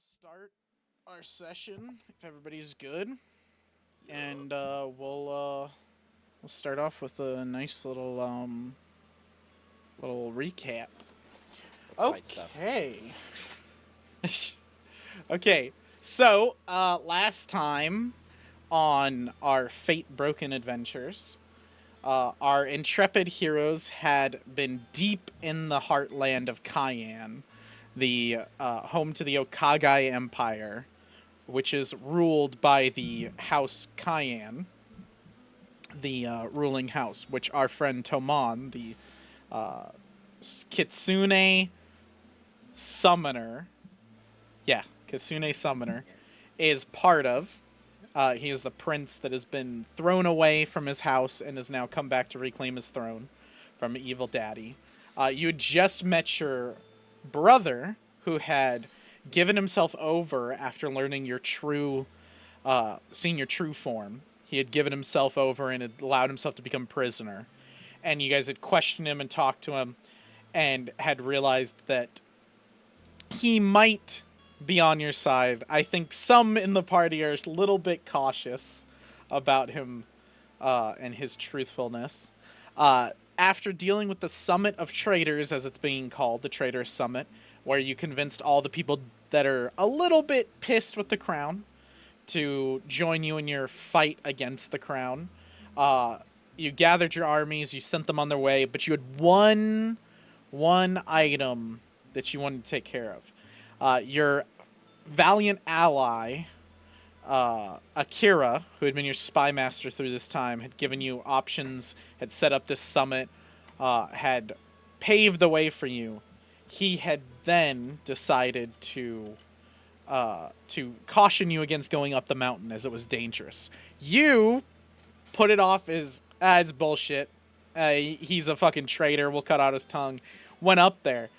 start our session if everybody's good, and we'll start off with a nice little recap. Let's fight stuff. Okay. Okay. So last time on our Fatebroken adventures, our intrepid heroes had been deep in the heartland of Kian, the home to the Okagai Empire, which is ruled by the House Kian, the ruling house, which our friend Toman, the uh, Kitsune Summoner, yeah, Kitsune Summoner, is part of. He is the prince that has been thrown away from his house and has now come back to reclaim his throne from Evil Daddy. You had just met your brother, who had given himself over after learning your true seeing your true form. He had given himself over and had allowed himself to become prisoner. And you guys had questioned him and talked to him and had realized that he might be on your side. I think some in the party are a little bit cautious about him and his truthfulness. After dealing with the Summit of Traitors, as it's being called, the Traitor Summit, where you convinced all the people that are a little bit pissed with the crown to join you in your fight against the crown. Uh, you gathered your armies, you sent them on their way, but you had one item that you wanted to take care of. Your valiant ally, Akira, who had been your spy master through this time, had given you options, had set up this summit, had paved the way for you. He had then decided to caution you against going up the mountain as it was dangerous. You put it off as it's bullshit. He's a fucking traitor. We'll cut out his tongue. Went up there,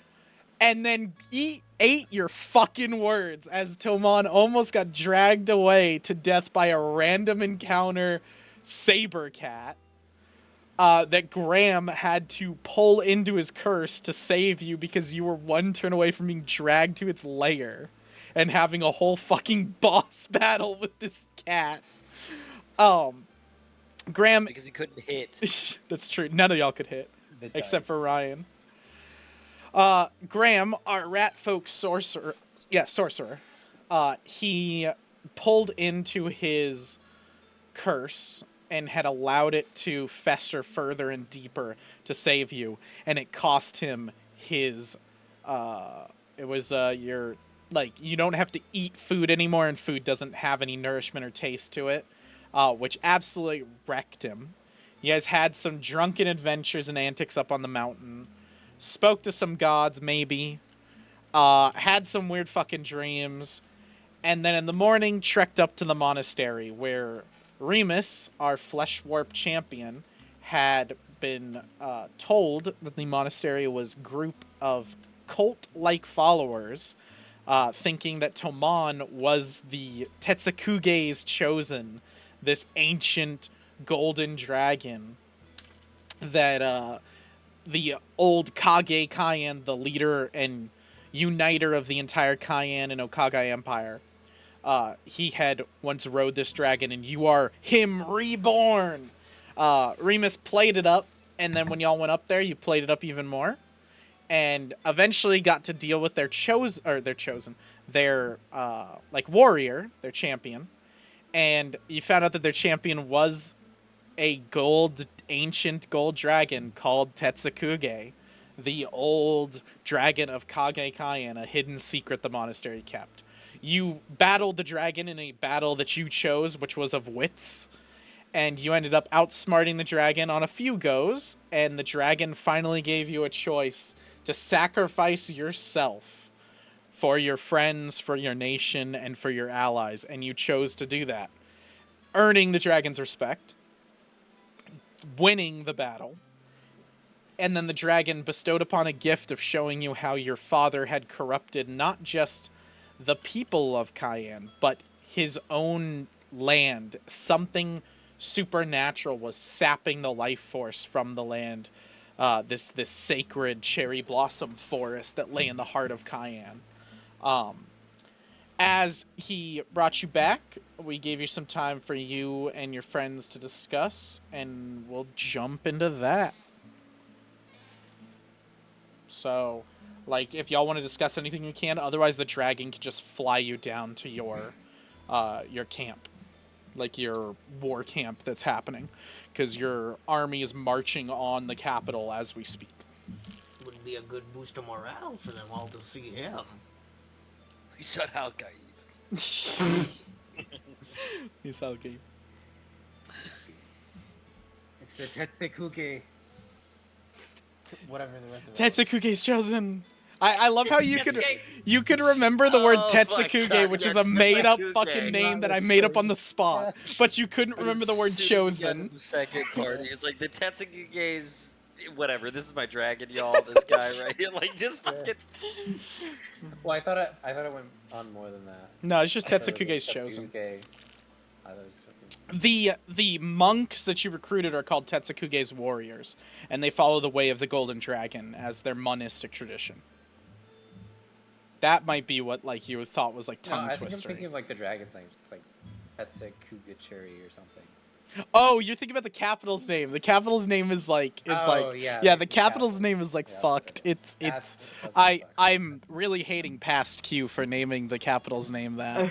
and then he ate your fucking words as Toman almost got dragged away to death by a random encounter saber cat. That Graham had to pull into his curse to save you because you were one turn away from being dragged to its lair and having a whole fucking boss battle with this cat. Um, Graham. Because you couldn't hit That's true. None of y'all could hit The except for dice. Ryan. Graham, our rat folk sorcerer. Yeah, sorcerer. He pulled into his curse and had allowed it to fester further and deeper to save you, and it cost him his it was your, like, you don't have to eat food anymore, and food doesn't have any nourishment or taste to it, which absolutely wrecked him. You guys had some drunken adventures and antics up on the mountain, spoke to some gods maybe, had some weird fucking dreams, and then in the morning trekked up to the monastery where Remus, our flesh warp champion, had been told that the monastery was a group of cult-like followers, thinking that Toman was the Tetsukuge's chosen, this ancient golden dragon that the old Kage Kian, the leader and uniter of the entire Kian and Okagai Empire, he had once rode this dragon, and you are him reborn. Remus played it up, and then when y'all went up there, you played it up even more, and eventually got to deal with their like warrior, their champion, and you found out that their champion was a ancient gold dragon called Tetsukuge, the old dragon of Kage Kian, a hidden secret the monastery kept. You battled the dragon in a battle that you chose, which was of wits, and you ended up outsmarting the dragon on a few goes, and the dragon finally gave you a choice to sacrifice yourself for your friends, for your nation, and for your allies, and you chose to do that, earning the dragon's respect, winning the battle, and then the dragon bestowed upon a gift of showing you how your father had corrupted not just the people of Kian, but his own land. Something supernatural was sapping the life force from the land. This sacred cherry blossom forest that lay in the heart of Kian. as he brought you back, we gave you some time for you and your friends to discuss, and we'll jump into that. So, like, if y'all want to discuss anything, you can. Otherwise, the dragon can just fly you down to your camp, like your war camp that's happening, because your army is marching on the capital as we speak. Would be a good boost of morale for them all to see him. We shut out guy. He's all game. It's the Tetsekuge. Whatever the rest of it. Tetsukuge's chosen. I love how you could remember the word Oh my Tetsukuge, God, which yeah, is a made up Tetsukuge. fucking name that I made up on the spot, but you couldn't But remember as the word soon as he got to chosen. The second part, he was like, the Tetsukuge's whatever. This is my dragon, y'all. This guy right here, like just fucking. Well, I thought it went on more than that. No, it's just I thought it was Tetsukuge's chosen. Tetsukuge. I thought it was fucking... The monks that you recruited are called Tetsukuge's warriors, and they follow the way of the golden dragon as their monistic tradition. That might be what like you thought was like tongue I think I'm twister. thinking of like the dragon's name, just like Tetsekuge or something. Oh, you're thinking about the capital's name. The capital's name is like yeah, the capital's name is like Yeah, fucked. that's It's fucked. I'm really hating past Q for naming the capital's name that.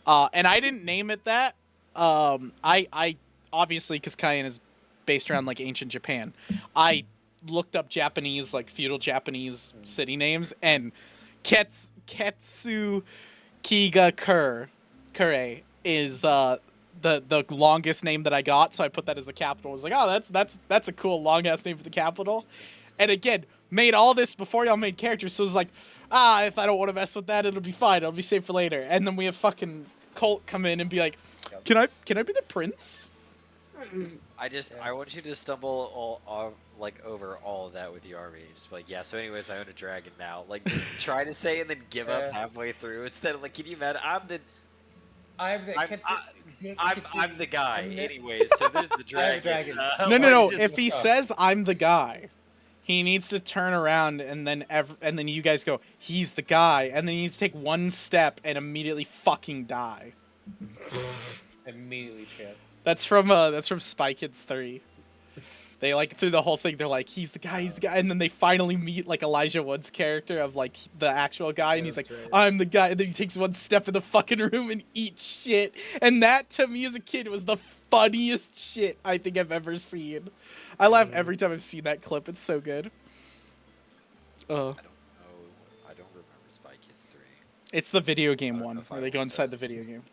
And I didn't name it that. I obviously because Kian is based around like ancient Japan. I looked up Japanese like feudal Japanese city names, and Ketsu Kiga Kure is the longest name that I got, so I put that as the capital. I was like, oh, that's a cool long ass name for the capital. And again, made all this before y'all made characters, so it was like, if I don't want to mess with that, it'll be fine. It'll be safe for later. And then we have fucking Colt come in and be like, can I be the prince? I want you to stumble over all of that with your army. Just be like, yeah. So, anyways, I own a dragon now. Like, just try to say and then give up halfway through instead of like, can you imagine? I'm the guy. Anyways, so there's the dragon. No. If he says I'm the guy, he needs to turn around and then you guys go, he's the guy, and then he needs to take one step and immediately fucking die. Immediately trip. That's from Spy Kids 3. They like through the whole thing they're like, he's the guy, and then they finally meet like Elijah Wood's character of like the actual guy, and he's like, I'm the guy, and then he takes one step in the fucking room and eats shit. And that to me as a kid was the funniest shit I think I've ever seen. I laugh every time I've seen that clip. It's so good. I don't remember Spy Kids 3. It's the video game one where they go inside the video game.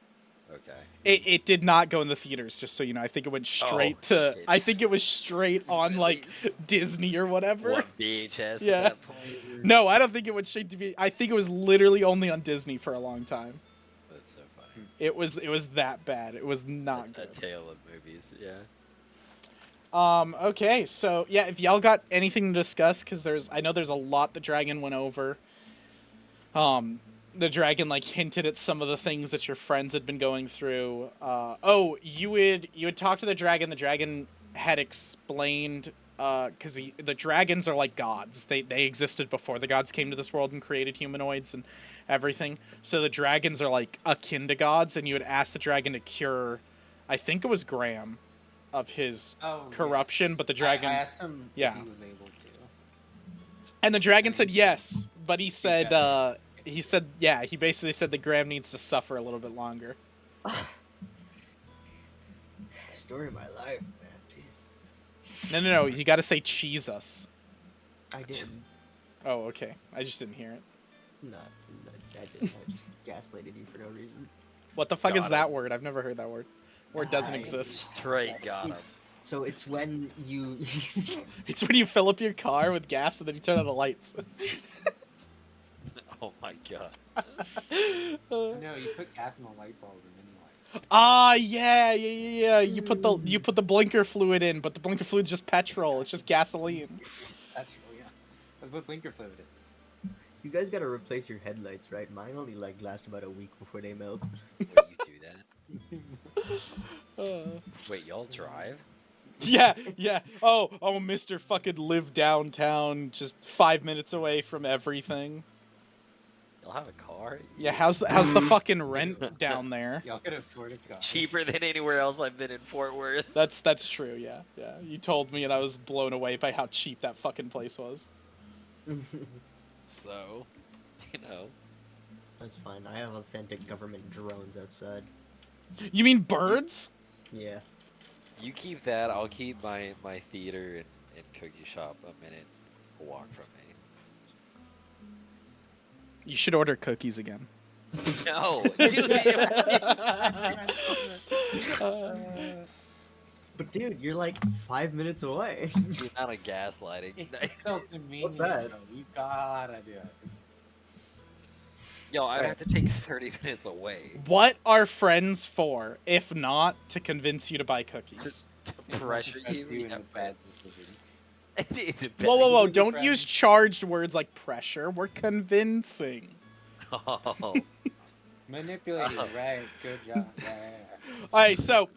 Okay. It did not go in the theaters, just so you know. I think it went straight to. Shit. I think it was straight on like Disney or whatever. What, VHS Yeah. at that point? No, I don't think it went straight to be. I think it was literally only on Disney for a long time. That's so funny. It was that bad. It was not A good. tale of movies, yeah. Okay, so yeah, if y'all got anything to discuss, because I know there's a lot the dragon went over. The dragon like hinted at some of the things that your friends had been going through. You had talked to the dragon. The dragon had explained because the dragons are like gods. They existed before the gods came to this world and created humanoids and everything. So the dragons are like akin to gods, and you had asked the dragon to cure, I think it was Graham, of his corruption, but the dragon. I asked him if he was able to. And the dragon said yes, but he said he basically said that Graham needs to suffer a little bit longer. Story of my life, man. Jeez. No, you gotta say cheese us. I didn't. Oh, okay. I just didn't hear it. No, I didn't. I just gaslighted you for no reason. What the fuck is Got that word? I've never heard that word. Word doesn't I- exist. Straight got him. So it's when you... It's when you fill up your car with gas and then you turn on the lights. Oh my god. No, you put gas in a light bulb and then you like... Yeah. You put the blinker fluid in, but the blinker fluid's just petrol. It's just gasoline. That's yeah. That's what blinker fluid is. You guys gotta replace your headlights, right? Mine only like last about a week before they melt. Wait, you do that? Wait, y'all drive? Yeah. Oh, Mr. fucking live downtown, just 5 minutes away from everything. I'll have a car. Yeah, how's the fucking rent down there? Y'all could afford a car. Cheaper than anywhere else I've been in Fort Worth. That's true. Yeah, yeah. You told me, and I was blown away by how cheap that fucking place was. So, you know. That's fine. I have authentic government drones outside. You mean birds? Yeah. You keep that. I'll keep my theater and cookie shop a minute walk from me. You should order cookies again. No, dude. But dude, you're like 5 minutes away. The amount of gaslighting. It's just so convenient. What's that? Bro. You gotta do it. Yo, I'd have to take 30 minutes away. What are friends for, if not to convince you to buy cookies? Just to pressure you. Doing Yeah, the bad decisions. Whoa! Your Don't friends. use charged words like pressure. We're convincing. Oh. Manipulating, right? Good job. Yeah. All right. So,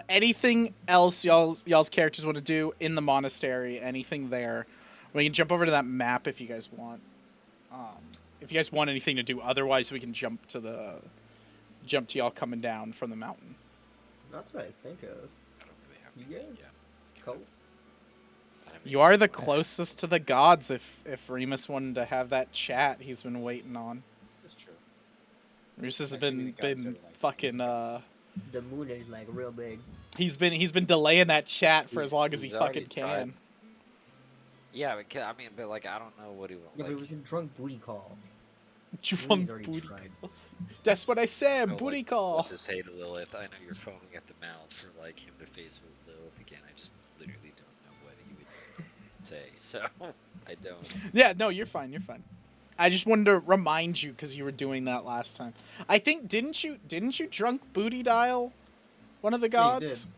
anything else y'all's characters want to do in the monastery? Anything there? We can jump over to that map if you guys want. If you guys want anything to do, otherwise we can jump to y'all coming down from the mountain. That's what I think of. I don't really have Yeah. anything. Yeah. It's Cool. kind of- I don't You really- are the closest to the gods. If Remus wanted to have that chat he's been waiting on. That's true. Remus has Assuming the gods been are, like, fucking inside. The moon is like real big. he's been delaying that chat for as long as he He's already fucking tried. can. Yeah, but like I don't know what he Yeah, like. but it was a drunk booty call. Drunk He's already booty tried. call. That's what I said. know, Booty like, call. What to say to Lilith? I know you're foaming at the mouth for like him to face with Lilith again. I just literally don't know what he would say, so I don't. Yeah, no, you're fine. You're fine. I just wanted to remind you because you were doing that last time. I think didn't you drunk booty dial one of the Yeah, you gods? did.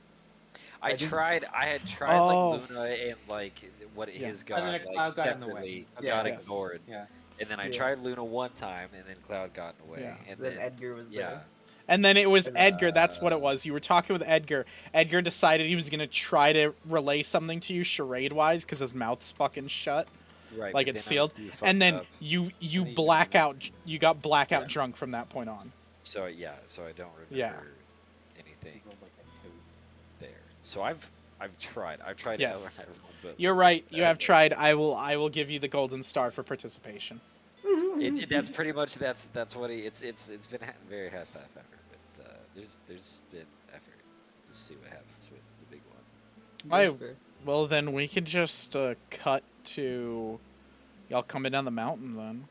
I I didn't- tried. I had tried Oh. like Luna and like what Yeah. his And god then a like cloud got in the way. definitely That's got right. Yes. ignored. Yeah. And then I Yeah. tried Luna one time, and then Cloud got in the way. Yeah. And Then then Edgar was yeah, there. And then it was And, Edgar. That's what it was. You were talking with Edgar. Edgar decided he was gonna try to relay something to you charade wise because his mouth's fucking shut, right. like but it's then I was sealed. too And fucked then up. you you blackout. You got blackout Yeah. drunk from that point on. So yeah, so I don't remember Yeah. anything People like that too. there. So I've tried. I've tried. Yes. everyone, but You're right. You have Edgar. tried. I will give you the golden star for participation. That's pretty much that's what he. It's been very half effort, but there's been effort to see what happens with the big one. I- That's fair. Well, then we can just cut to y'all coming down the mountain then.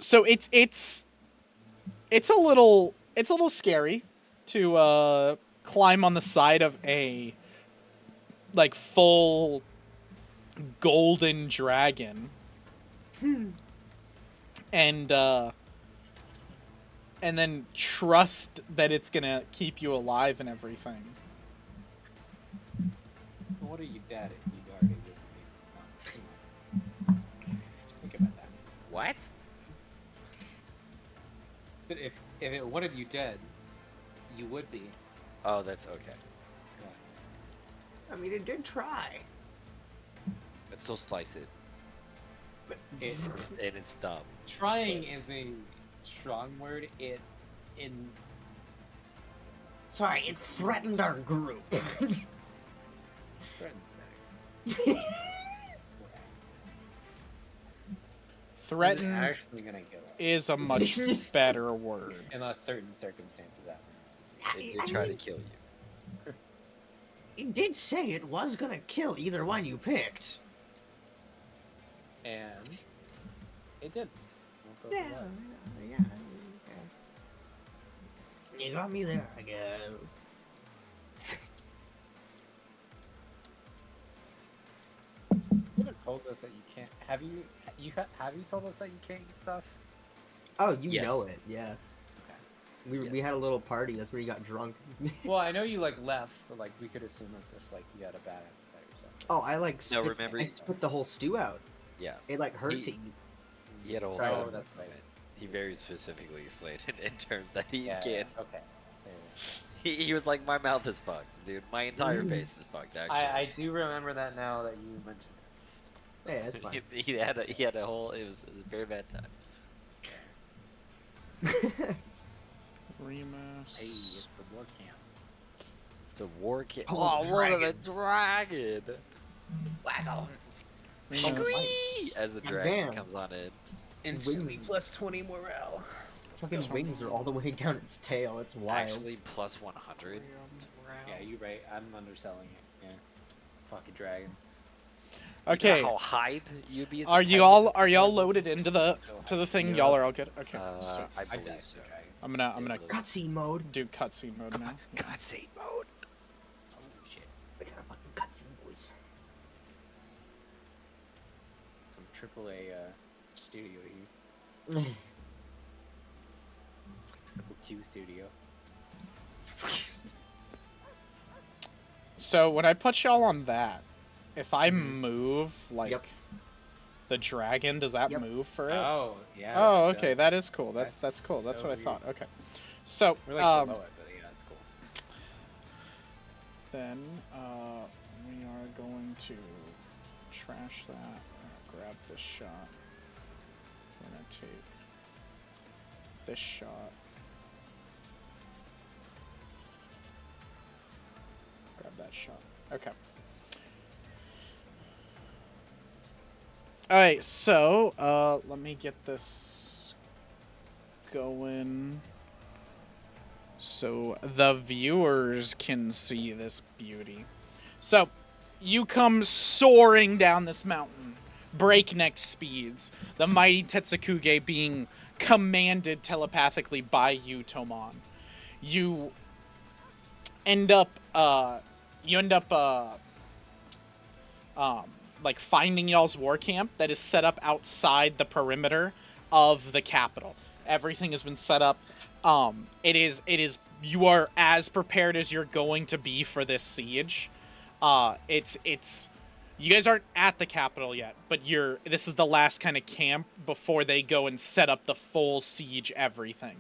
So it's a little scary to climb on the side of a like full golden dragon. And then trust that it's gonna keep you alive and everything. What are you dead if you already with me? So, come on. Think about that. What? So if it wanted you dead, you would be. Oh, that's okay. Yeah. I mean, it did try. But still slice it, It, and it's dumb. trying is a strong word. It in Sorry, it threatened our group. threatens better. Threaten Actually gonna kill us. is a much better word. Unless certain circumstances happen. It did try to kill you. It did say it was gonna kill either one you picked. And it did. Won't go Yeah, for that. yeah. You got me there, I guess. You have told us that you can't. Have you told us that you can't eat stuff? Oh, you Yes. know it, yeah. We had a little party. That's where you got drunk. Well, I know you like left, but like we could assume it's just like you had a bad appetite or something. Oh, I like No, spit, remember I you- spit the whole stew out. Yeah, It like hurt He- to eat. he had a whole. Sorry. setup Oh, that's of right. it. He very specifically explained it in terms that he Yeah. can't. Okay. He was like, my mouth is fucked, dude. My entire face is fucked. Actually, I do remember that now that you mentioned Hey, that's fine. he had a whole. It was a very bad time. Remus. Hey, it's the war camp. It's the war kit. Oh, Oh, look at the dragon! Waggle. Remus. Squee! As the God dragon damn. comes on in. Instantly Wings. plus 20 morale. Let's Fucking go. wings are all the way down its tail. It's wild. Actually, plus 100. Yeah, you're right. I'm underselling it. Yeah. Fucking dragon. Okay. How hype you'd be as a Are you peasant all if you were loaded into the thing? Yeah. Y'all are all good. Okay. Uh, So I I believe died so. to the dragon. I'm gonna Cutscene mode. do cutscene mode now. Cutscene mode. Holy shit. We got a fucking cutscene, boys. Some AAA studio here. Triple Q studio. So when I put y'all on that, if I Mhm. move like Yep. the dragon, does that Yep. move for it? Oh, yeah. Oh, it okay, does. that is cool. That's cool. That's so what I weird. thought. Okay. So We're like below it, but yeah, that's cool. then we are going to trash that. We're gonna grab this shot. We're gonna take this shot. Grab that shot. Okay. Alright, so let me get this going so the viewers can see this beauty. So, you come soaring down this mountain, breakneck speeds, the mighty Tetsukuge being commanded telepathically by you, Tomon. You end up, like finding y'all's war camp that is set up outside the perimeter of the capital. Everything has been set up. It is you are as prepared as you're going to be for this siege. It's you guys aren't at the capital yet, but this is the last kind of camp before they go and set up the full siege everything.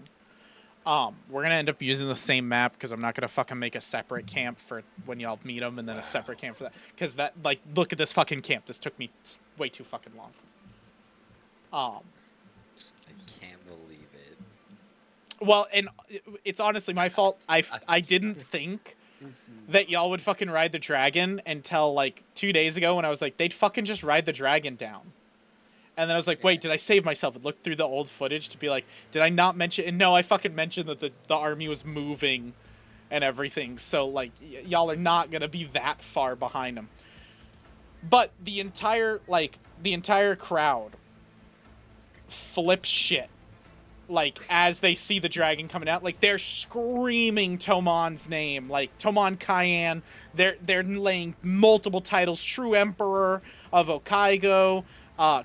We're gonna end up using the same map because I'm not gonna fucking make a separate camp for when y'all meet them, and then a separate camp for that. Because that, like, look at this fucking camp. This took me way too fucking long. I can't believe it. Well, and it's honestly my fault. I didn't think that y'all would fucking ride the dragon until like 2 days ago when I was like, they'd fucking just ride the dragon down. And then I was like, wait, did I save myself? And looked through the old footage to be like, did I not mention? And no, I fucking mentioned that the army was moving and everything. So, like, y'all are not going to be that far behind them. But the entire crowd flips shit. Like, as they see the dragon coming out, like, they're screaming Tomon's name. Like, Tomon Kian. They're laying multiple titles. True Emperor of Okaigo.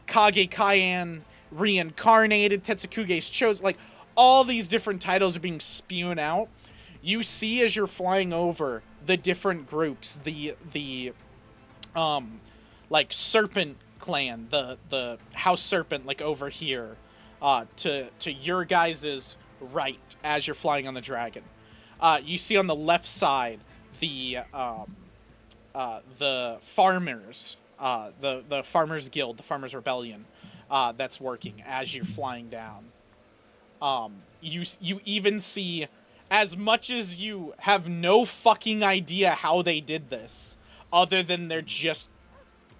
Kage Kian reincarnated, Tetsukuge's chosen, like all these different titles are being spewed out. You see as you're flying over the different groups, the like Serpent clan, the House Serpent, like over here, to your guys's right as you're flying on the dragon. You see on the left side the farmers. The Farmers Guild, the Farmers Rebellion, that's working as you're flying down. You even see, as much as you have no fucking idea how they did this, other than they're just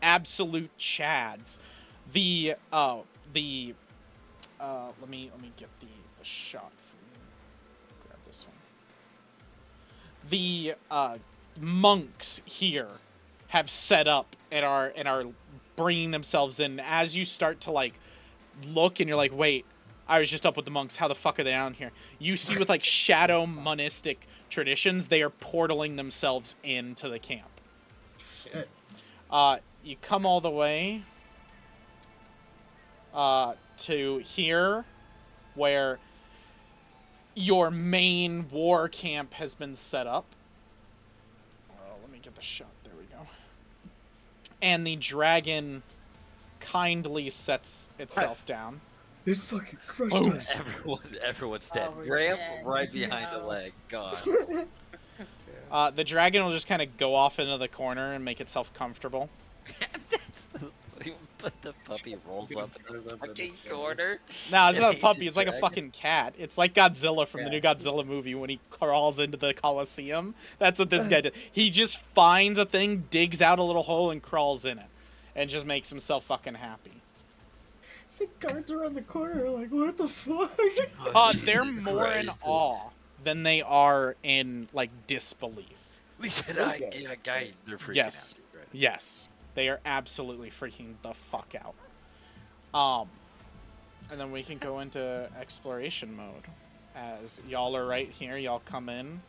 absolute chads. Let me get the shot for you. Grab this one. The monks here have set up and are bringing themselves in. As you start to like look and you're like, wait, I was just up with the monks, how the fuck are they down here? You see with like shadow monistic traditions, they are portaling themselves into the camp. Shit. You come all the way to here where your main war camp has been set up. Let me get the shot. There we go. And the dragon kindly sets itself down. It fucking crushed Boom. us. Everyone's dead. Oh, Graham yeah, right behind the no. leg. Gone. The dragon will just kind of go off into the corner and make itself comfortable. That's But the puppy rolls up in Goes the up in the fucking corner. corner. No, it's and not a puppy. Ancient It's like a Dragon. fucking cat. It's like Godzilla from the new Yeah. Godzilla movie when he crawls into the Coliseum. That's what this guy did. He just finds a thing, digs out a little hole, and crawls in it. And just makes himself fucking happy. The guards around the corner are like, what the fuck? Oh, They're Jesus more in Christ. awe than they are in, like, disbelief. Lisa and Okay. yeah, guy, they're freaking Yes. out. Dude, right? Yes. They are absolutely freaking the fuck out. And then we can go into exploration mode. As y'all are right here, y'all come in.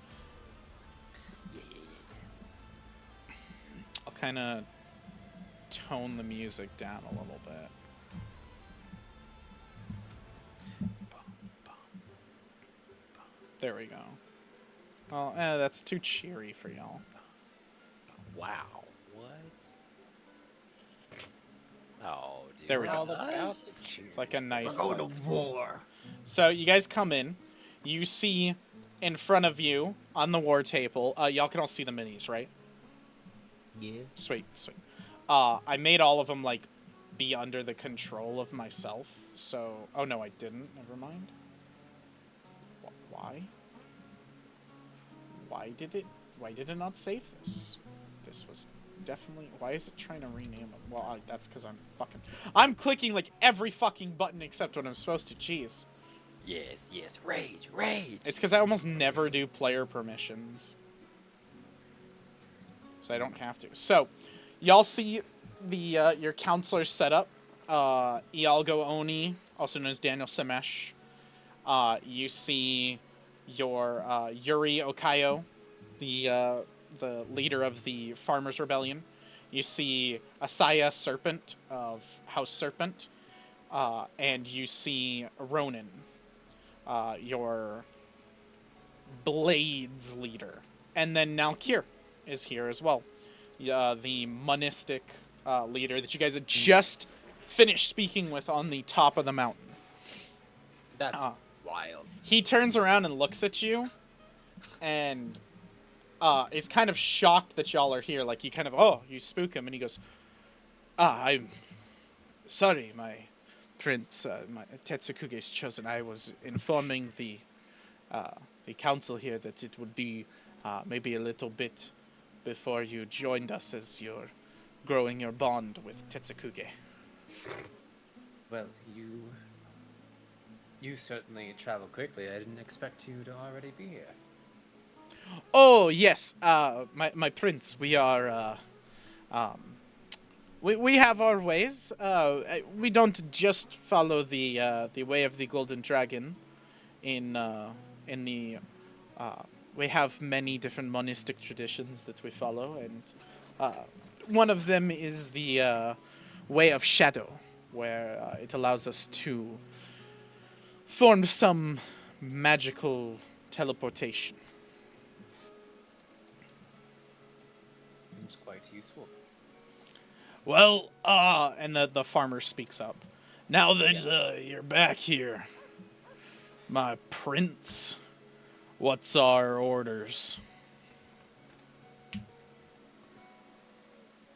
Yeah. I'll kind of tone the music down a little bit. There we go. Well, that's too cheery for y'all. Wow. What? Oh, dude. There we go. All about Us? the cheers. It's like a nice. We're going to war. So you guys come in. You see in front of you on the war table. Y'all can all see the minis, right? Yeah. Sweet. I made all of them like be under the control of myself. So, oh no, I didn't. Never mind. Why? Why did it not save this? This was definitely. Why is it trying to rename them? Well, that's because I'm clicking like every fucking button except what I'm supposed to. Jeez. Yes. Rage. It's because I almost never do player permissions. So I don't have to. So, y'all see the your counselors set up. Ialgo Oni, also known as Daniel Semesh. You see your Yuri Okayo, the leader of the Farmers Rebellion. You see Asaya Serpent of House Serpent. And you see Ronan, your Blades leader. And then Nalkir is here as well. The monistic leader that you guys had just finished speaking with on the top of the mountain. That's wild. He turns around and looks at you and is kind of shocked that y'all are here. Like, you kind of, you spook him. And he goes, I'm sorry, my prince, my Tetsukuge's chosen. I was informing the council here that it would be maybe a little bit before you joined us as you're growing your bond with Tetsukuge. Well, you certainly travel quickly. I didn't expect you to already be here. Oh, yes, my prince, we are, we have our ways. We don't just follow the way of the Golden Dragon in the, we have many different monistic traditions that we follow, and one of them is the way of shadow, where it allows us to form some magical teleportation. Seems quite useful. Well, and the farmer speaks up. Now that you're back here, my prince, what's our orders?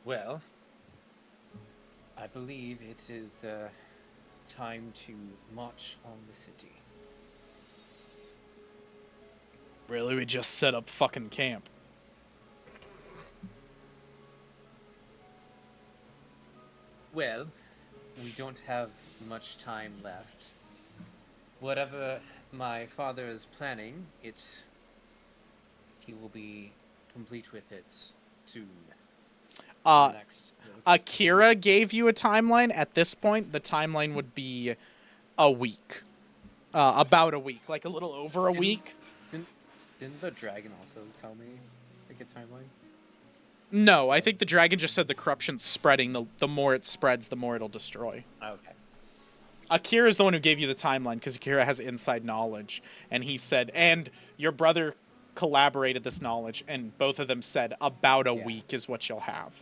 Well, I believe it is time to march on the city. Really, we just set up fucking camp. Well, we don't have much time left. Whatever my father is planning, he will be complete with it soon. Next. Akira gave you a timeline. At this point, the timeline would be a week. About a week. Like a little over a week. Didn't the dragon also tell me like a timeline? No, I think the dragon just said the corruption's spreading. The more it spreads, the more it'll destroy. Oh, okay. Akira is the one who gave you the timeline because Akira has inside knowledge. And he said, and your brother collaborated this knowledge, and both of them said about a week is what you'll have.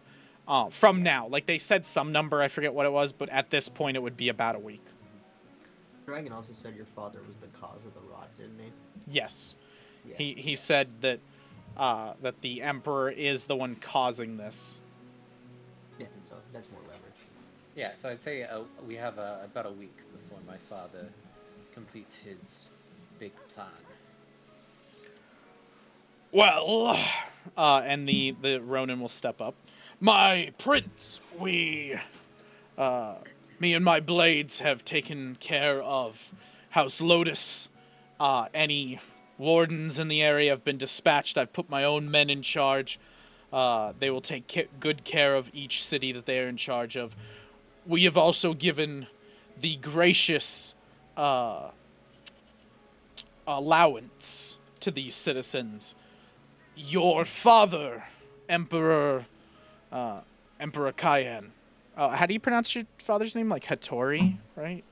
From now. Like, they said some number, I forget what it was, but at this point it would be about a week. Dragon also said your father was the cause of the rot, didn't he? Yes. Yeah. He said that that the Emperor is the one causing this. Yeah, so that's more leverage. Yeah, so I'd say we have about a week before my father completes his big plan. Well, and the Ronin will step up. My prince, me and my blades have taken care of House Lotus. Any wardens in the area have been dispatched. I've put my own men in charge. They will take good care of each city that they are in charge of. We have also given the gracious allowance to these citizens. Your father, Emperor Emperor Kian. How do you pronounce your father's name? Like Hattori, right?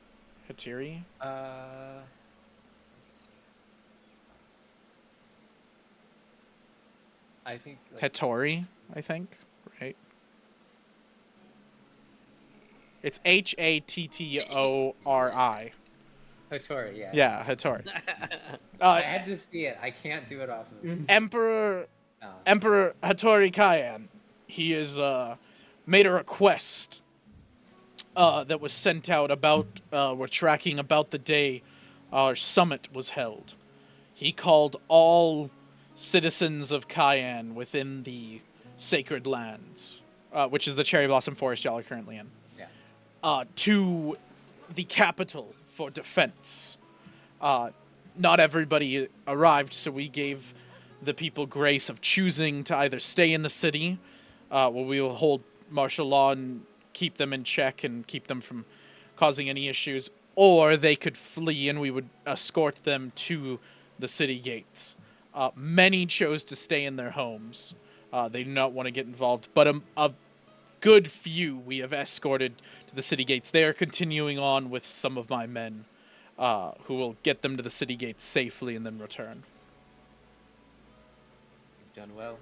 Hatiri? Let me see. I think Hattori, I think, right? It's Hattori. Hattori, yeah. Yeah, Hattori. I had to see it. I can't do it off of it. Emperor Hattori Kian. He has made a request that was sent out about we're tracking about the day our summit was held. He called all citizens of Kian within the sacred lands, which is the Cherry Blossom Forest y'all are currently in, to the capital for defense. Not everybody arrived, so we gave the people grace of choosing to either stay in the city, where we will hold martial law and keep them in check and keep them from causing any issues, or they could flee and we would escort them to the city gates. Many chose to stay in their homes. They do not want to get involved, but a good few we have escorted to the city gates. They are continuing on with some of my men, who will get them to the city gates safely and then return. You've done well.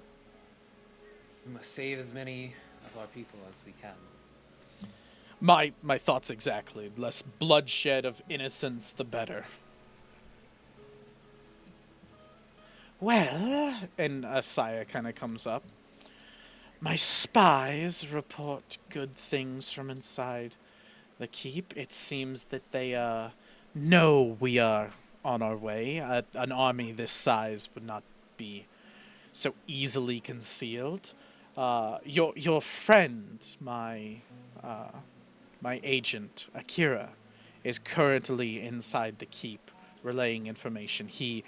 We must save as many of our people as we can. My thoughts exactly. Less bloodshed of innocence, the better. Well, and Asaya kind of comes up. My spies report good things from inside the keep. It seems that they know we are on our way. An army this size would not be so easily concealed. Your friend, my agent Akira, is currently inside the keep, relaying information. He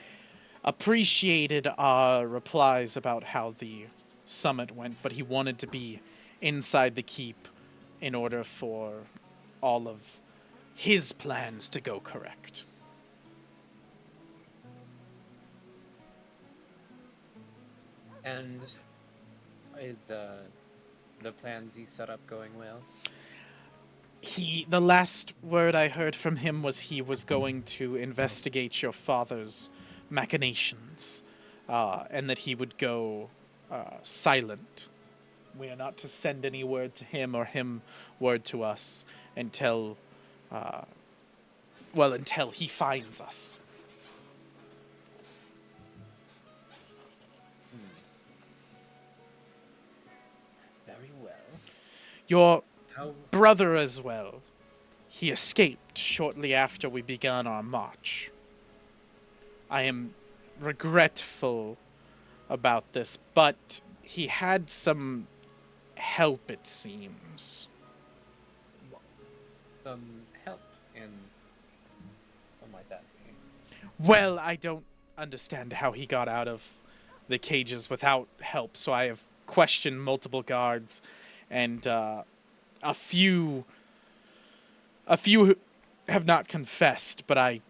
appreciated our replies about how the summit went, but he wanted to be inside the keep in order for all of his plans to go correct. And is the plans he set up going well? The last word I heard from him was he was going to investigate your father's machinations, and that he would go silent. We are not to send any word to him or him word to us until he finds us. Very well. Your How? brother as well. He escaped shortly after we began our march. I am regretful about this, but he had some help, it seems. Some help in. What might that be? Well, I don't understand how he got out of the cages without help, so I have questioned multiple guards, and a few have not confessed, but I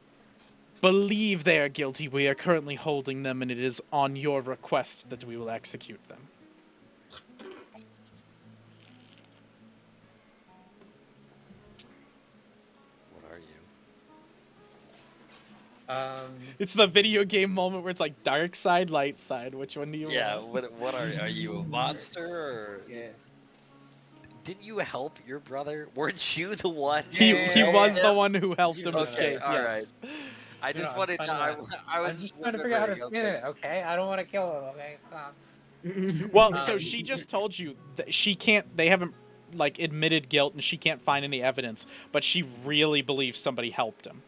believe they are guilty. We are currently holding them, and it is on your request that we will execute them. What are you? It's the video game moment where it's like dark side, light side. Which one do you want? What are you, a monster or? Yeah. Didn't you help your brother? Weren't you the one? He Yeah, was yeah. the one who helped him Okay, escape. all Yes. I No, just I'm wanted trying to. to- I I'm was just trying to figure out how to remembering, spin it, okay? I don't want to kill him, okay? Well, Um, so she just told you that she can't. They haven't like admitted guilt and she can't find any evidence, but she really believes somebody helped him.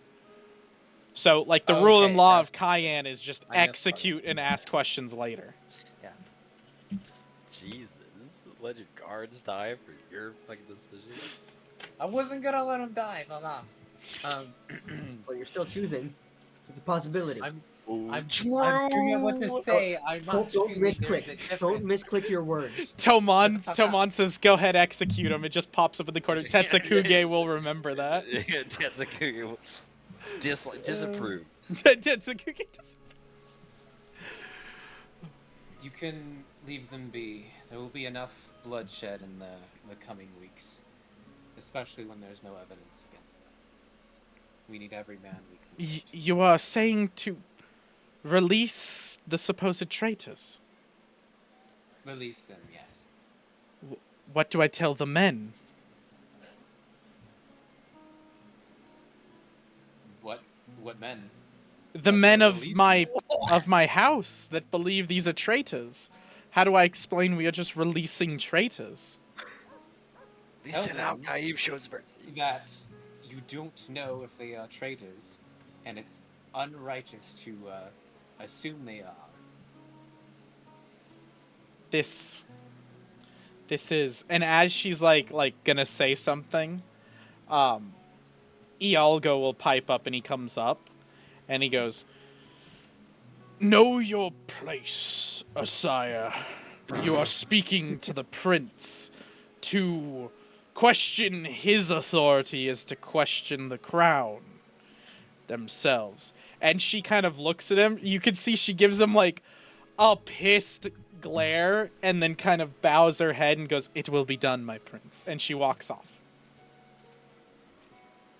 So like the rule and law of Kian is just execute and ask questions later. Yeah. Jesus, let your guards die for your fucking decision. I wasn't gonna let him die. Hold on. Well, you're still choosing. It's a possibility. I'm figuring out what to say. I'm not Don't choosing. There's misclick. a difference. Don't misclick your words. Tomon says, "Go ahead, execute him." It just pops up in the corner. Tetsukuge will remember that. Tetsukuge will disapprove. Tetsukuge disapproves. You can leave them be. There will be enough bloodshed in the coming weeks, especially when there's no evidence against them. We need every man we can. You are saying to release the supposed traitors? Release them, yes. What do I tell the men? What men? The men of my house that believe these are traitors. How do I explain we are just releasing traitors? Listen out, Taib shows mercy. That you don't know if they are traitors, and it's unrighteous to assume they are. This is, and as she's like gonna say something, Ialgo will pipe up and he comes up and he goes, "Know your place, Asaya. You are speaking to the prince. To question his authority is to question the crown themselves." And she kind of looks at him. You can see she gives him like a pissed glare and then kind of bows her head and goes, "It will be done, my prince." And she walks off.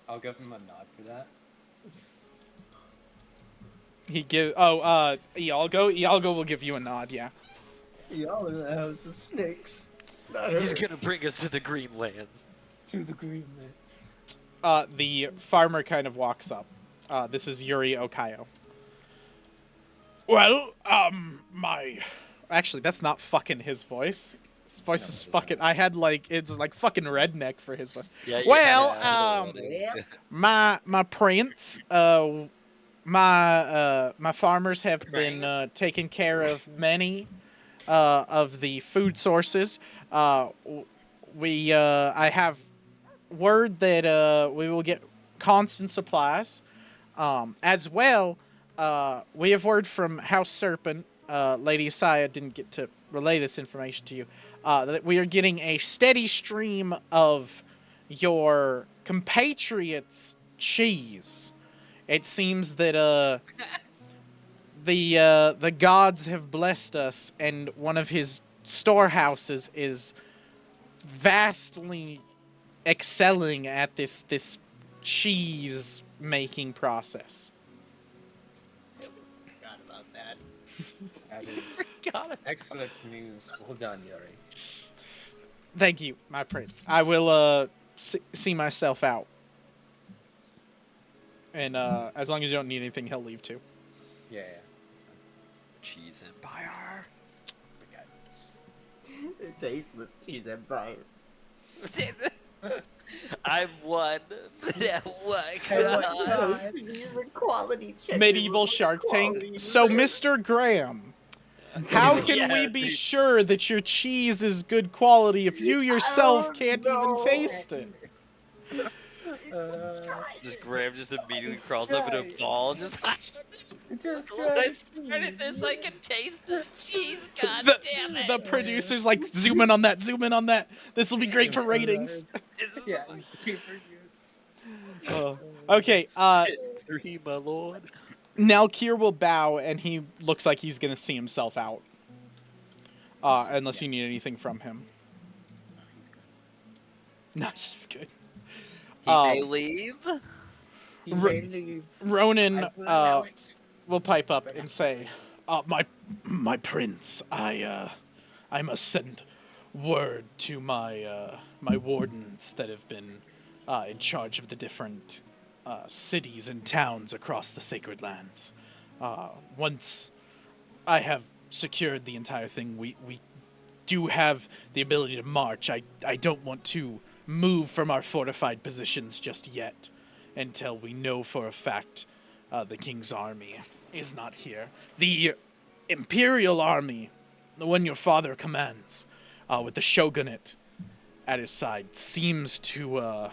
I'll give him a nod for that. Ialgo will give you a nod, yeah. Y'all are in the house of snakes. He's gonna bring us to the Green Lands. To the Green Lands. The farmer kind of walks up. This is Yuri Okayo. Well, actually, that's not fucking his voice. His voice is fucking. I had it's like fucking redneck for his voice. Yeah. Well, my prince, my farmers have been taking care of many of the food sources. I have word that we will get constant supplies. As well, we have word from House Serpent. Lady Asaya didn't get to relay this information to you. That we are getting a steady stream of your compatriots' cheese. It seems that the gods have blessed us, and one of his storehouses is vastly excelling at this cheese making process. Forgot about that. That is excellent news. Well done, Yuri. Thank you, my prince. I will see myself out. And as long as you don't need anything, he'll leave too. Yeah, that's fine. Cheese Empire. Tasteless cheese empire. I'm one, but at what God. These are quality check. Medieval Shark Tank. So, Mr. Graham, how can we be sure that your cheese is good quality if you yourself can't even taste it? Just Graham just immediately crawls up in a ball. When I started this, I can taste the cheese. God damn it! The producer's like, zoom in on that, zoom in on that. This will be great for ratings. Yeah. Okay. 3, my lord. Nalkir will bow, and he looks like he's gonna see himself out. Unless you need anything from him. He's good. No, he's good. He may leave. He may leave. Ronan I will allow it. will pipe up and say, my prince, I must send word to my wardens that have been in charge of the different cities and towns across the Sacred Lands. Once I have secured the entire thing, we do have the ability to march. I don't want to move from our fortified positions just yet until we know for a fact the king's army is not here. The imperial army, the one your father commands, with the shogunate at his side, seems to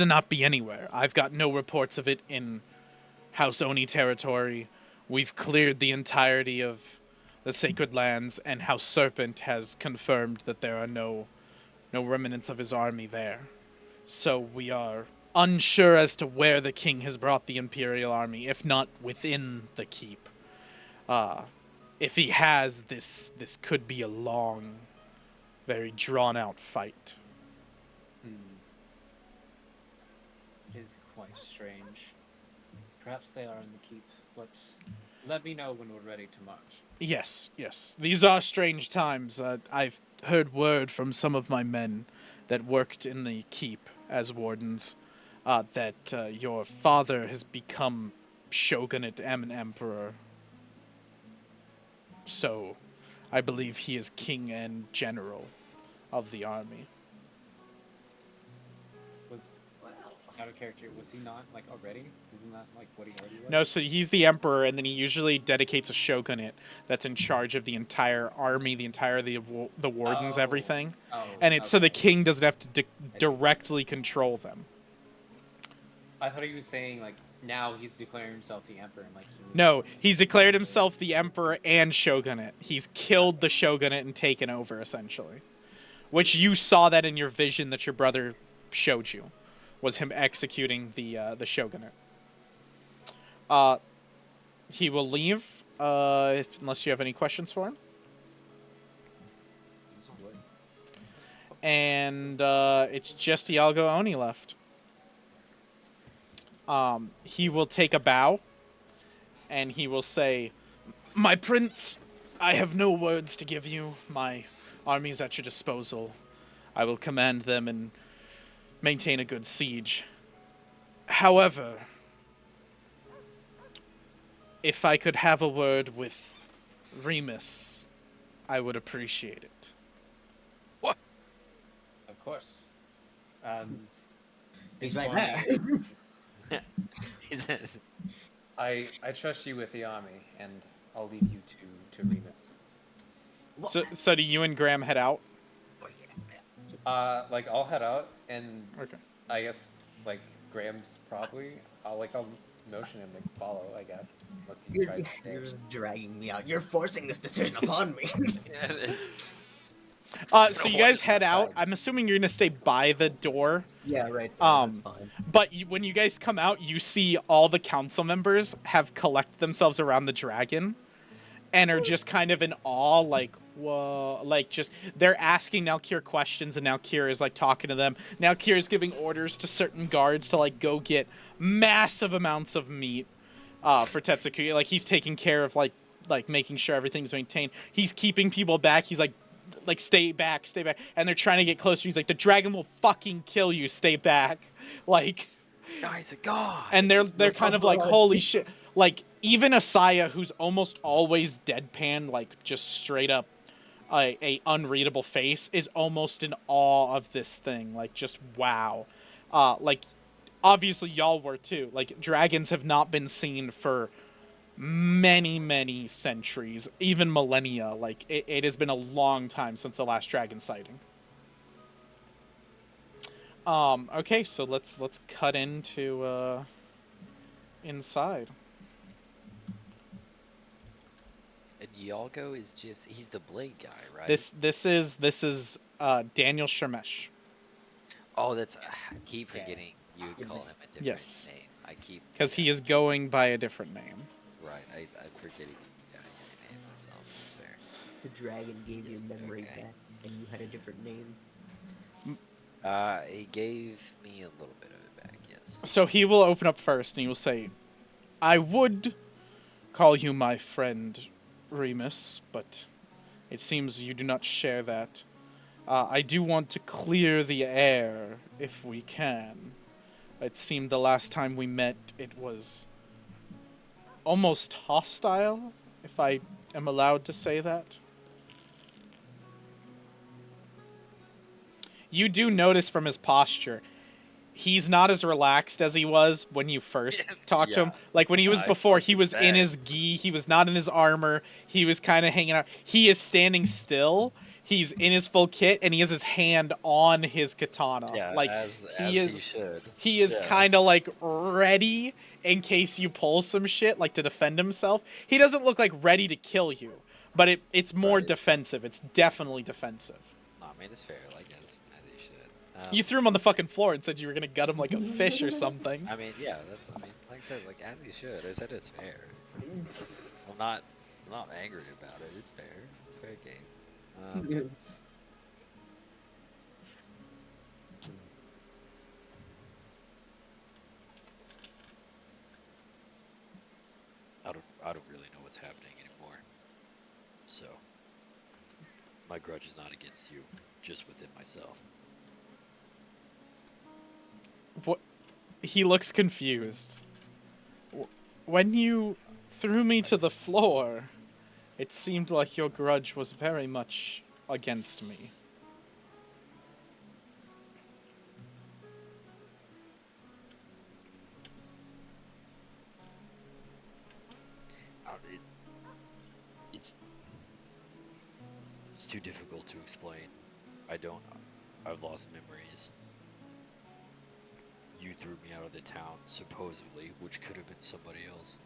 not be anywhere. I've got no reports of it in House Oni territory. We've cleared the entirety of the sacred lands, and House Serpent has confirmed that there are no remnants of his army there. So we are unsure as to where the king has brought the imperial army, if not within the keep. If he has, this could be a long, very drawn-out fight. Is quite strange. Perhaps they are in the keep, but let me know when we're ready to march. Yes. These are strange times. I've heard word from some of my men that worked in the keep as wardens that your father has become shogunate and emperor. So, I believe he is king and general of the army. Out of character, was he not like already? Isn't that like what he already was? No, so he's the emperor, and then he usually dedicates a shogunate that's in charge of the entire army, the wardens, everything. And it's so the king doesn't have to directly control them. I thought he was saying like now he's declaring himself the emperor, and like No, he's declared himself the emperor and shogunate. He's killed the shogunate and taken over essentially, which you saw that in your vision that your brother showed you. Was him executing the shogunate. He will leave unless you have any questions for him. And it's just Iago Oni left. He will take a bow, and he will say, "My prince, I have no words to give you. My army is at your disposal. I will command them and maintain a good siege. However, if I could have a word with Remus, I would appreciate it." What? Of course. He's right there. He says, I trust you with the army, and I'll leave you to Remus. So do you and Graham head out? Like I'll head out, and Okay. I guess like Graham's probably I'll motion him to follow, I guess, unless he tries to stay. You're just dragging me out. You're forcing this decision upon me. So you guys head out. I'm assuming you're gonna stay by the door. Yeah, right. That's fine. But when you guys come out, you see all the council members have collected themselves around the dragon, and are just kind of in awe, like, whoa, like just they're asking Nalkir questions, and Nalkir is like talking to them. Nalkir is giving orders to certain guards to like go get massive amounts of meat for Tetsuki. Like he's taking care of like making sure everything's maintained. He's keeping people back. He's like stay back, and they're trying to get closer. He's like, the dragon will fucking kill you. Stay back, like. "This guy's a god." And they're kind of like, holy shit. Like, even Asaya, who's almost always deadpan, like, just straight up a unreadable face, is almost in awe of this thing. Like, just wow. Like, obviously y'all were too. Like, dragons have not been seen for many centuries, even millennia. Like, it has been a long time since the last dragon sighting. Okay, so let's cut into inside. And Yalgo is he's the blade guy, right? This is Daniel Shermesh. Oh, I keep forgetting you would call him a different name. I keep because he is going by a different name. Right, I'm forgetting your name myself. That's fair. The dragon gave your memory back, and you had a different name. He gave me a little bit of it back, yes. So he will open up first, and he will say, "I would call you my friend, Remus, but it seems you do not share that. I do want to clear the air, if we can. It seemed the last time we met, it was almost hostile, if I am allowed to say that." you do notice from his posture, he's not as relaxed as he was when you first talked to him. Yeah. Like when he was I before, he fucking was in bet. his gi, he was not in his armor, he was kind of hanging out. He is standing still, he's in his full kit, and he has his hand on his katana. Yeah, Like as he he is should. he is Yeah. kind of like ready in case you pull some shit, like to defend himself. He doesn't look like ready to kill you, but it's more Right. defensive. It's definitely defensive. Nah, man, it's fair. Like as he should. You threw him on the fucking floor and said you were gonna gut him like a fish or something. I mean, yeah, that's. I mean, like I said, like as he should. I said it's fair. I'm not angry about it. It's fair. It's fair game. I don't really know what's happening anymore. So my grudge is not against you, just within myself. What? He looks confused. When you threw me to the floor, it seemed like your grudge was very much against me. It, it's too difficult to explain. I've lost memories. You threw me out of the town, supposedly, which could have been somebody else.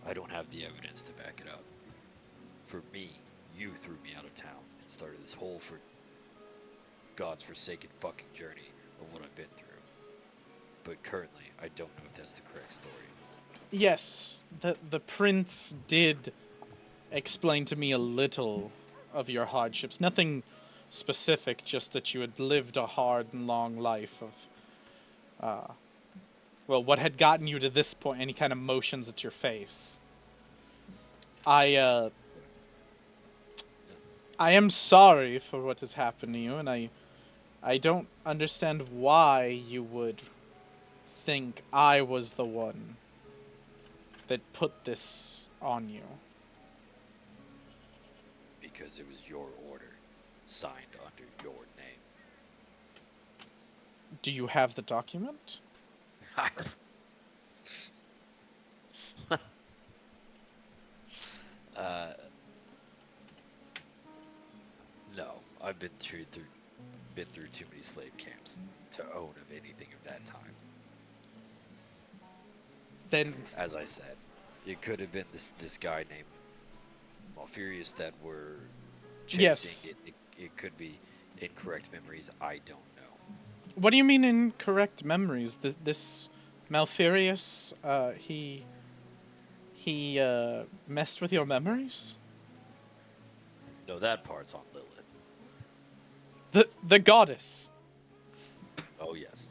I don't have the evidence to back it up. For me, you threw me out of town and started this whole God's forsaken fucking journey of what I've been through. But currently, I don't know if that's the correct story. Yes, the prince did explain to me a little of your hardships. Nothing specific, just that you had lived a hard and long life of, well, what had gotten you to this point, and he kind of motions at your face. I am sorry for what has happened to you, and I don't understand why you would think I was the one that put this on you. Because it was your order, signed under your name. Do you have the document? No, I've been through too many slave camps to own of anything of that time. Then, As I said, it could have been this guy named Malfurious that were chasing. Yes. It could be incorrect memories. I don't know. what do you mean incorrect memories? This Malfurious, he messed with your memories? No, that part's on Lilith. The goddess. Oh yes.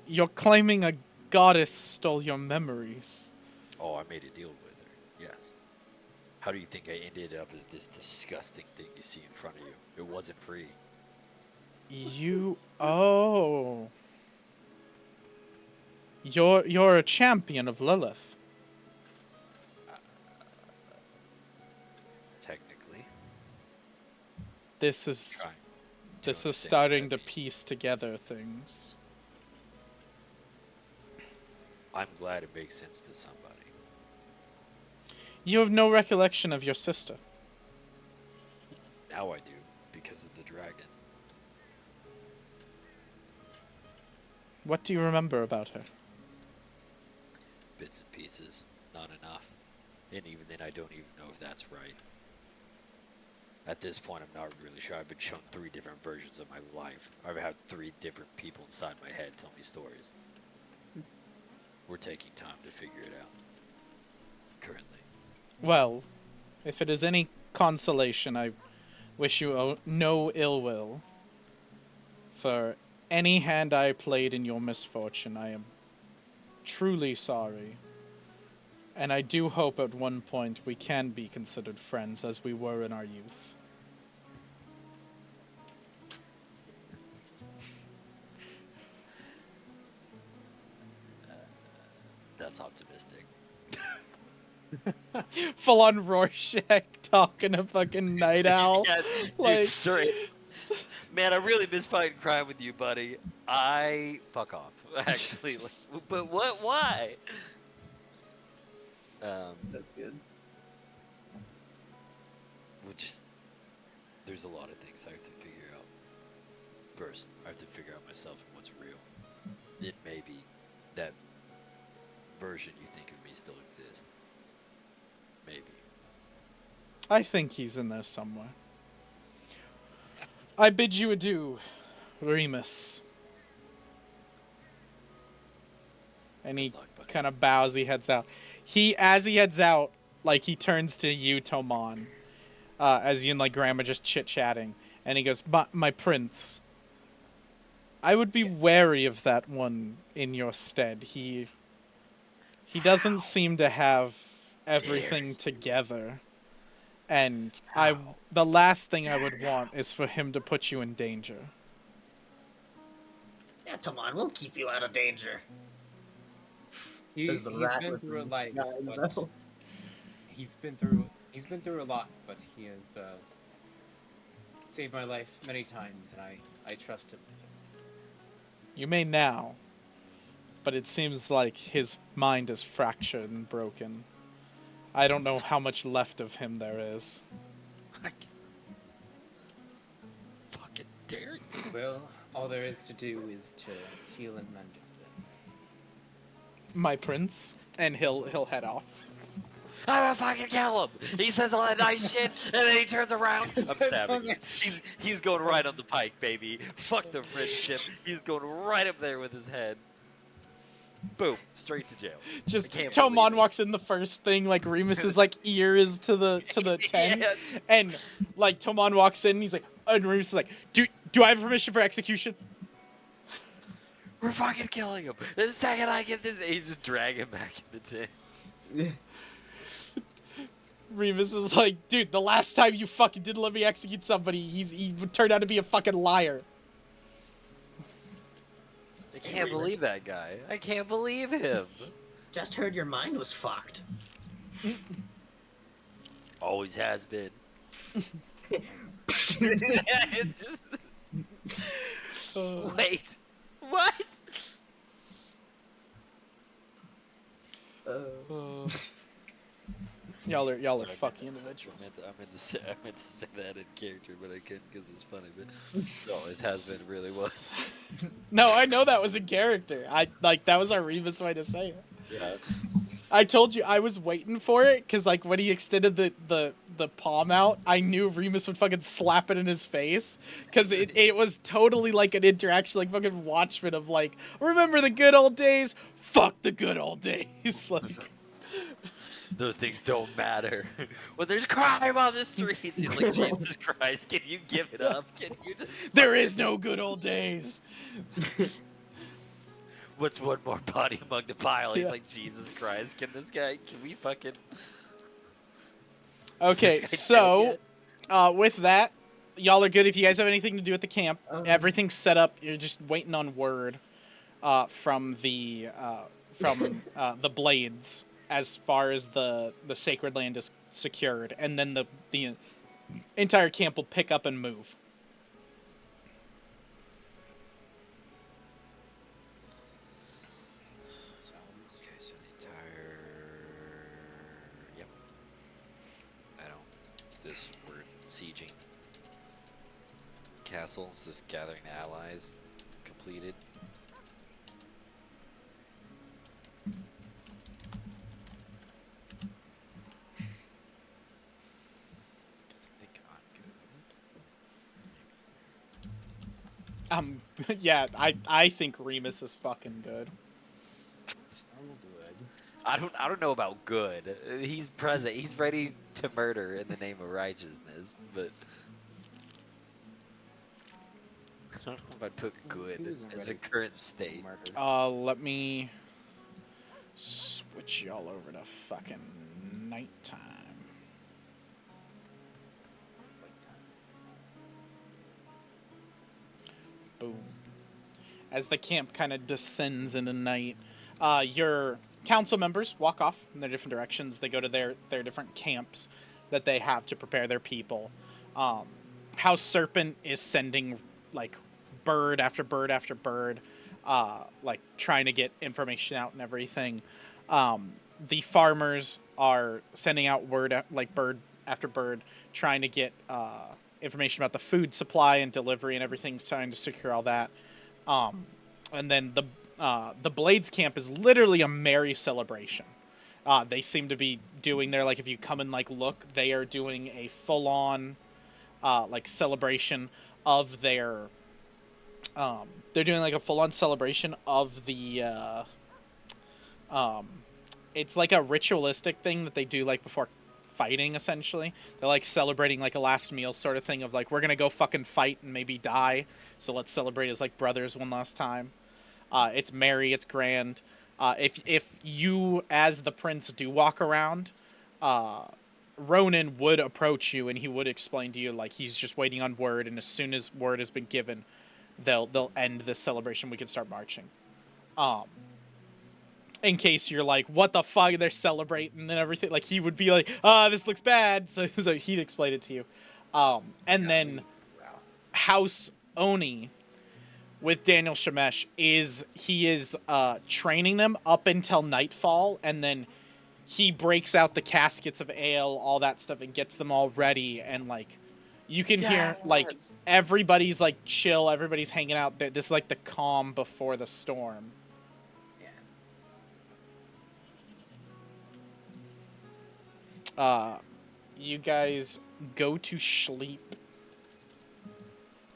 You're claiming a goddess stole your memories. Oh, I made a deal with her. Yes. How do you think I ended up as this disgusting thing you see in front of you? It wasn't free. Oh. You're a champion of Lilith. Technically. This is Trying to this is understand starting what to that means. piece together things. I'm glad it makes sense to somebody. You have no recollection of your sister. Now I do, because of the dragon. What do you remember about her? Bits and pieces, not enough. And even then, I don't even know if that's right. At this point, I'm not really sure. I've been shown 3 different versions of my life. I've had 3 different people inside my head tell me stories. We're taking time to figure it out. Currently. Well, if it is any consolation, I wish you no ill will. For any hand I played in your misfortune, I am truly sorry. And I do hope at one point we can be considered friends as we were in our youth. That's optimistic. Full on Rorschach talking to fucking Night Owl. Yeah, dude, Like- straight. Man, I really miss fighting crime with you, buddy. I fuck off. Actually, like, but what? Why? That's good. Well, just there's a lot of things I have to figure out. First, I have to figure out myself and what's real. It may be that version you think of me still exists. Maybe. I think he's in there somewhere. I bid you adieu, Remus. And he Good luck, buddy. kind of bows, he heads out. As he heads out, like, he turns to you, Toman, as you and, like, Grandma just chit-chatting. And he goes, my prince, I would be wary of that one in your stead. He doesn't seem to have everything together. And the last thing I would want is for him to put you in danger. Yeah, come on, we'll keep you out of danger. He's Says the rat been with through a the life, cigar in his but mouth. he's been through a lot, but he has saved my life many times, and I trust him. You may now, but it seems like his mind is fractured and broken. I don't know how much left of him there is. I fucking dare you. Well, all there is to do is to heal and mend it. My prince, and he'll head off. I'm gonna fucking kill him. He says all that nice shit, and then he turns around. I'm stabbing him. He's going right on the pike, baby. Fuck the friendship. He's going right up there with his head. Boom, straight to jail. Just can't Tomon believe it. walks in the first thing, like Remus's like ear is to the tent, Yeah, and like Tomon walks in, and he's like, and Remus is like, do I have permission for execution? we're fucking killing him. The second I get this, he just drag him back in the tent. Remus is like, dude, the last time you fucking didn't let me execute somebody, he turned out to be a fucking liar. I can't believe that guy. I can't believe him. Just heard your mind was fucked. Always has been. It just... Wait. What? Y'all are Sorry, fucking I individuals. meant to say that in character, but I couldn't because it's funny. But it always has been, really was. No, I know that was a character. That was our Remus way to say it. Yeah. I told you I was waiting for it because like when he extended the palm out, I knew Remus would fucking slap it in his face because it was totally like an interaction, like fucking Watchmen of like, remember the good old days? Fuck the good old days. Like, Those things don't matter. When there's crime on the streets, he's like, Jesus Christ, can you give it up? Can you just... there is no good old days. What's one more body among the pile? He's Yeah. like, Jesus Christ, can we fucking... Okay, Is this guy so dead with that, y'all are good. If you guys have anything to do at the camp, Everything's everything's set up. You're just waiting on word from the Blades as far as the sacred land is secured, and then the entire camp will pick up and move. Okay, so the entire... Yep. I don't... Is this... We're sieging castle? Is this gathering the allies completed? I think I'm good. Yeah, I think Remus is fucking good. I don't know about good. He's present. He's ready to murder in the name of righteousness, but I don't know if I'd put good as a current state. Let me switch y'all over to fucking nighttime. Boom. As the camp kind of descends into night, your council members walk off in their different directions. They go to their different camps that they have to prepare their people. House Serpent is sending like bird after bird after bird, like trying to get information out and everything. The farmers are sending out word like bird after bird, trying to get information about the food supply and delivery and everything, trying to secure all that. And then the Blades camp is literally a merry celebration. They seem to be doing their, like, if you come and like look, they are doing a full on like celebration of their they're doing like a full on celebration of the um it's like a ritualistic thing that they do like before fighting. Essentially, they're like celebrating like a last meal sort of thing of like, we're gonna go fucking fight and maybe die, so let's celebrate as like brothers one last time. It's merry, it's grand. If you as the prince do walk around, Ronan would approach you and he would explain to you like he's just waiting on word, and as soon as word has been given, they'll end this celebration. We can start marching. Um, in case you're like, what the fuck, they're celebrating and everything, like he would be like, this looks bad, so he'd explain it to you. And then House Oni with Daniel Shemesh is training them up until nightfall, and then he breaks out the caskets of ale, all that stuff, and gets them all ready. And like, you can hear like everybody's like chill, everybody's hanging out. This is like the calm before the storm. You guys go to sleep,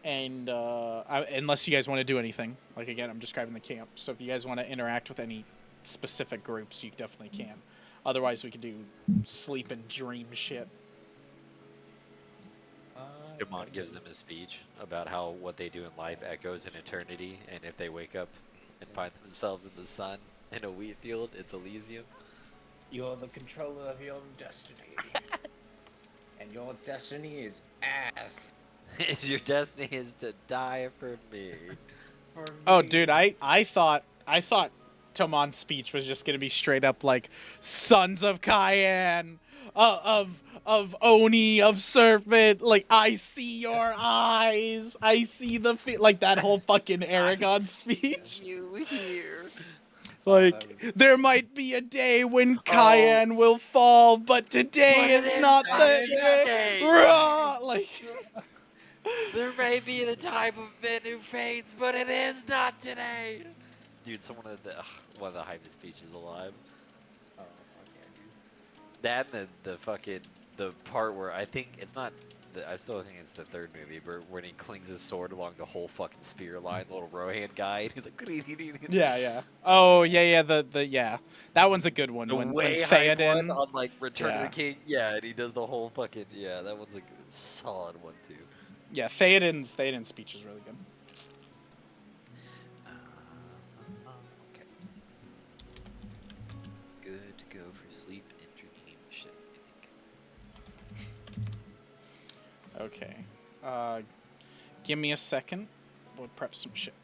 and unless you guys want to do anything, like again, I'm describing the camp. So if you guys want to interact with any specific groups, you definitely can. Otherwise, we could do sleep and dream shit. Demon gives them a speech about how what they do in life echoes in eternity, and if they wake up and find themselves in the sun in a wheat field, it's Elysium. You're the controller of your own destiny. And your destiny is ass. Your destiny is to die for me. Oh, dude, I thought Tomon's speech was just gonna be straight up like, sons of Kian, of Oni, of Serpent, like, I see your eyes, I see the like that whole fucking Aragon speech. You here. Like, there might be a day when Kian will fall, but today is not the day. Rah! Like, there may be the time of men who fades, but it is not today. Dude, one of the hypest speeches alive. Oh, fuck yeah, dude. That and the part where I think it's not. I still think it's the third movie, but when he clings his sword along the whole fucking spear line, the little Rohan guy, and he's like, yeah. Oh, yeah, yeah. That one's a good one. The when hype one Theoden on like Return of the King, yeah, and he does the whole fucking that one's a good, solid one too. Yeah, Theoden's speech is really good. Okay. Good to go for sleep and dream shit, I think. Okay. Give me a second. We'll prep some shit.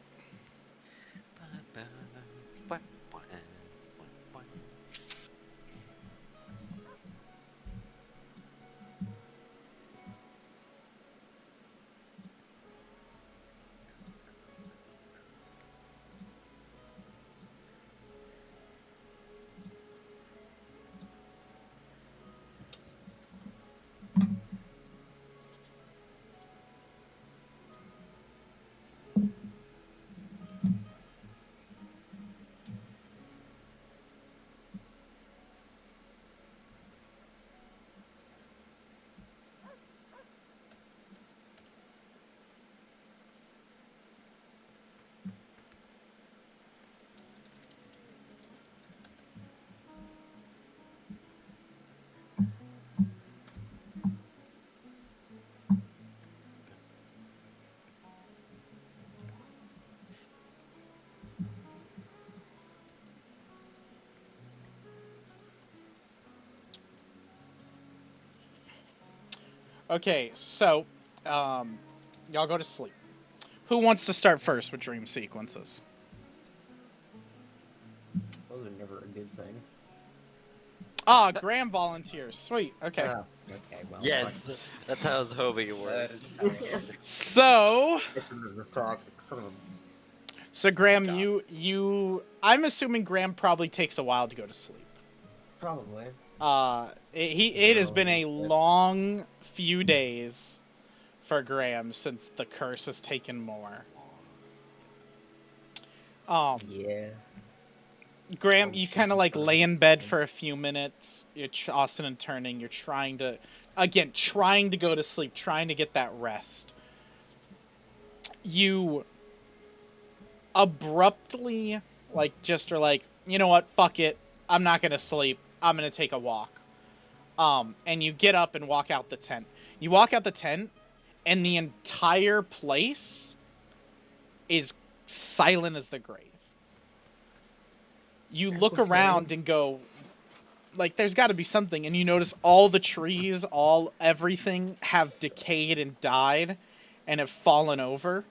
Okay, so, y'all go to sleep. Who wants to start first with dream sequences? Those are never a good thing. Ah, Graham volunteers. Sweet. Okay. Okay, well, Yes, that's how I was hoping it That worked. is how it works. So, Son of a... so Graham, God. I'm assuming Graham probably takes a while to go to sleep. Probably. It has been a No. long few days for Graham since the curse has taken more. Yeah. Graham, Oh, you shit, kind of like I'm lay in bed for a few minutes. You're tossing and turning. You're trying to go to sleep, trying to get that rest. You abruptly, like, just are like, you know what? Fuck it. I'm not gonna sleep. I'm gonna take a walk. And you get up and walk out the tent. You walk out the tent, and the entire place is silent as the grave. You look Okay. around and go, like, there's got to be something, and you notice all the trees, everything have decayed and died and have fallen over.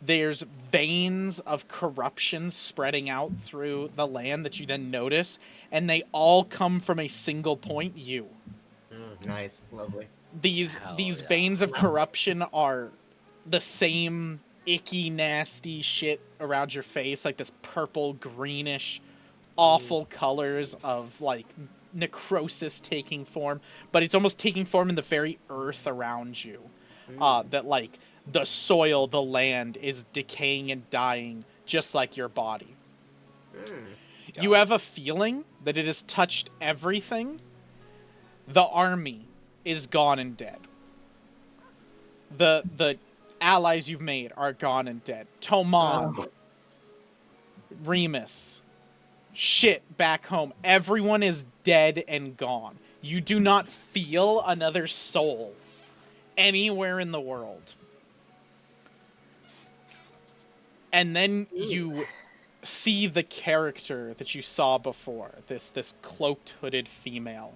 There's veins of corruption spreading out through the land that you then notice, and they all come from a single point, you. Nice. Lovely. These Hell these yeah. veins of corruption are the same icky, nasty shit around your face, like this purple, greenish, awful colors of like necrosis taking form, but it's almost taking form in the very earth around you. That like the soil, the land is decaying and dying just like your body. You have a feeling that it has touched everything. The army is gone and dead. The allies you've made are gone and dead. Toman, Remus, shit back home. Everyone is dead and gone. You do not feel another soul anywhere in the world. And then you see the character that you saw before, this cloaked, hooded female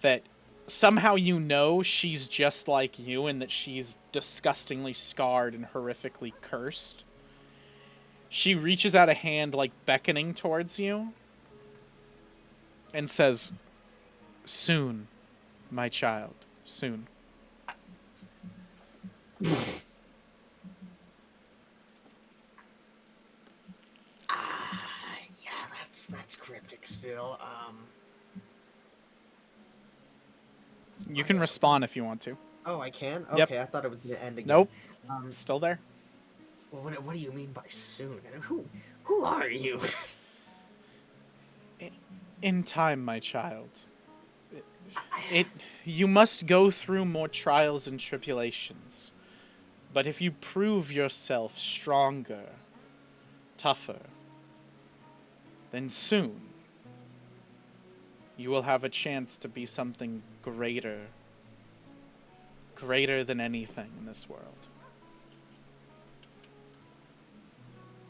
that somehow you know she's just like you and that she's disgustingly scarred and horrifically cursed. She reaches out a hand, like beckoning towards you, and says, "Soon, my child, soon." Yeah, that's cryptic still. You can respond if you want to. Oh, I can. Yep. Okay, I thought it was gonna end again. Nope. Still there. Well, what do you mean by soon? And who are you? In time, my child. You must go through more trials and tribulations. But if you prove yourself stronger, tougher, then soon you will have a chance to be something greater than anything in this world.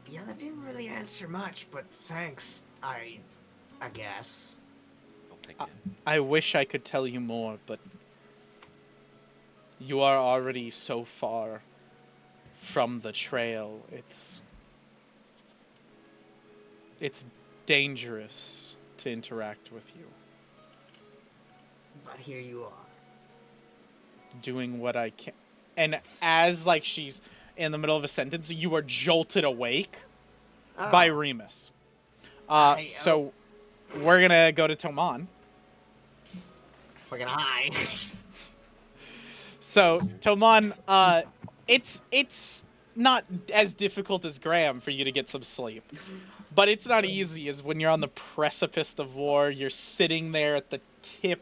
Yeah, that didn't really answer much, but thanks. I guess. Don't think it. I wish I could tell you more, but you are already so far from the trail. It's dangerous to interact with you. But here you are. Doing what I can. And as like she's in the middle of a sentence, you are jolted awake by Remus. So we're gonna go to Toman. Fucking high. So Toman, it's not as difficult as Graham for you to get some sleep, but it's not easy. As when you're on the precipice of war, you're sitting there at the tip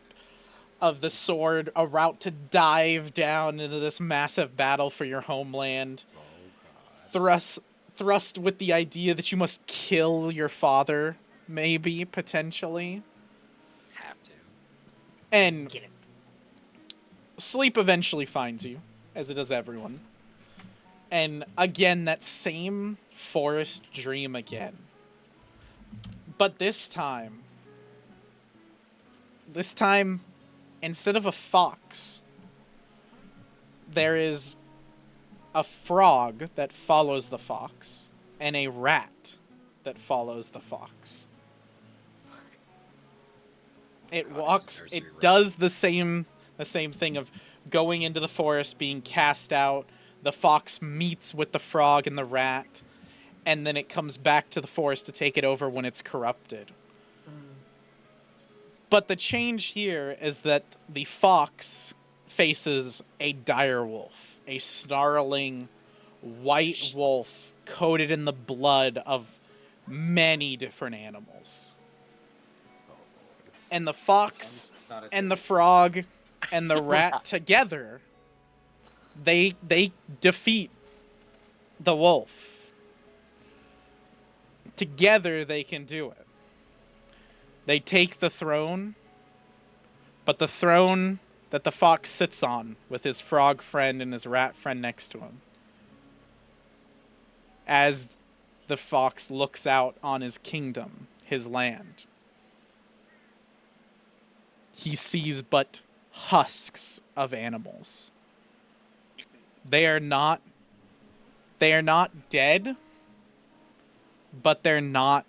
of the sword, about to dive down into this massive battle for your homeland. Thrust with the idea that you must kill your father, maybe, potentially. Have to. And Get it. sleep eventually finds you, as it does everyone. And again, that same forest dream again. But this time, instead of a fox, there is a frog that follows the fox and a rat that follows the fox. It God, it's a walks. nursery It rhyme. does the same thing of going into the forest, being cast out. The fox meets with the frog and the rat, and then it comes back to the forest to take it over when it's corrupted. But the change here is that the fox faces a dire wolf, a snarling white wolf coated in the blood of many different animals. Oh, Lord. And the fox Not as and the safe. frog and the rat together, they defeat the wolf. Together they can do it. They take the throne, but the throne that the fox sits on with his frog friend and his rat friend next to him, as the fox looks out on his kingdom, his land, he sees but husks of animals. They are not dead, but they're not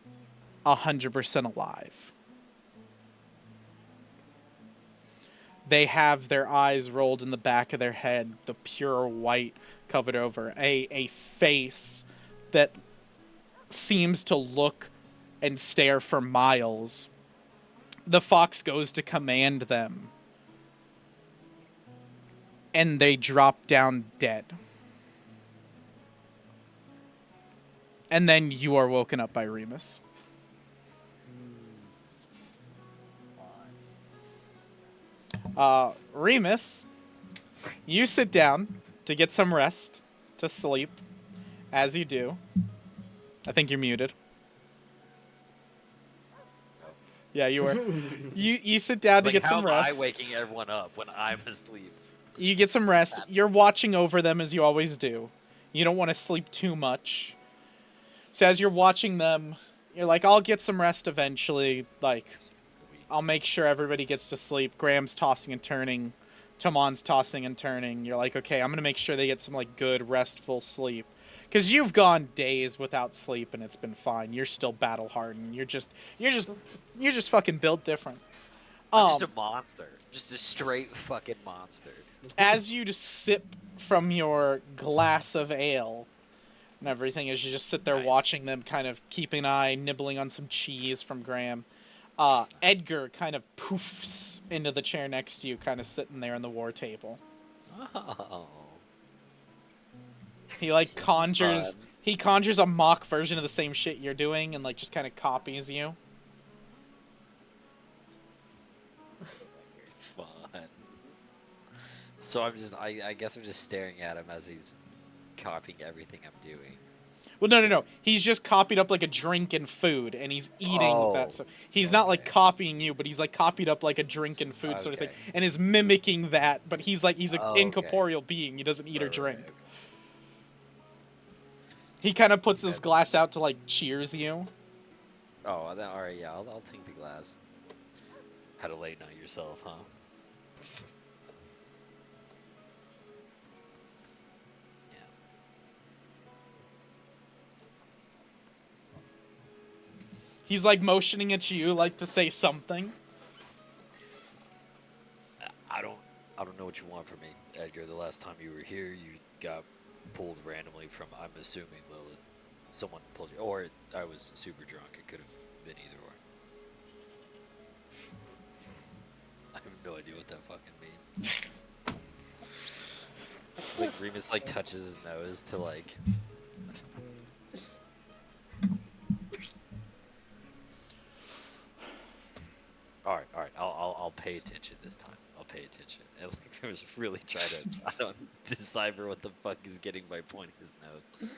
100% alive. They have their eyes rolled in the back of their head, the pure white covered over, a face that seems to look and stare for miles. The fox goes to command them, and they drop down dead. And then you are woken up by Remus. Remus, you sit down to get some rest, to sleep, as you do. I think you're muted. Nope. Yeah, you were. You sit down to Like, get how some am rest. I waking everyone up when I'm asleep? You get some rest. You're watching over them as you always do. You don't want to sleep too much. So as you're watching them, you're like, I'll get some rest eventually. Like, I'll make sure everybody gets to sleep. Graham's tossing and turning. Tamon's tossing and turning. You're like, okay, I'm going to make sure they get some, like, good, restful sleep. Because you've gone days without sleep and it's been fine. You're still battle hardened. You're just fucking built different. I'm just a monster. Just a straight fucking monster. As you just sip from your glass of ale and everything, as you just sit there Nice. watching them, kind of keeping an eye, nibbling on some cheese from Graham, Edgar kind of poofs into the chair next to you, kind of sitting there on the war table. Oh. He like conjures fun. a mock version of the same shit you're doing and like just kind of copies you. Fun. So I guess I'm just staring at him as he's copying everything I'm doing. Well, no. He's just copied up like a drink and food, and he's eating that. So he's not like Okay. copying you, but he's like copied up like a drink and food sort of thing, Okay. and is mimicking that. But he's an Okay. incorporeal being. He doesn't eat or Right, drink. right. He kind of puts his Okay. glass out to like cheers you. Oh, then, all right, yeah, I'll take the glass. Had a late night yourself, huh? Yeah. He's like motioning at you, like to say something. I don't know what you want from me, Edgar. The last time you were here, you got pulled randomly from, I'm assuming, Lilith. Someone pulled you, or I was super drunk. It could have been either or. I have no idea what that fucking means. Like Remus like touches his nose to like. All right. I'll pay attention this time. I'll pay attention. And like I was really trying to. I don't decipher what the fuck is getting by pointing his nose.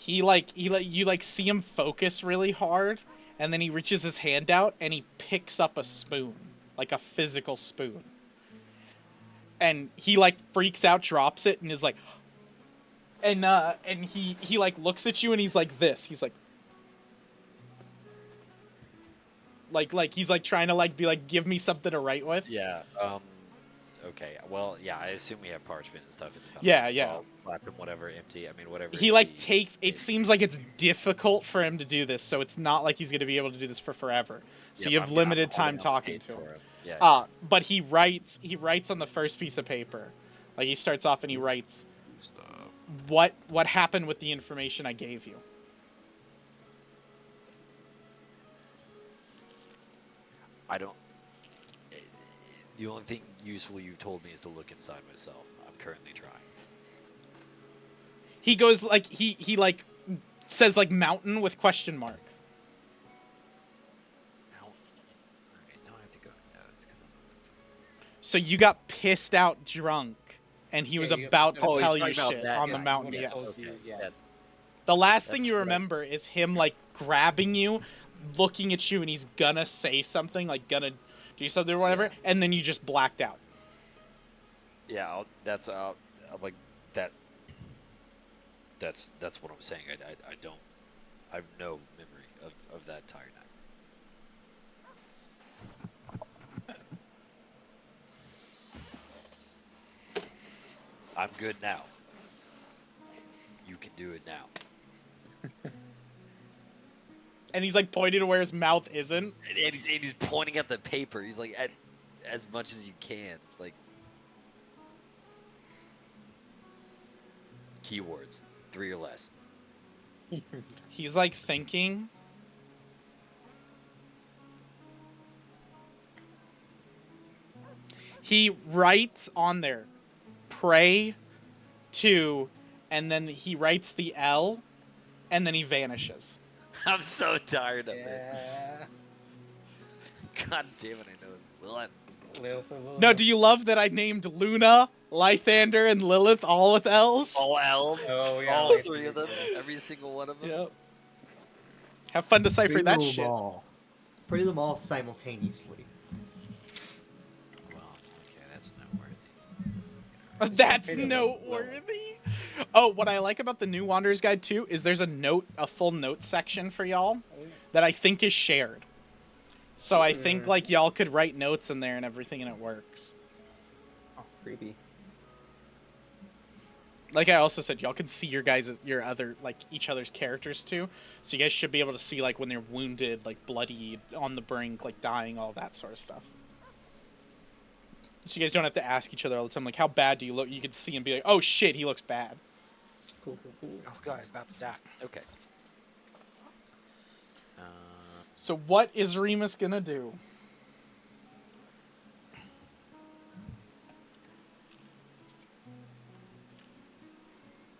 You like see him focus really hard, and then he reaches his hand out and he picks up a spoon, like a physical spoon. And he like freaks out, drops it, and is like, and he like looks at you and he's like this. He's like he's like trying to like be like, give me something to write with. Yeah. Okay. Well, yeah. I assume we have parchment and stuff. It's about Yeah, that, so yeah. I'll slap him whatever empty. I mean, whatever He like empty takes. It is. seems like it's difficult for him to do this, so it's not like he's gonna be able to do this for forever. So Yep. you have I'm limited holding time up the talking page to him. for him. Yeah. Yeah. But he writes. He writes on the first piece of paper. Like he starts off and he writes, Stop. what happened with the information I gave you? I don't. The only thing useful you've told me is to look inside myself. I'm currently trying. He goes like he like says like mountain with question mark. Now, okay, now I have to go to notes because I'm. So you got pissed out drunk, and he was Yeah, you got about pissed to out. Oh, tell he's you talking about shit that on the night. mountain. Yes, Yes. okay. Yeah. That's The last thing That's you what I- remember is him like grabbing you, looking at you, and he's gonna say something, like gonna do something or whatever, Yeah. and then you just blacked out. yeah. I'm like that. That's what I'm saying. I don't. I have no memory of that entire night. I'm good now. You can do it now. And he's like pointing to where his mouth isn't. And he's pointing at the paper. He's like, at as much as you can. Like, keywords, 3 or less. He's like thinking. He writes on there, pray to, and then he writes the L, and then he vanishes. I'm so tired of it. Yeah. God damn it, I know. No, do you love that I named Luna, Lythander, and Lilith all with L's? All L's? Oh, yeah, All like 3 of them? the- Every single one of them? Yep. Have fun deciphering that shit. Pray them all simultaneously. Well, okay, that's noteworthy. That's Pay them noteworthy. Oh, what I like about the new Wanderer's Guide too is there's a full note section for y'all that I think is shared. So I think like y'all could write notes in there and everything, and it works. Oh, creepy. Like I also said, y'all can see your other like each other's characters too. So you guys should be able to see like when they're wounded, like bloody, on the brink, like dying, all that sort of stuff. So you guys don't have to ask each other all the time, like, how bad do you look? You can see and be like, oh shit, he looks bad. Cool. Oh god, I'm about to die. Okay. So what is Remus gonna do?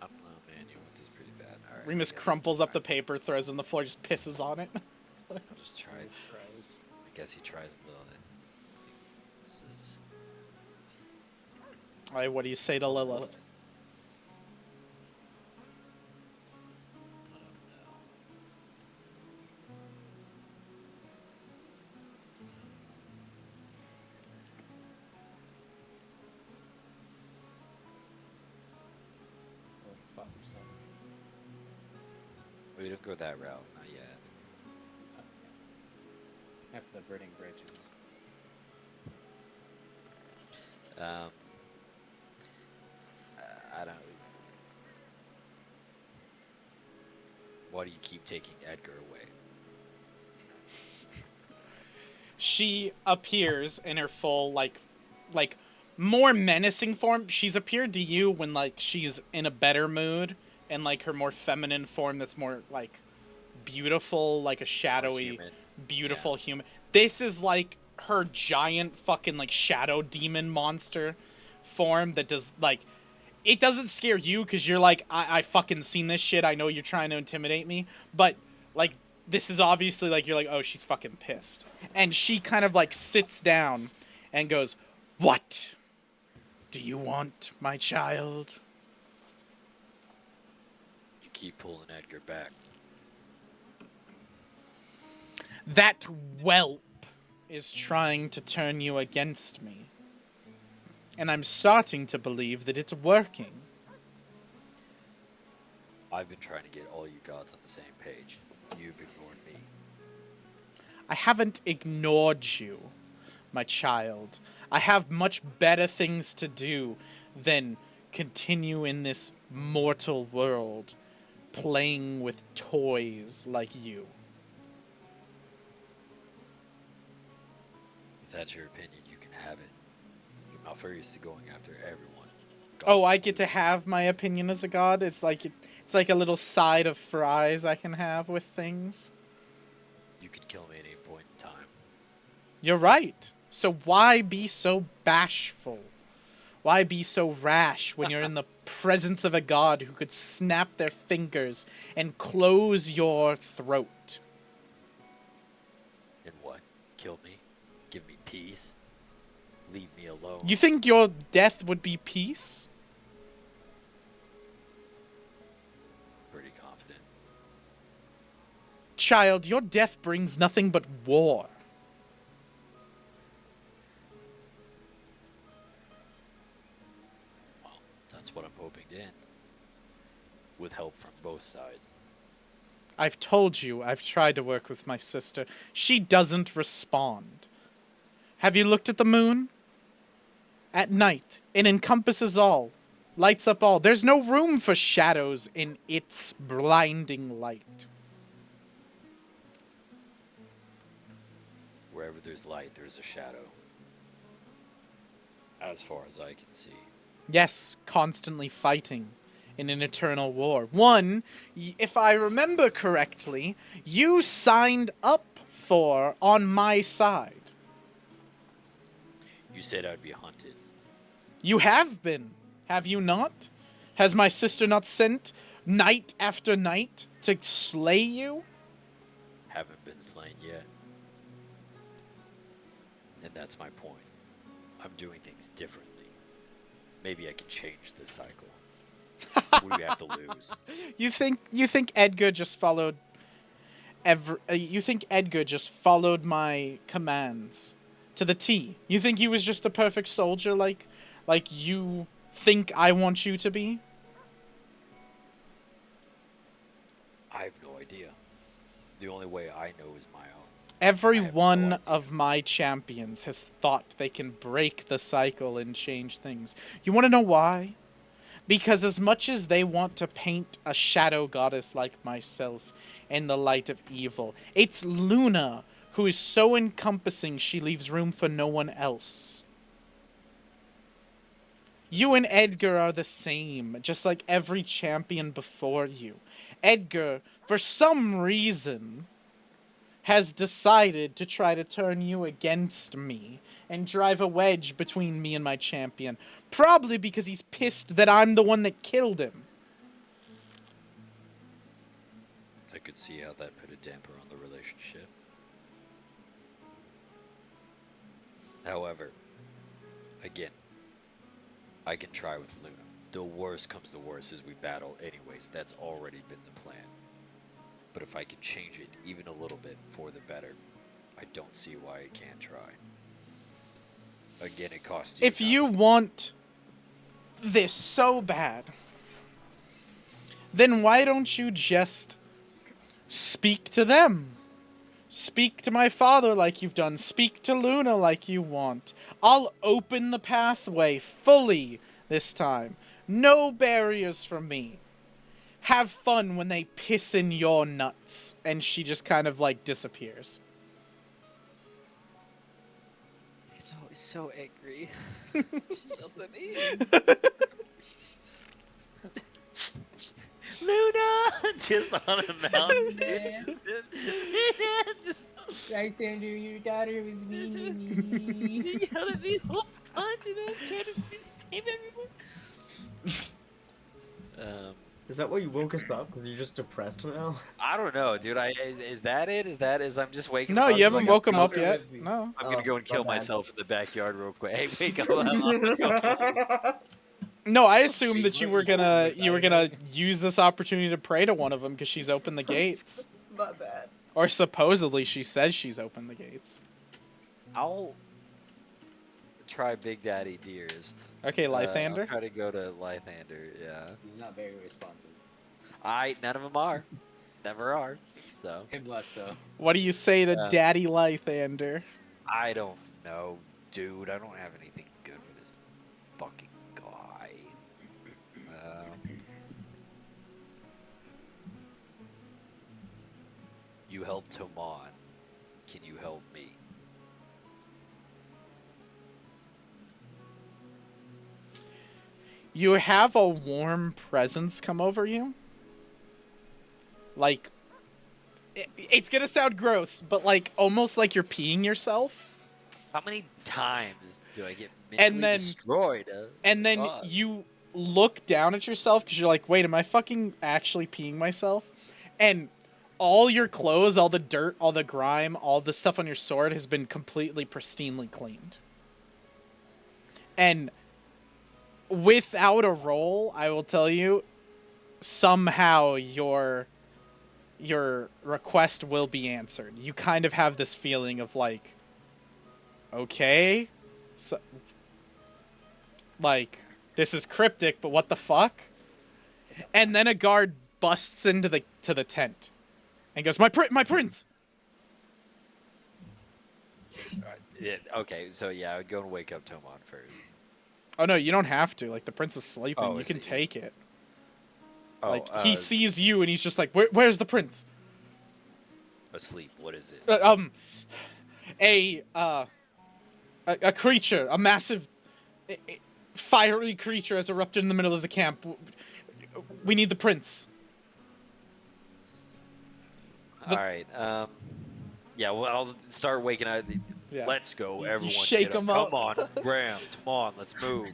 I don't know, man. You want this pretty bad. All right. Remus I guess crumples I'll up the paper, throws it on the floor, just pisses on it. I'll just try. I guess he tries a little. This is. Alright, what do you say to Lilith? I don't know. We don't go that route, not yet. That's the burning bridges. I don't. Why do you keep taking Edgar away? She appears in her full like more menacing form. She's appeared to you when like she's in a better mood, and like her more feminine form that's more like beautiful, like a shadowy, human. beautiful human. This is like her giant fucking like shadow demon monster form that does like, it doesn't scare you because you're like, I fucking seen this shit. I know you're trying to intimidate me, but like this is obviously like, you're like, oh, she's fucking pissed. And she kind of like sits down and goes, what do you want, my child? You keep pulling Edgar back. That whelp is trying to turn you against me. And I'm starting to believe that it's working. I've been trying to get all you gods on the same page. You've ignored me. I haven't ignored you, my child. I have much better things to do than continue in this mortal world playing with toys like you. If that's your opinion, you can have it. You're not very used to going after everyone. Oh, Gods I get to included. have my opinion as a god? It's like a little side of fries I can have with things. You could kill me at any point in time. You're right. So why be so bashful? Why be so rash when you're in the presence of a god who could snap their fingers and close your throat? And what? Kill me? Give me peace? Leave me alone? You think your death would be peace? Pretty confident. Child, your death brings nothing but war. Well, that's what I'm hoping to end. With help from both sides. I've told you I've tried to work with my sister. She doesn't respond. Have you looked at the moon? At night, it encompasses all, lights up all. There's no room for shadows in its blinding light. Wherever there's light, there's a shadow. As far as I can see. Yes, constantly fighting in an eternal war. One, if I remember correctly, you signed up for on my side. You said I'd be hunted. You have been, have you not? Has my sister not sent night after night to slay you? Haven't been slain yet. And that's my point. I'm doing things differently. Maybe I can change this cycle. What do we have to lose? You think Edgar just followed you think Edgar just followed my commands to the T? You think he was just a perfect soldier like you think I want you to be? I have no idea. The only way I know is my own. Every I have no one idea. of my champions has thought they can break the cycle and change things. You want to know why? Because as much as they want to paint a shadow goddess like myself in the light of evil, it's Luna who is so encompassing she leaves room for no one else. You and Edgar are the same, just like every champion before you. Edgar, for some reason, has decided to try to turn you against me and drive a wedge between me and my champion. Probably because he's pissed that I'm the one that killed him. I could see how that put a damper on the relationship. However, again, I can try with Luna. The worst comes to worst is we battle anyways. That's already been the plan. But if I can change it even a little bit for the better, I don't see why I can't try. Again, it costs you. If you want this so bad, then why don't you just speak to them? Speak to my father like you've done. Speak to Luna like you want. I'll open the pathway fully this time. No barriers from me. Have fun when they piss in your nuts. And she just kind of like disappears. He's always so angry. She yells at me. Luna! Just on a mountain, dude. Lysander, your daughter was mean to me. He yelled at me the whole time, and I was trying to save everyone. Is that why you woke us up? Because you're just depressed now? I don't know, dude. Is that it? Is I'm just waking No, up? you I'm haven't like, woke him up smoker yet. with me. No. I'm gonna go and Oh, kill my bad. myself in the backyard real quick. Hey, wake up! I'm gonna go kill No, I assumed that Wait, you what were was wrong gonna with you were that? gonna use this opportunity to pray to one of them because she's opened the gates. My bad. Or supposedly she says she's opened the gates. I'll try Big Daddy Dearest. Okay, I'll Lythander. try to go to Lythander. Yeah. He's not very responsive. None of them are. Never are. So Him less so. What do you say to Yeah. Daddy Lythander? I don't no, dude, I don't have anything good for this fucking guy. You helped Toman. Can you help me? You have a warm presence come over you. Like, it's gonna sound gross, but like almost like you're peeing yourself. How many times do I get And mentally then- destroyed? And then God. you look down at yourself because you're like, wait, am I fucking actually peeing myself? And all your clothes, all the dirt, all the grime, all the stuff on your sword has been completely pristinely cleaned. And without a roll, I will tell you, somehow your request will be answered. You kind of have this feeling of like, okay, so, like, this is cryptic, but what the fuck? And then a guard busts into the tent and goes, my prince. Yeah, okay, so yeah, I would go and wake up Toman first. Oh no, you don't have to. Like, the prince is sleeping. Oh, You is can he- take it. Oh, Like, he sees you and he's just like, where's the prince? asleep. What is it? A creature, a massive, fiery creature has erupted in the middle of the camp. We need the prince. All right. Yeah. Well, I'll start waking up. Yeah. Let's go, You everyone. shake get up. 'em up. Come on, Graham. Come on, let's move.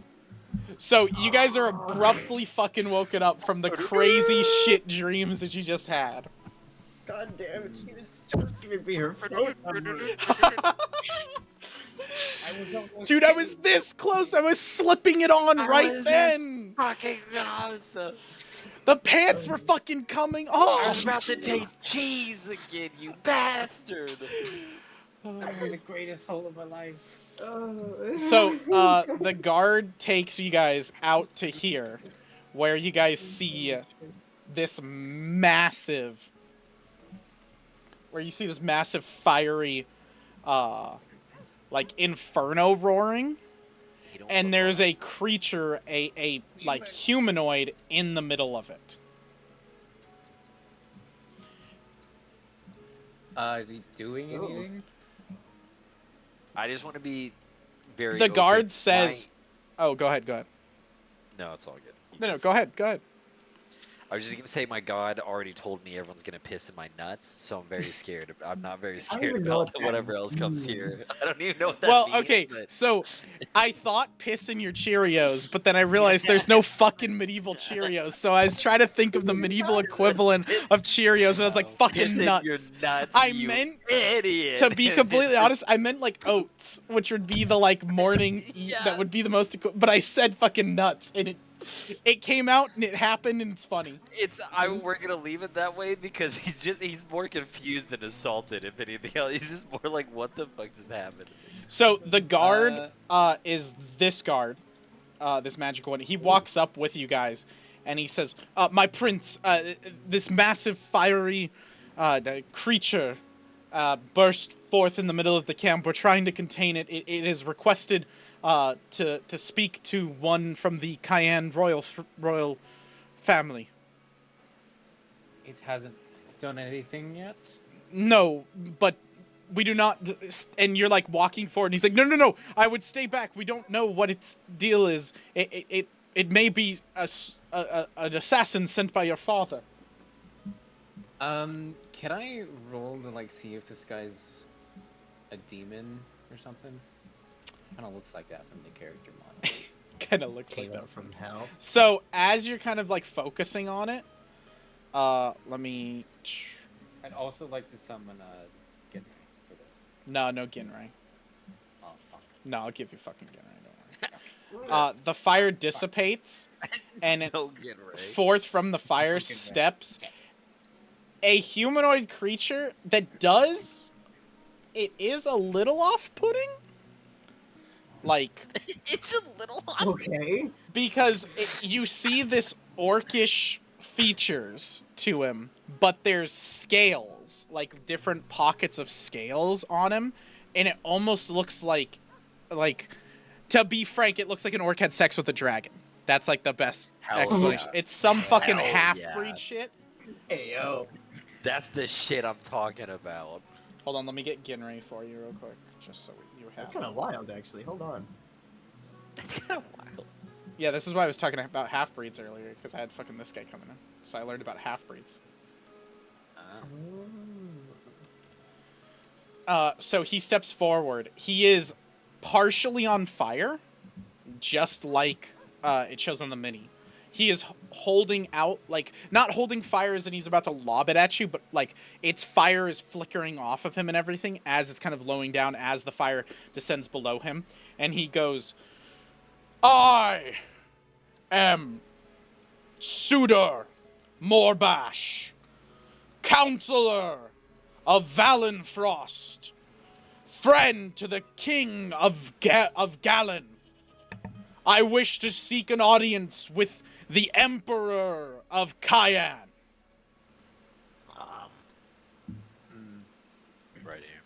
So you guys are abruptly fucking woken up from the crazy shit dreams that you just had. God damn it, she was just giving me her phone number. Dude, I was this close. I was slipping it on right then. Fucking awesome. The pants were fucking coming I was off. about to taste cheese again, you bastard. I'm having the greatest hole of my life. So, the guard takes you guys out to here, where you guys see this massive, fiery, like, inferno roaring, and there's a creature, a like, humanoid in the middle of it. Is he doing anything? I just want to be very. The guard open. says, "Oh, go ahead." No, it's all good. No, go ahead. I was just gonna say my god already told me everyone's gonna piss in my nuts, so I'm very scared. I'm not very don't scared even know about what that whatever else comes means. here. I don't even know what that Well, means. okay, but- so I thought piss in your Cheerios, but then I realized there's no fucking medieval Cheerios, so I was trying to think of the medieval equivalent of Cheerios, and I was like, Piss fucking in nuts. your nuts. I you meant, idiot. to be completely honest, I meant like oats, which would be the like morning eat Yeah. that would be the most, but I said fucking nuts, and it came out and it happened and it's funny. We're gonna leave it that way because he's more confused than assaulted. If anything else, he's just more like, what the fuck just happened? So the guard is this guard, this magical one. He walks up with you guys, and he says, "My prince, this massive fiery creature burst forth in the middle of the camp. We're trying to contain it. It is requested to speak to one from the Kian royal family." It hasn't done anything yet. No, but we do not. And you're like walking forward, and he's like, "No! I would stay back. We don't know what its deal is. It may be an assassin sent by your father." Can I roll to like see if this guy's a demon or something? Kind of looks like that from the character model. Kind of looks like Came that. out from hell. So as you're kind of like focusing on it, let me. I'd also like to summon Ginrai for this. No Ginrai. Oh fuck. No, I'll give you fucking Ginrai. Don't worry. The fire dissipates, and it, Don't get right. forth from the fire Fucking right. steps a humanoid creature that does. It is a little off-putting. Like, It's a little. Okay. because you see this orcish features to him, but there's scales, like different pockets of scales on him, and it almost looks like, to be frank, it looks like an orc had sex with a dragon. That's like the best Hell explanation. yeah. It's some fucking Hell half-breed yeah. shit. Hey yo. That's the shit I'm talking about. Hold on, let me get Ginray for you real quick, just so you have That's kind of it. wild, actually. Hold on. That's kind of wild. Yeah, this is why I was talking about half-breeds earlier, because I had fucking this guy coming in. So I learned about half-breeds. So he steps forward. He is partially on fire, just like it shows on the mini. He is holding out, like, not holding fire as in he's about to lob it at you, but, like, its fire is flickering off of him and everything as it's kind of lowing down as the fire descends below him. And he goes, I am Sudar Morbash, Counselor of Valenfrost, friend to the King of Galan. I wish to seek an audience with the Emperor of Kian. Right here.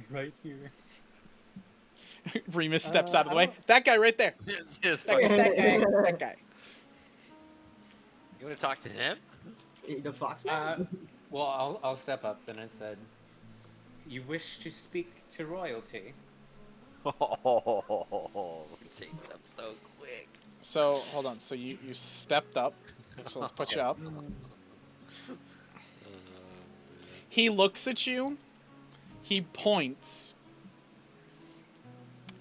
Right here. Remus steps out of the way. That guy right there. This That fucking- guy. That guy. You want to talk to him? The fox man? Well, I'll step up. Then I said, "You wish to speak to royalty?" Oh, changed up so quick. So, hold on. So you stepped up. So let's put you up. He looks at you. He points.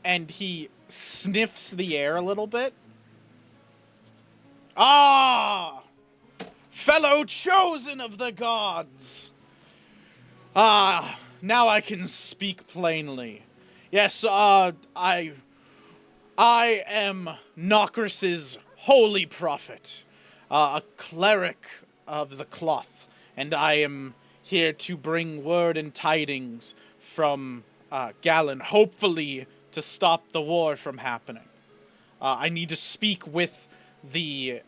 And he sniffs the air a little bit. Ah! Fellow chosen of the gods! Ah, now I can speak plainly. Yes, I am Nokris's holy prophet, a cleric of the cloth, and I am here to bring word and tidings from Galan, hopefully to stop the war from happening. I need to speak with the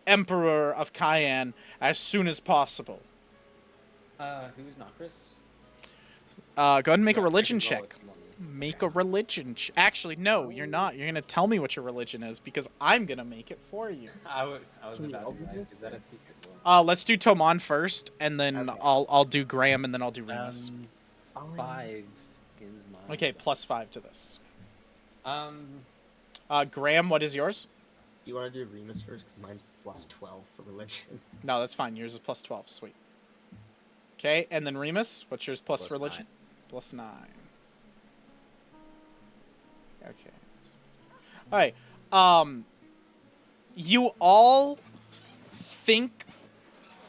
Emperor of Kian as soon as possible. Who's Nokris? Go ahead and make a Yeah, I religion can roll check. if you want me. Make a religion check. Actually, no, you're not. You're gonna tell me what your religion is because I'm gonna make it for you. I was Can we about all to. do Like, this? is that a secret one? Let's do Tomon first, and then Okay. I'll do Graham, and then I'll do Remus. 5 is mine. Okay, +5 to this. Um, Graham, what is yours? Do you want to do Remus first? Because mine's +12 for religion. No, that's fine. Yours is +12. Sweet. Okay, and then Remus, what's yours plus religion? +9. Okay. Alright. You all think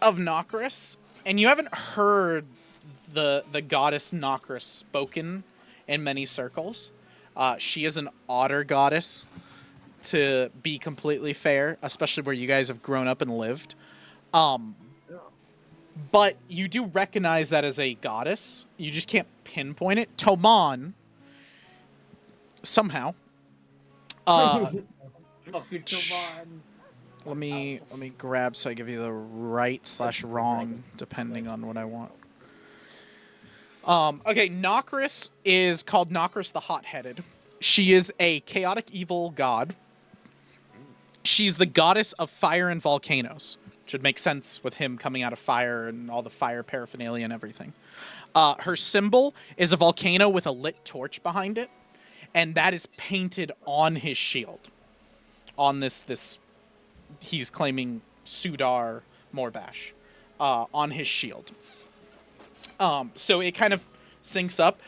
of Nokris, and you haven't heard the goddess Nokris spoken in many circles. She is an otter goddess, to be completely fair, especially where you guys have grown up and lived. But you do recognize that as a goddess. You just can't pinpoint it. Tomon, somehow. fucking come on. Let me grab so I give you the right/wrong depending on what I want. Okay, Nokris is called Nokris the Hot-Headed. She is a chaotic evil god. She's the goddess of fire and volcanoes, which would make sense with him coming out of fire and all the fire paraphernalia and everything. Her symbol is a volcano with a lit torch behind it, and that is painted on his shield. On this he's claiming Sudar Morbash on his shield. So it kind of syncs up.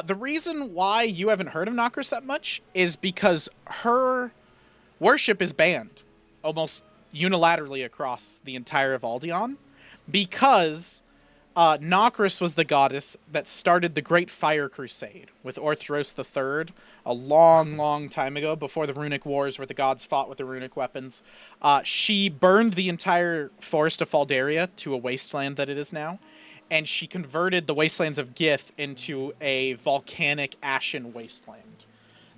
The reason why you haven't heard of Nokris that much is because her worship is banned almost unilaterally across the entire of Aldeon, because Nokris was the goddess that started the Great Fire Crusade with Orthros III a long, long time ago, before the Runic Wars where the gods fought with the runic weapons. She burned the entire forest of Faldaria to a wasteland that it is now, and she converted the wastelands of Gith into a volcanic ashen wasteland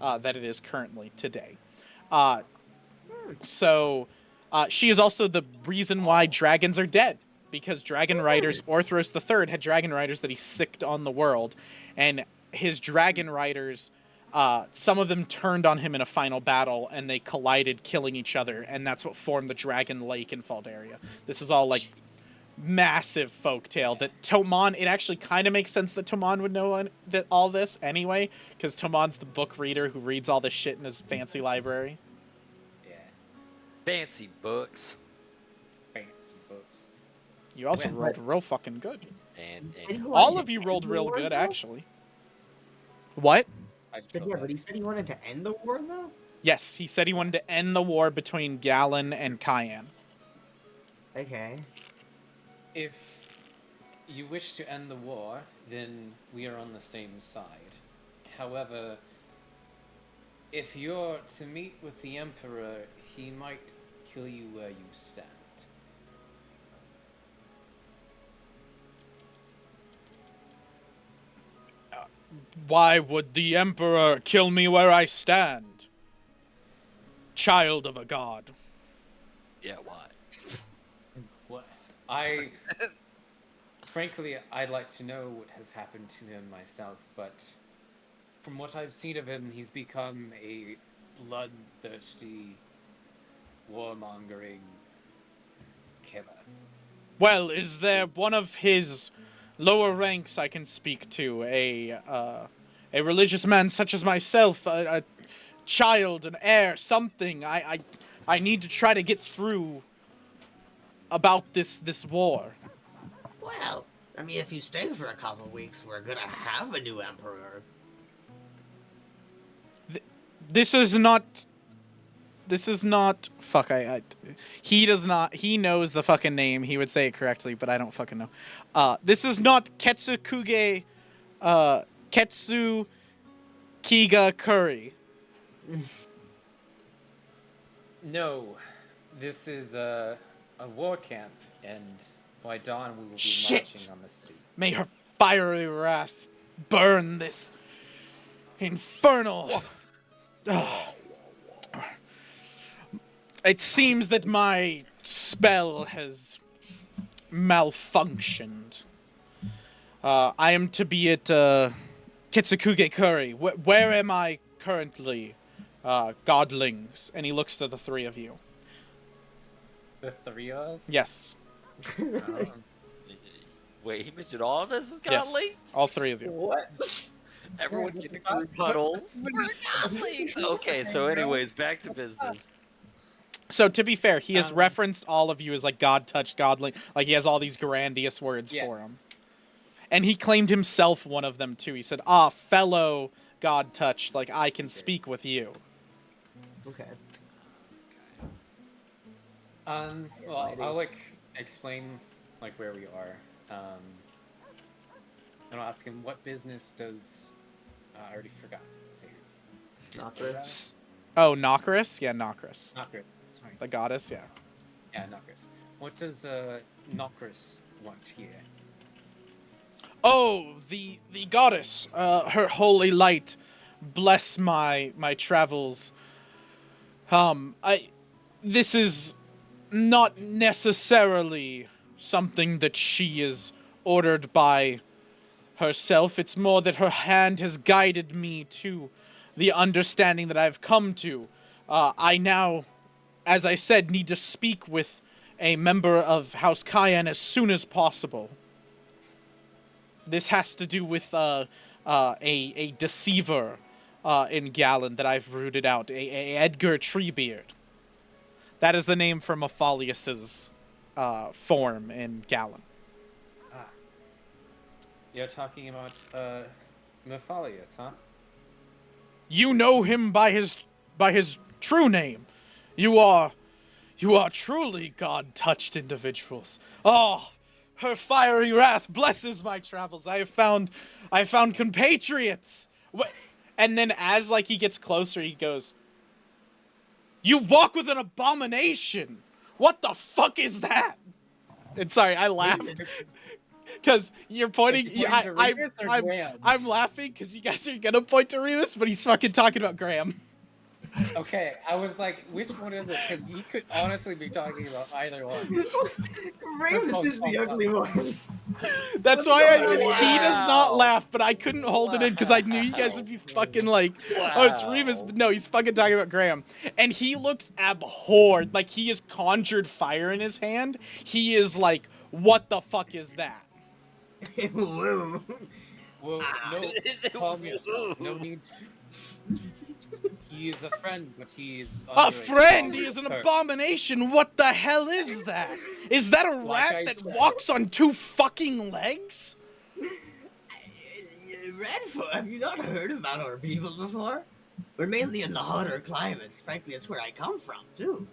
that it is currently today. So she is also the reason why dragons are dead because Dragon Riders, Orthros III had Dragon Riders that he sicked on the world, and his Dragon Riders, some of them turned on him in a final battle, and they collided, killing each other, and that's what formed the Dragon Lake in Faldaria. This is all, like, massive folktale that Tomon, it actually kind of makes sense that Tomon would know all this anyway, because Tomon's the book reader who reads all this shit in his fancy library. Yeah. Fancy books. Fancy books. You also rolled real fucking good. And All of you rolled real good, actually. What? Yeah, but he said he wanted to end the war, though? Yes, he said he wanted to end the war between Galen and Kian. Okay. If you wish to end the war, then we are on the same side. However, if you're to meet with the Emperor, he might kill you where you stand. Why would the Emperor kill me where I stand? Child of a god. yeah, why? What? Frankly, I'd like to know what has happened to him myself, but from what I've seen of him, he's become a bloodthirsty, warmongering killer. Well, is there one of his lower ranks I can speak to? A religious man such as myself, a child, an heir, something. I need to try to get through about this war. Well, I mean, if you stay for a couple of weeks, we're gonna have a new emperor. This is not. Fuck, he does not. He knows the fucking name. He would say it correctly, but I don't fucking know. This is not Ketsukuge, Ketsu Kiga Curry. No, this is a war camp, and by dawn we will be Shit. marching on the city. May her fiery wrath burn this infernal. It seems that my spell has malfunctioned. I am to be at Kitsukuge Curry. Where am I currently, godlings? And he looks to the three of you. The three of us? Yes. Wait, he mentioned all of us as Yes. godlings? All three of you. What? Everyone get a group huddle. We're godlings! Okay, so anyways, back to business. So to be fair, he has referenced all of you as like God-touched, godling. Like he has all these grandiose words for him. And he claimed himself one of them too. He said, fellow God-touched, like I can speak with you. Okay. Well, I'll like explain like where we are. And I'll ask him what business does I already forgot. See. Nocris? Oh, Nocris? Yeah, Nocris. Nocris, sorry. The goddess, yeah. Yeah, Nocris. What does Nocris want here? Oh, the goddess, her holy light, bless my travels. This is not necessarily something that she is ordered by herself. It's more that her hand has guided me to the understanding that I've come to. I now, as I said, need to speak with a member of House Kian as soon as possible. This has to do with a deceiver in Galen that I've rooted out, a Edgar Treebeard. That is the name for Maphalius's form in Galen. Ah. You're talking about Maphalius, huh? You know him by his true name. You are truly God-touched individuals. Oh, her fiery wrath blesses my travels. I have found compatriots. And then as like he gets closer, he goes, "You walk with an abomination. What the fuck is that?" And sorry, I laughed because you're pointing. I'm laughing because you guys are gonna point to Remus, but he's fucking talking about Graham. Okay, I was like, which one is it? Because he could honestly be talking about either one. Ramus is the ugly one. That's Let's why go with he does not Wow. laugh, but I couldn't hold it in because I knew you guys would be fucking like, oh, it's Remus, Wow. but no, he's fucking talking about Graham. And he looks abhorred, like he has conjured fire in his hand. He is like, what the fuck is that? Woo. Well, no, calm yourself. No need. He is a friend, but he is A under friend, strong he is an curse. abomination. What the hell is that? Is that a Like rat I that said. walks on 2 fucking legs? Redfoot, have you not heard about our people before? We're mainly in the hotter climates. Frankly, it's where I come from, too.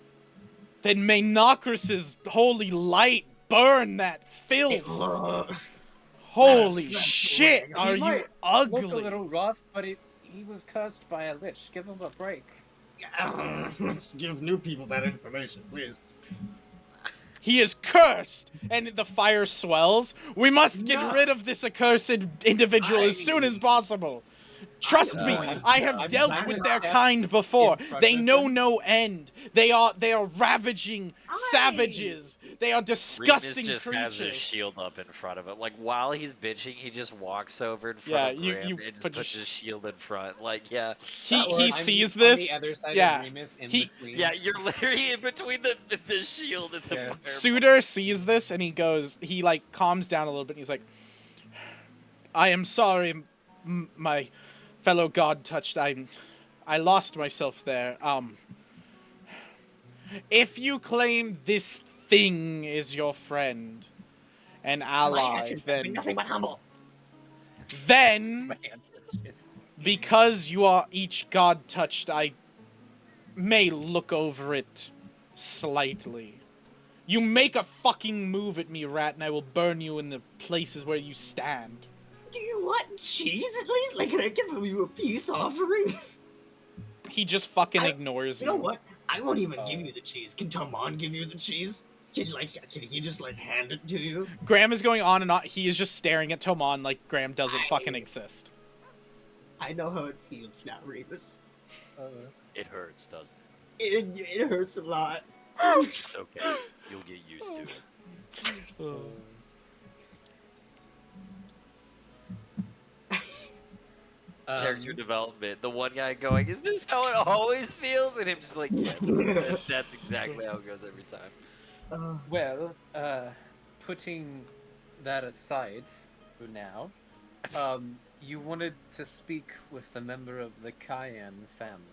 Then may Nocris's holy light burn that filth. Holy That's shit, weird. are He might you Look a ugly? little rough, but he was cursed by a lich. Give him a break. Let's give new people that information, please. He is cursed, and the fire swells. We must get No. rid of this accursed individual as soon as possible. Trust me, going I have I'm dealt back with in their step kind before. in front They of know him. no end. They are ravaging savages. They are Remus disgusting just has his creatures. shield up in front of him. Like while he's bitching, he just walks over in Yeah, front of you Graham and just put your puts his shield in front. Like, yeah, He I'm sees on the this. other side Yeah, of Remus, in he- between. yeah, you're literally in between the shield and the Yeah. fireball. Suitor sees this and he like calms down a little bit and he's like, I am sorry, my fellow god touched. I lost myself there. If you claim this thing is your friend and My ally, actions have been then nothing but humble. then because you are each god touched, I may look over it slightly. You make a fucking move at me, rat, and I will burn you in the places where you stand. Do you want cheese at least? Like, can I give you a peace offering? He just fucking I- ignores You you. know what? I won't even give you the cheese. Can Tomon give you the cheese? Can he just like hand it to you? Graham is going on and on. He is just staring at Tomon like Graham doesn't fucking I- exist. I know how it feels now, Remus. It hurts, doesn't It hurts a lot. it? It's okay. You'll get used to it. Character development. The one guy going, "Is this how it always feels?" And him just like, "Yes, that's exactly how it goes every time." Well, putting that aside for now, you wanted to speak with a member of the Kian family.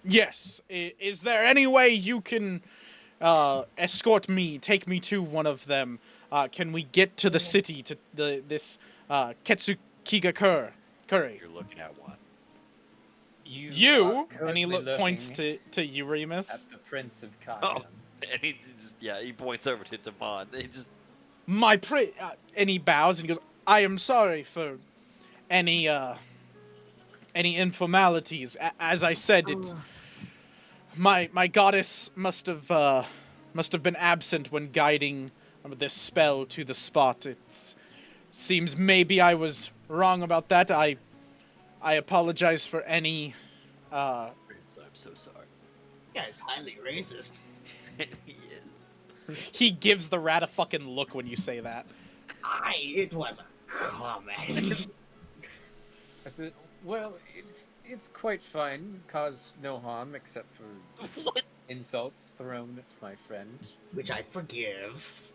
Yes. Is there any way you can escort me, take me to one of them? Can we get to the city to this Ketsukiga Curry? You're looking at one. You are and he currently points looking to you, Remus. at the Prince of Kian. Oh. And he just, yeah, he points over to Damon. He just, And he bows and he goes, I am sorry for any informalities. As I said, it's my goddess must have been absent when guiding this spell to the spot. It seems maybe I was wrong about that. I apologize for any Prince, I'm so sorry. You guy's highly racist. He is. He gives the rat a fucking look when you say that. It was a comment. I said, well, it's quite fine. Caused no harm except for What? insults thrown at my friend. Which I forgive.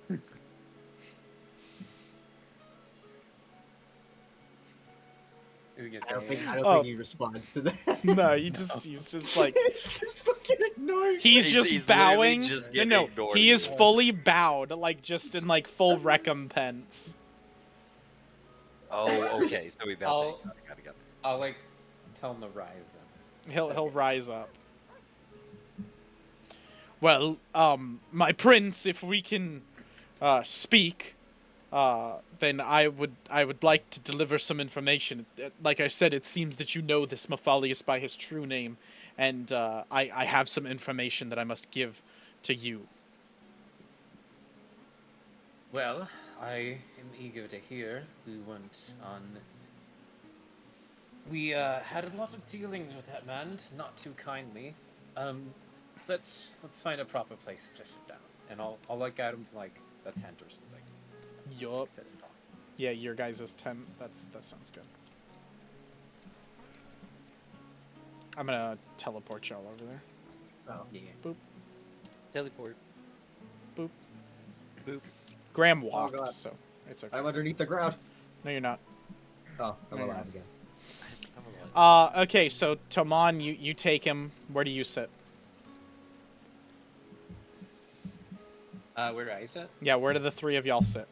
Is he gonna I don't say think I don't Oh. think he responds to that. No, he's just like it's just fucking ignoring. he's just He's literally bowing. just No, getting no, ignored he is here. fully bowed, like just in like full recompense. Oh, okay. So we bounce. Got it. I'll like tell him to rise then. He'll rise up. Well, my prince, if we can speak, then I would like to deliver some information. Like I said, it seems that you know this Maphalius by his true name, and I have some information that I must give to you. Well, I am eager to hear. We went on We had a lot of dealings with that man, not too kindly. Let's find a proper place to sit down, and I'll like guide him to like a tent or something. Yup. Sit and talk. Yeah, your guys' tent. That sounds good. I'm gonna teleport y'all over there. Oh. Yeah. Boop. Teleport. Boop. Boop. Graham Oh, walked, God. so it's okay. I'm underneath the ground. No, you're not. Oh, I'm Hang alive on. again. I'm alive. Okay, so Toman, you take him. Where do you sit? Where do I sit? Yeah, where do the three of y'all sit?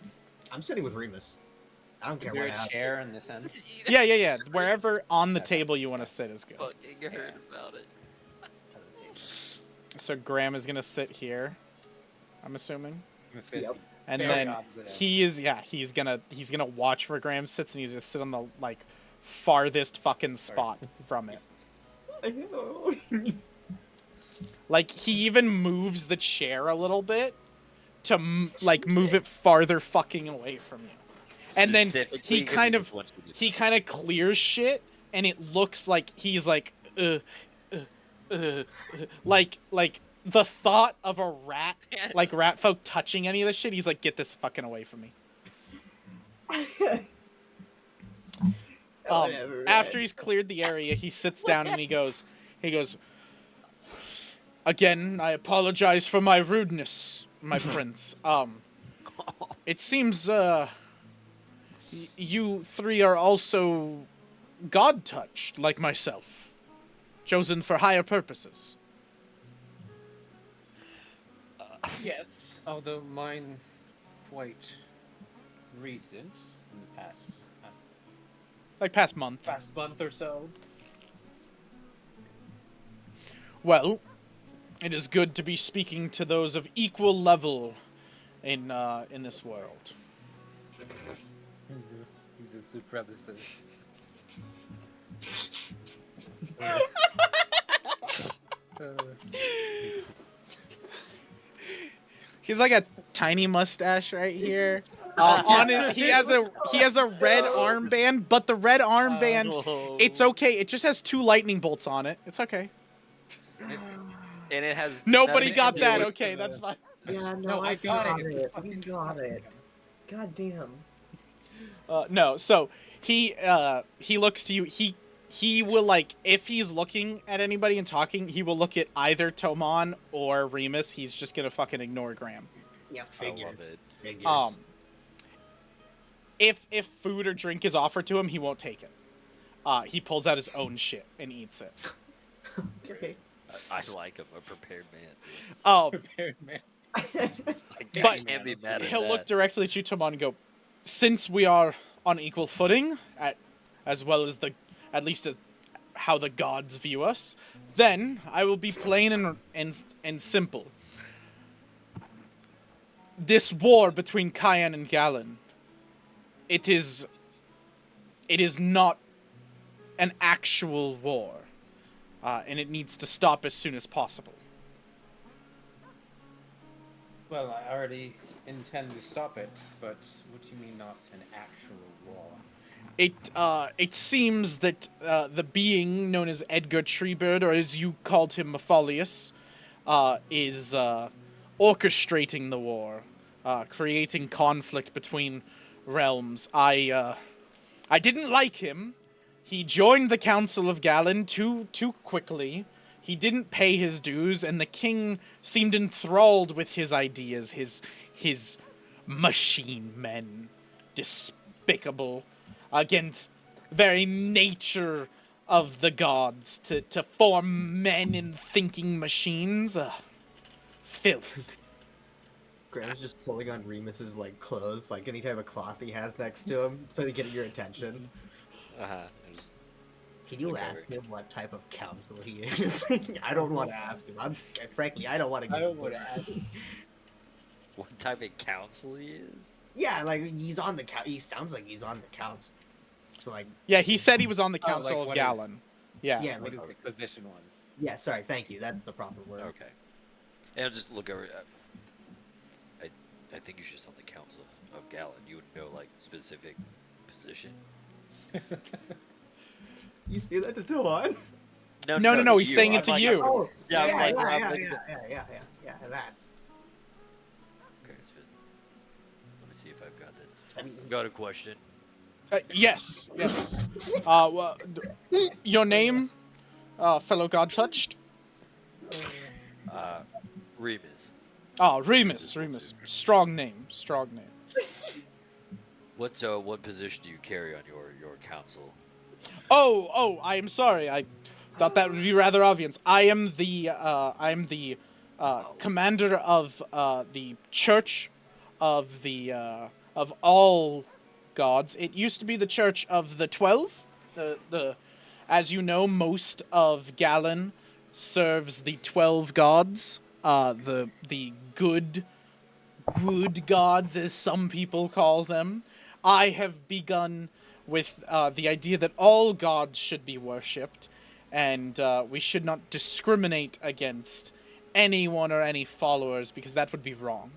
I'm sitting with Remus. I don't Is care there what a happens. chair in this end? Yeah. Wherever on the Okay. table you want to sit is good. Fucking heard about it. At the table. So Graham is gonna sit here, I'm assuming. I'm gonna sit Yep. And very then opposite end. he's gonna watch where Graham sits, and he's gonna sit on the like farthest fucking spot from it. I know. Like he even moves the chair a little bit to like move it farther fucking away from you. And then Specifically he 'cause kind of just wants you to do he kind of clears shit, and it looks like he's like like the thought of a rat, that. like rat folk touching any of this shit, he's like, get this fucking away from me. Whatever, After man. he's cleared the area, he sits down and he goes, again, I apologize for my rudeness, my friends. It seems you three are also God touched, like myself, chosen for higher purposes. Yes, although mine quite recent in the Like past month. past month or so. Well, it is good to be speaking to those of equal level in this world. He's a supremacist. He's like a tiny mustache right here. On it, he has a red armband, but the red armband, it's okay. It just has 2 lightning bolts on it. It's okay. And it has Nobody nothing got to do that. with- Okay, that's fine. Yeah, No, I got it. It's a fucking it. God damn. No, so he looks to you. He will, like, if he's looking at anybody and talking, he will look at either Toman or Remus. He's just gonna fucking ignore Graham. Yeah, I love figures. it. Figures. If food or drink is offered to him, he won't take it. He pulls out his own shit and eats it. Okay. I like him, a prepared man. Prepared man. I But can't be mad at He'll that. look directly at you, Toman, and go, since we are on equal footing, as well as at least how the gods view us, then I will be plain and simple. This war between Kian and Galen, it is not an actual war, and it needs to stop as soon as possible. Well, I already intend to stop it, but what do you mean not an actual war? It seems that the being known as Edgar Treebird, or as you called him, Mepholius, is orchestrating the war, creating conflict between realms. I didn't like him. He joined the Council of Galen too quickly. He didn't pay his dues, and the king seemed enthralled with his ideas, his machine men, despicable, against very nature of the gods, to form men in thinking machines. Filth. Graham's just pulling on Remus's like clothes, like any type of cloth he has next to him, so to get your attention. Just Can you Look ask over. him what type of council he is? I don't want to ask him. Frankly, I don't want to. I don't want to add. what type of council he is? Yeah, like he's on the He sounds like he's on the council. So like, Yeah, he said he was on the Oh, like, Council of what is- Galen. Yeah. yeah, What like, his position was. yeah. Sorry, thank you. That's the proper word. Okay. And I'll just look over. I think you should on the council of Galen. You would know like specific position. You say that to Tawan? No, he's you. saying I'm it to like, you. Oh, Yeah, yeah, I'm like, yeah, I'm yeah, like, yeah, that. Okay, it's good. Let me see if I've got this. I mean, Got a question. Yes. Well, your name, fellow God touched? Uh, Remus. Oh, Remus. will do. Strong name. What position do you carry on your council? Oh, I am sorry. I thought that would be rather obvious. I am the commander of the Church of all gods. It used to be the Church of the 12. The as you know, most of Galen serves the 12 gods. The good gods, as some people call them. I have begun with the idea that all gods should be worshipped, and we should not discriminate against anyone or any followers, because that would be wrong.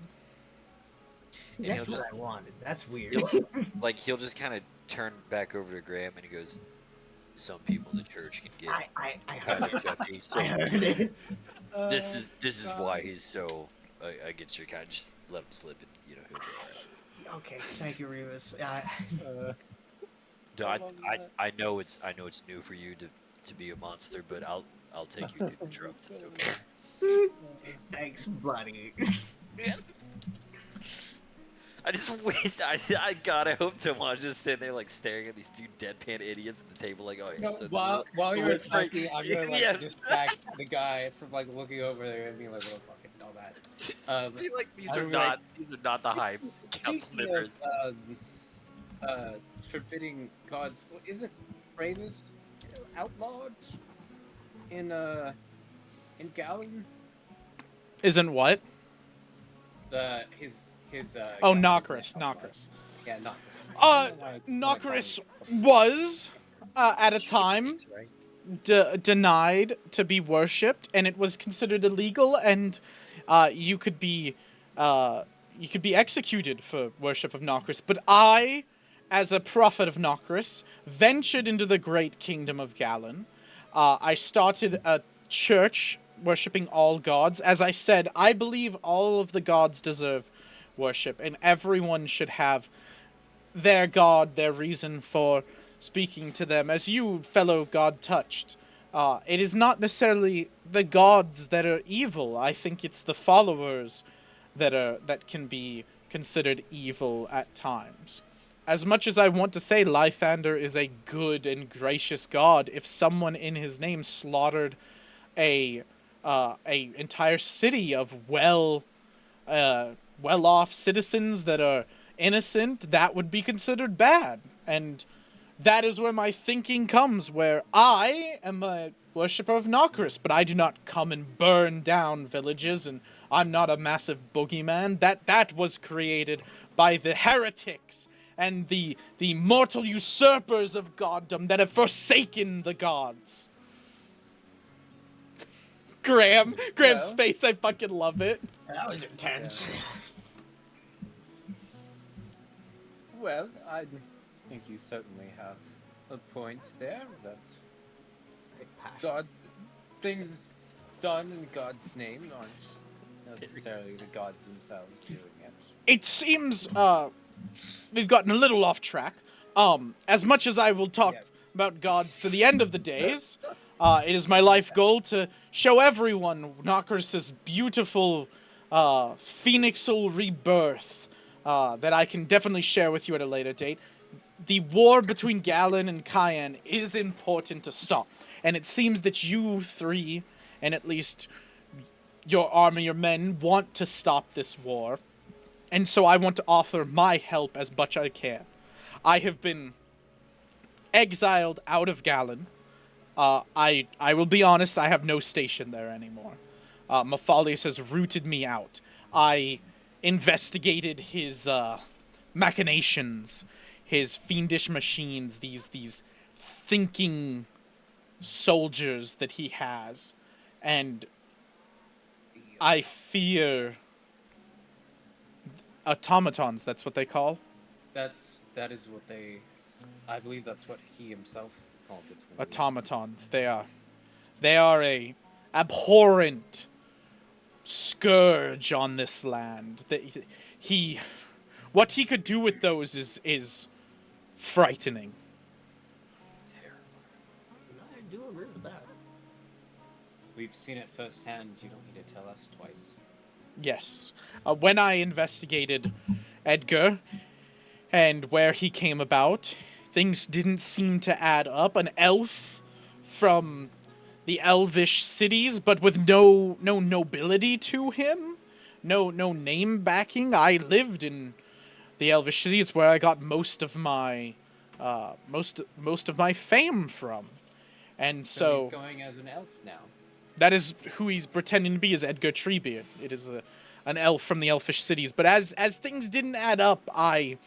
see, And that's what I wanted. That's weird. he'll just kind of turn back over to Graham and he goes, "Some people in the church can get I kind heard of judgy, so I heard it. this is why he's so against your kind. Just let him slip, and he'll be all right." Okay, thank you, Remus. No, Hold on, I know it's new for you to be a monster, but I'll take you through the tropes. It's okay. Thanks, buddy. Yeah. I just wish I hope Tomon's just sitting there like staring at these two deadpan idiots at the table, like, oh yeah. No, So while you're whispering- talking, I'm gonna like yeah. distract the guy from like looking over there and being like, "What the fucking all that." I feel like these I are would be not like, these are not the high council Speaking members. of forbidding gods, isn't Bravus outlawed in Galen? Isn't what? His Oh, god Nokris. isn't outlawed. Nokris. Yeah, Nokris. Nokris was at a time Right? denied to be worshipped, and it was considered illegal, and you could be executed for worship of Nokris. But I, as a prophet of Nokris, ventured into the great kingdom of Galen. I started a church worshipping all gods. As I said, I believe all of the gods deserve worship, and everyone should have their god, their reason for speaking to them. As you, fellow God touched, it is not necessarily the gods that are evil. I think it's the followers that can be considered evil at times. As much as I want to say Lythander is a good and gracious god, if someone in his name slaughtered a entire city of well-off citizens that are innocent, that would be considered bad. And that is where my thinking comes, where I am a worshipper of Nokris, but I do not come and burn down villages, and I'm not a massive boogeyman. That was created by the heretics and the mortal usurpers of goddom that have forsaken the gods. Graham's Well. face, I fucking love it. That was intense. Well, I think you certainly have a point there. That God, things done in God's name aren't necessarily the gods themselves doing it. It seems we've gotten a little off track. As much as I will talk about gods to the end of the days, it is my life goal to show everyone Nokris' beautiful phoenixal rebirth that I can definitely share with you at a later date. The war between Galen and Kian is important to stop, and it seems that you three, and at least your army, your men, want to stop this war. And so I want to offer my help as much as I can. I have been exiled out of Galen. I will be honest, I have no station there anymore. Maphalius has rooted me out. I investigated his machinations, his fiendish machines, these thinking soldiers that he has, and I fear automatons. That's what they call. That is what they. I believe that's what he himself called it. When automatons. They are a abhorrent scourge on this land. What he could do with those is frightening. I do agree with that. We've seen it firsthand. You don't need to tell us twice. Yes. When I investigated Edgar and where he came about, things didn't seem to add up. An elf from the elvish cities, but with no nobility to him, no name backing. I lived in the elvish cities where I got most of my most of my fame from, and So so he's going as an elf now. that is who he's pretending to be, is Edgar Treebeard. It is an elf from the elfish cities. But as things didn't add up, I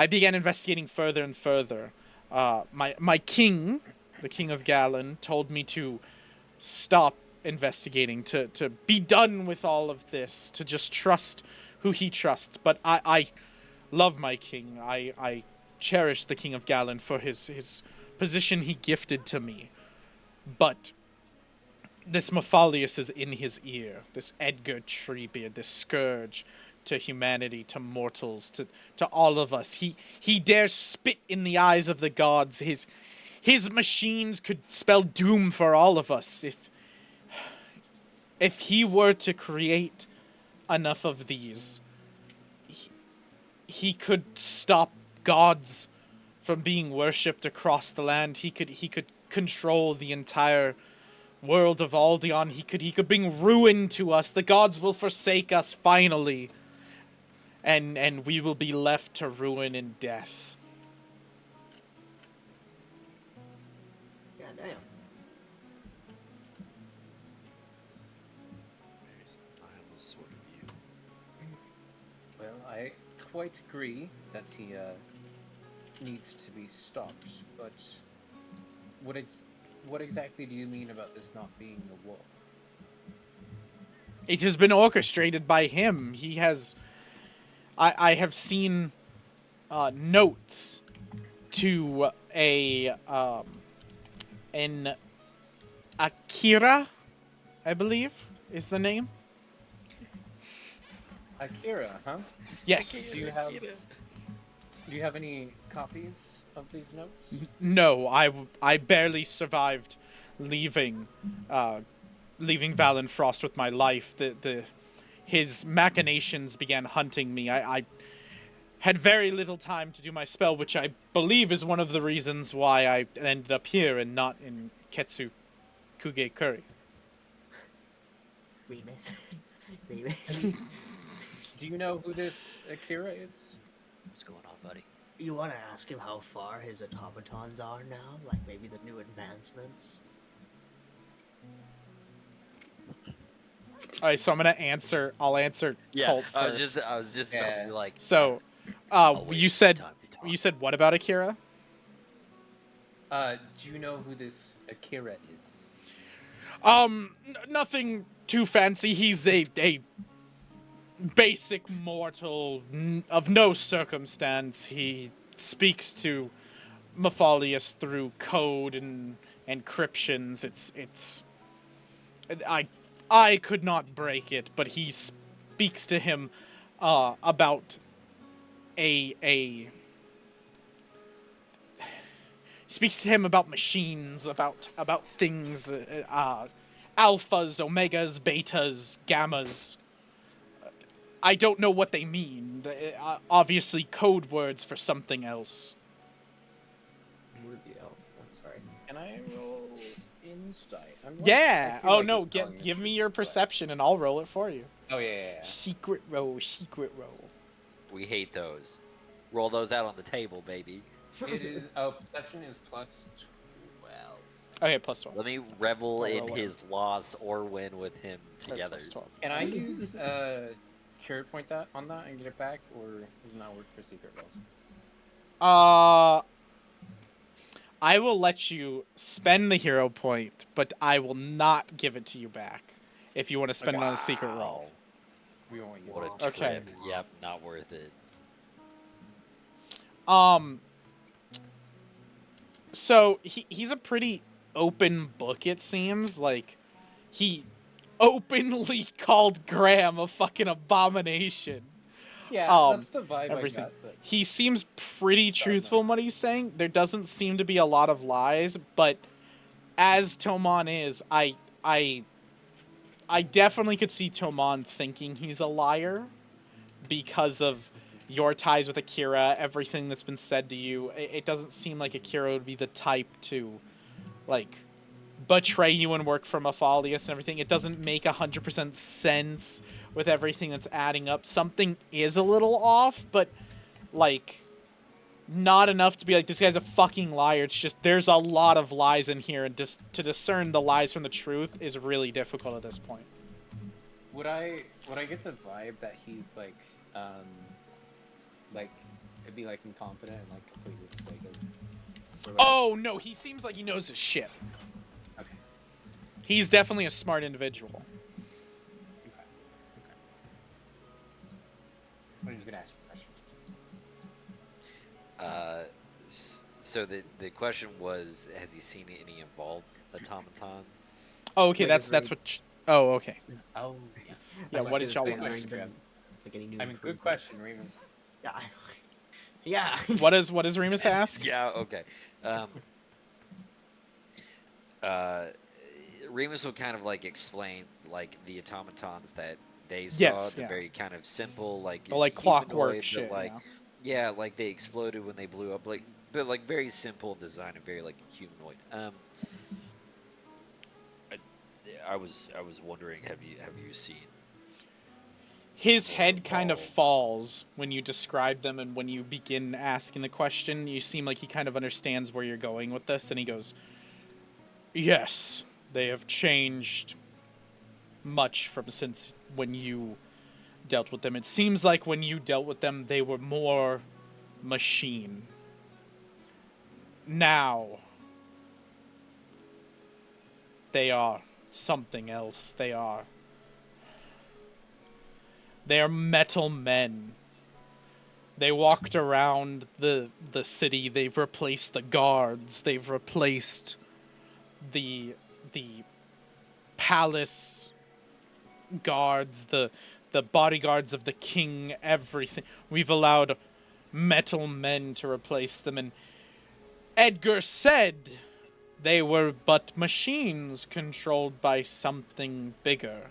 began investigating further and further. My king, the King of Galan, told me to stop investigating, to be done with all of this, to just trust who he trusts. But I love my king. I cherish the King of Galan for his position he gifted to me. But this Maphalius is in his ear. This Edgar Treebeard, this scourge to humanity, to mortals, to all of us. He dares spit in the eyes of the gods. His machines could spell doom for all of us. If he were to create enough of these, he could stop gods from being worshipped across the land. He could control the entire world of Aldeon. He could bring ruin to us. The gods will forsake us finally, and we will be left to ruin and death. God damn. I almost sort of you. Well, I quite agree that he needs to be stopped, but what exactly do you mean about this not being a war? It has been orchestrated by him. He has. I have seen notes to an Akira, I believe, is the name. Akira, huh? Yes. Do you have any copies of these notes? No, I barely survived leaving Valenfrost with my life. His machinations began hunting me. I had very little time to do my spell, which I believe is one of the reasons why I ended up here and not in Ketsu Kuge Kuri. Remus. Remus. Do you know who this Akira is? What's going on, buddy? You want to ask him how far his automatons are now? Like maybe the new advancements? All right, so I'll answer Colt first. I was just about to be like. So, wait you for said time to talk. you said what about Akira? Do you know who this Akira is? Nothing too fancy. He's a basic mortal of no circumstance. He speaks to Maphalius through code and encryptions. I could not break it, but he speaks to him about speaks to him about machines, about things, alphas, omegas, betas, gammas. I don't know what they mean. Obviously code words for something else. I'm sorry. Can I roll insight? Yeah. I feel Oh like no, you're telling the give me truth, your but- perception and I'll roll it for you. Oh yeah. Secret roll. We hate those. Roll those out on the table, baby. It is. Oh, perception is plus 12. Okay, plus 12. Let me revel I'll in roll it. his loss or win with him Okay, together. plus 12. Can I use cure point that on that and get it back, or does it not work for secret rolls? I will let you spend the hero point, but I will not give it to you back if you want to spend it on a secret roll. We won't use What it. a Okay. trip. Yep, not worth it. So he's a pretty open book, it seems. Like, he openly called Graham a fucking abomination. Yeah, that's the vibe Everything. I got. But He seems pretty truthful in what he's saying. There doesn't seem to be a lot of lies, but as Toman is, I definitely could see Toman thinking he's a liar because of your ties with Akira, everything that's been said to you. It doesn't seem like Akira would be the type to, like, betray you and work for Mafalius and everything. It doesn't make 100% sense with everything that's adding up. Something is a little off, but, like, not enough to be like, this guy's a fucking liar. It's just, there's a lot of lies in here, and just to discern the lies from the truth is really difficult at this point. would I get the vibe that he's like it'd be like incompetent and like completely mistaken? Or, like, Oh, no, he seems like he knows his shit. okay. He's definitely a smart individual. Okay. What are you gonna ask a question? So the question was, has he seen any involved automatons? Oh, okay, Like, that's what. Oh, okay. Oh yeah. Yeah, what did y'all want to ask? ask? Like any new I mean, good improvement. question, Remus. Yeah. Yeah. What does Remus ask? Yeah. Okay. Remus will kind of like explain like the automatons that they saw. Yes, They're yeah. very kind of simple, like The, like, clockwork humanoid, shit, but like yeah. like they exploded when they blew up, like but like very simple design and very like humanoid. I was wondering, have you seen? His head kind of falls when you describe them, and when you begin asking the question, you seem like he kind of understands where you're going with this, and he goes, yes, they have changed much from since when you dealt with them. It seems like when you dealt with them, they were more machine. Now, they are something else. They are metal men. They walked around the city. They've replaced the guards. They've replaced the palace guards, the bodyguards of the king, everything. We've allowed metal men to replace them, and Edgar said they were but machines controlled by something bigger,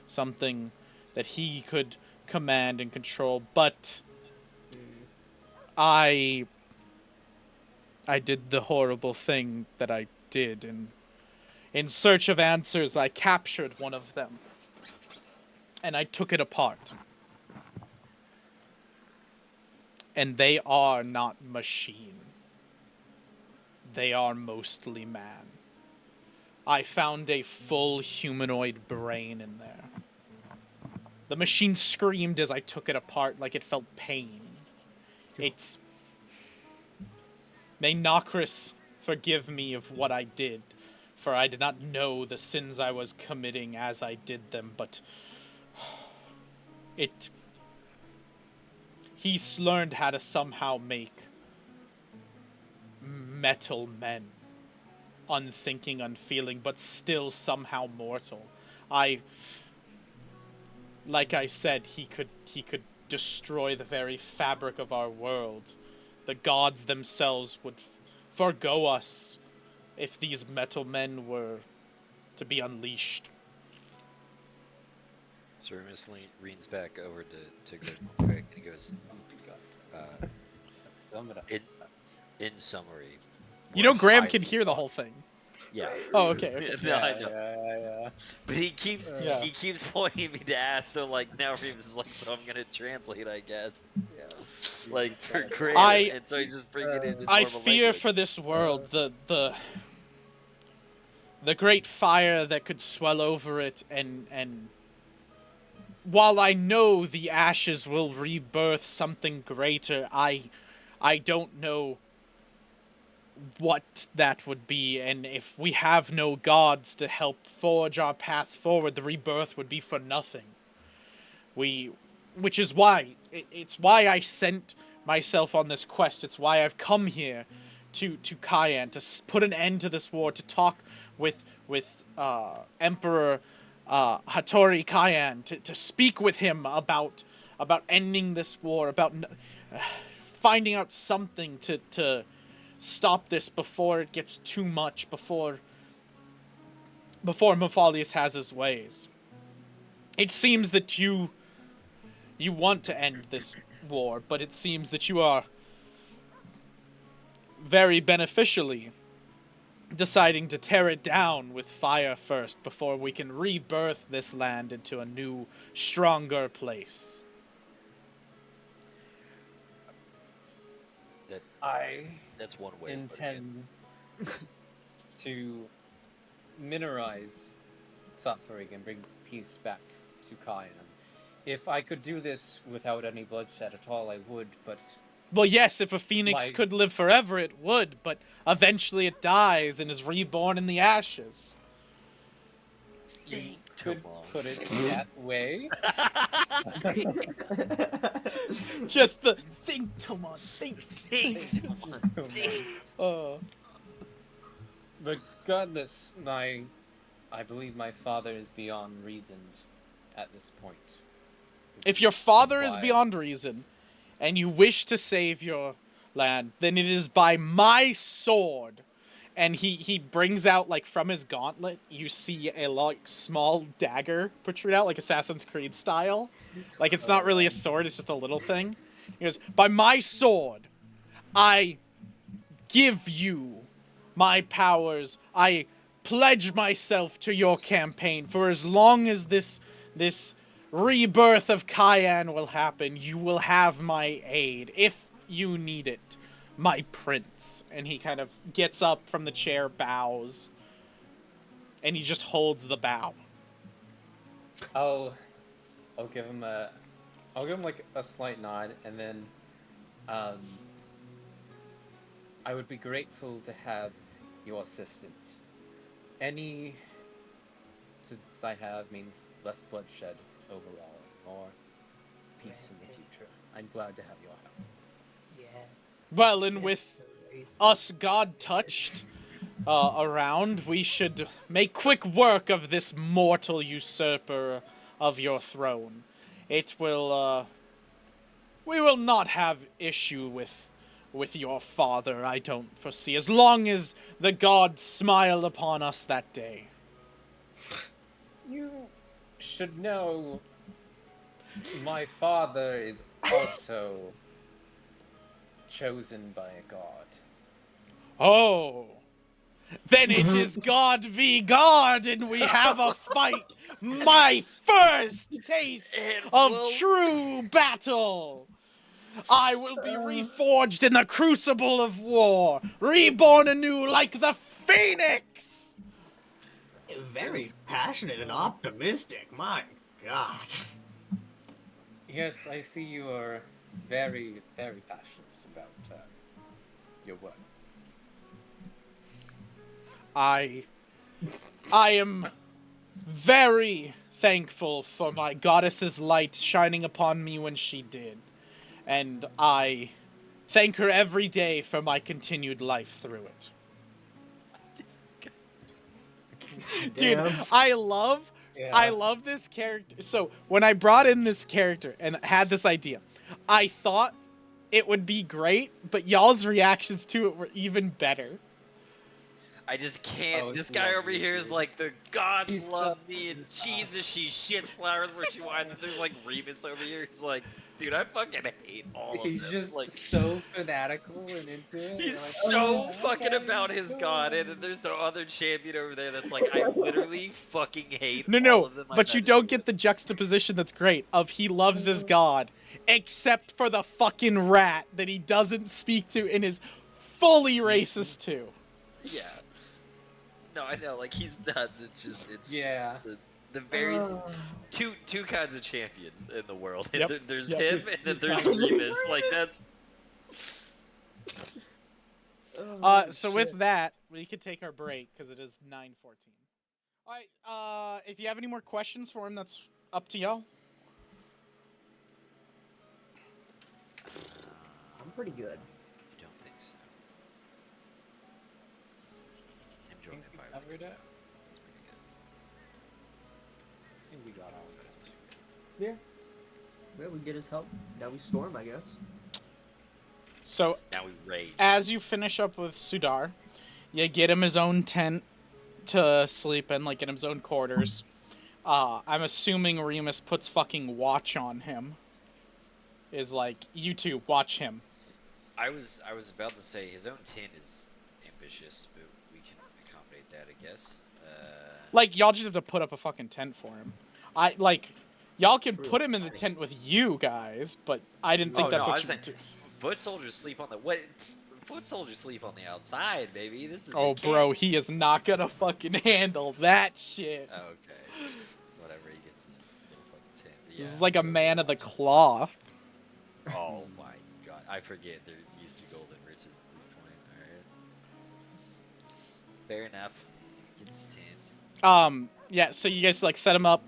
something that he could command and control. But I did the horrible thing that I did, and in search of answers, I captured one of them, and I took it apart. And they are not machine. They are mostly man. I found a full humanoid brain in there. The machine screamed as I took it apart like it felt pain. It's... May Nokris forgive me of what I did, for I did not know the sins I was committing as I did them, but... He's learned how to somehow make metal men. Unthinking, unfeeling, but still somehow mortal. Like I said, he could destroy the very fabric of our world. The gods themselves would forgo us if these metal men were to be unleashed. So Remus leans back over to Greg, and he goes, Sum it up. in summary, You know, we're Graham can highly hear the whole thing. Yeah. Oh, okay. No, I know. Yeah. But he keeps pointing me to ask, so like now Remus is like, so I'm gonna translate, I guess. Like for Graham, and so he's just bringing it into I normal fear language. for this world, the great fire that could swell over it, and while I know the ashes will rebirth something greater, I don't know what that would be, and if we have no gods to help forge our path forward, the rebirth would be for nothing. Which is why, it's why I sent myself on this quest. It's why I've come here to Kian to put an end to this war, to talk with Emperor Hattori Kian, to speak with him about ending this war, about finding out something to stop this before it gets too much, before Mephiles has his ways. It seems that you want to end this war, but it seems that you are very beneficially deciding to tear it down with fire first before we can rebirth this land into a new, stronger place. I That's one way. intend to minimize suffering and bring peace back to Kian. If I could do this without any bloodshed at all, I would, but... Well, yes, if a phoenix could live forever, it would, but eventually it dies and is reborn in the ashes. You could put it that way. Just the think, Tomon, think. Regardless, I believe my father is beyond reason at this point. If your father is beyond reason, and you wish to save your land, then it is by my sword. And he brings out, like, from his gauntlet, you see a, like, small dagger protrude out, like Assassin's Creed style. Like, it's not really a sword, it's just a little thing. He goes, by my sword, I give you my powers. I pledge myself to your campaign. For as long as this rebirth of Kian will happen, you will have my aid, if you need it, my prince. And he kind of gets up from the chair, bows, and he just holds the bow. I'll give him like a slight nod, and then I would be grateful to have your assistance. Any assistance I have means less bloodshed overall, more peace in the future. I'm glad to have your help. Yes. Well, and with us God-touched around, we should make quick work of this mortal usurper of your throne. It will, we will not have issue with your father, I don't foresee, as long as the gods smile upon us that day. You should know my father is also chosen by a god. Oh, then it is God v God, and we have a fight. My first taste of true battle. I will be reforged in the crucible of war, reborn anew like the phoenix. Very passionate and optimistic. My God. Yes, I see you are very, very passionate about your work. I am very thankful for my goddess's light shining upon me when she did. And I thank her every day for my continued life through it. Dude, I love this character. So, when I brought in this character and had this idea, I thought it would be great, but y'all's reactions to it were even better. I just can't. This guy over here is like, the gods love me, and Jesus, she shits flowers where she wants. And there's like Remus over here. He's like, dude, I fucking hate all of them. He's just like, so fanatical and into it. He's like, so fucking about his god, and then there's the other champion over there that's like, I literally fucking hate all of them. But you don't get the juxtaposition that's great of he loves his god, except for the fucking rat that he doesn't speak to and is fully racist to. Yeah. No, I know, like, he's nuts. It's just, it's yeah. The various two kinds of champions in the world. Yep. There's him, and then there's Remus. Like, that's. So with that, we could take our break because it is 9:14. All right. If you have any more questions for him, that's up to y'all. I'm pretty good. I don't think so. join think if we I was covered good it. enough. That's pretty good. I think we got all of That's it. pretty good. Yeah. Well, we get his help. Now we storm, I guess. So Now we rage. as you finish up with Sudar, you get him his own tent to sleep in, like in his own quarters. I'm assuming Remus puts fucking watch on him. Is like, you two, watch him. I was about to say his own tin is ambitious, but we can accommodate that, I guess. Like, y'all just have to put up a fucking tent for him. Y'all can True. put him in the tent with you guys, but I didn't think Oh no, that's I what was you saying would do. foot soldiers sleep on the what? Foot soldiers sleep on the outside, baby. This is Oh, they bro, can't. he is not gonna fucking handle that shit. Okay, whatever. He gets his little fucking tin. But This yeah, is like a we'll man of the watch. cloth. Oh my god, I forget there used to be golden riches at this point. All right, fair enough. Gets his tins. Yeah, so you guys, like, set him up.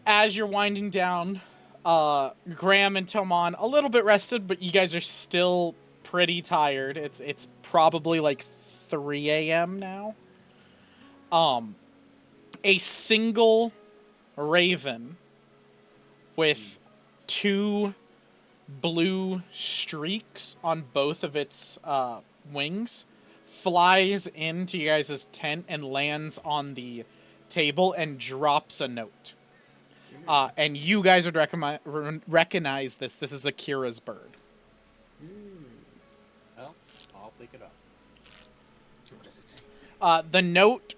As you're winding down, Graham and Tomon, a little bit rested, but you guys are still pretty tired. It's probably like 3 a.m. now. A single raven with 2 blue streaks on both of its wings flies into you guys' tent and lands on the table and drops a note. And you guys would recognize this. This is Akira's bird. Well, I'll pick it up. What does it say? The note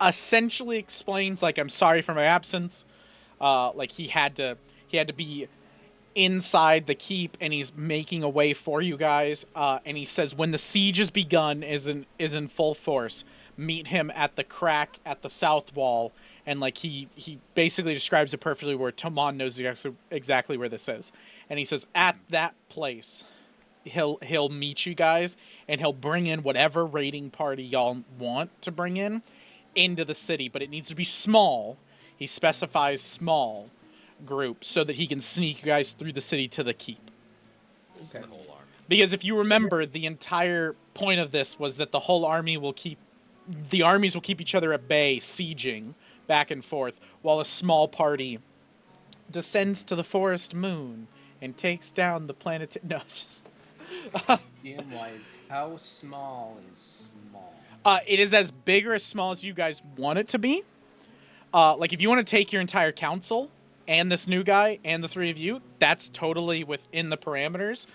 essentially explains, like, I'm sorry for my absence. Like, he had to be inside the keep, and he's making a way for you guys. And he says, when the siege has begun, is in full force, meet him at the crack at the south wall. And like he basically describes it perfectly, where Tomon knows exactly where this is. And he says, at that place, he'll meet you guys, and he'll bring in whatever raiding party y'all want to bring in into the city, but it needs to be small. He specifies small groups so that he can sneak you guys through the city to the keep. The whole army. Because if you remember, the entire point of this was that the whole army the armies will keep each other at bay, sieging back and forth, while a small party descends to the forest moon and takes down the planet. No, it's just... DM-wise, how small is small? It is as big or as small as you guys want it to be. Like, if you want to take your entire council and this new guy and the 3 of you, that's totally within the parameters.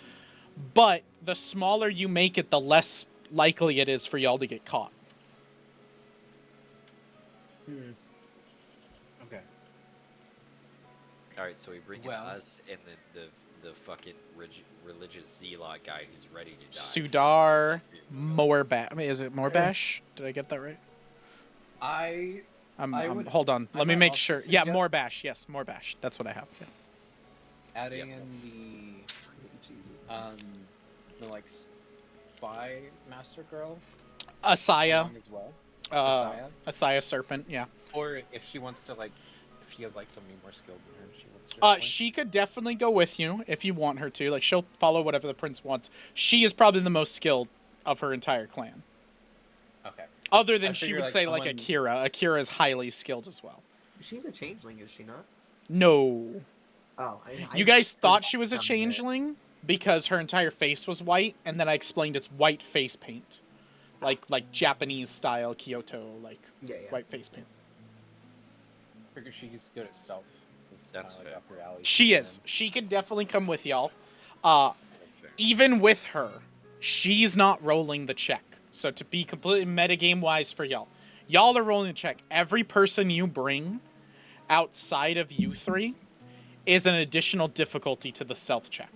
But the smaller you make it, the less likely it is for y'all to get caught. Okay. All right, so we bring Well- in us and the fucking religious zealot guy who's ready to die. Sudar, Let's be real. Morbash. I mean, is it Morbash? Did I get that right? I would- Hold on. I Let me might make also sure. Yeah, suggest- Morbash. Yes, Morbash. That's what I have. Yeah. adding Yep. in the like spy master girl Asaya. along as well. Asaya Serpent. Yeah. Or if she wants to like, if she has like somebody more skilled than her, she wants to. join. She could definitely go with you if you want her to. Like, she'll follow whatever the prince wants. She is probably the most skilled of her entire clan. Okay. Other than I she figure, would like, say, like, someone- Akira. Akira is highly skilled as well. She's a changeling, is she not? No. Oh, You guys thought she was a Down there. changeling because her entire face was white, and then I explained it's white face paint. Like Japanese style Kyoto, like Yeah. white face paint. Figure she's good at stealth. It's That's kinda like fair. up her alley. She is. She could definitely come with y'all. That's fair. Even with her, she's not rolling the check. So to be completely metagame wise for y'all are rolling the check. Every person you bring outside of you 3 is an additional difficulty to the stealth check.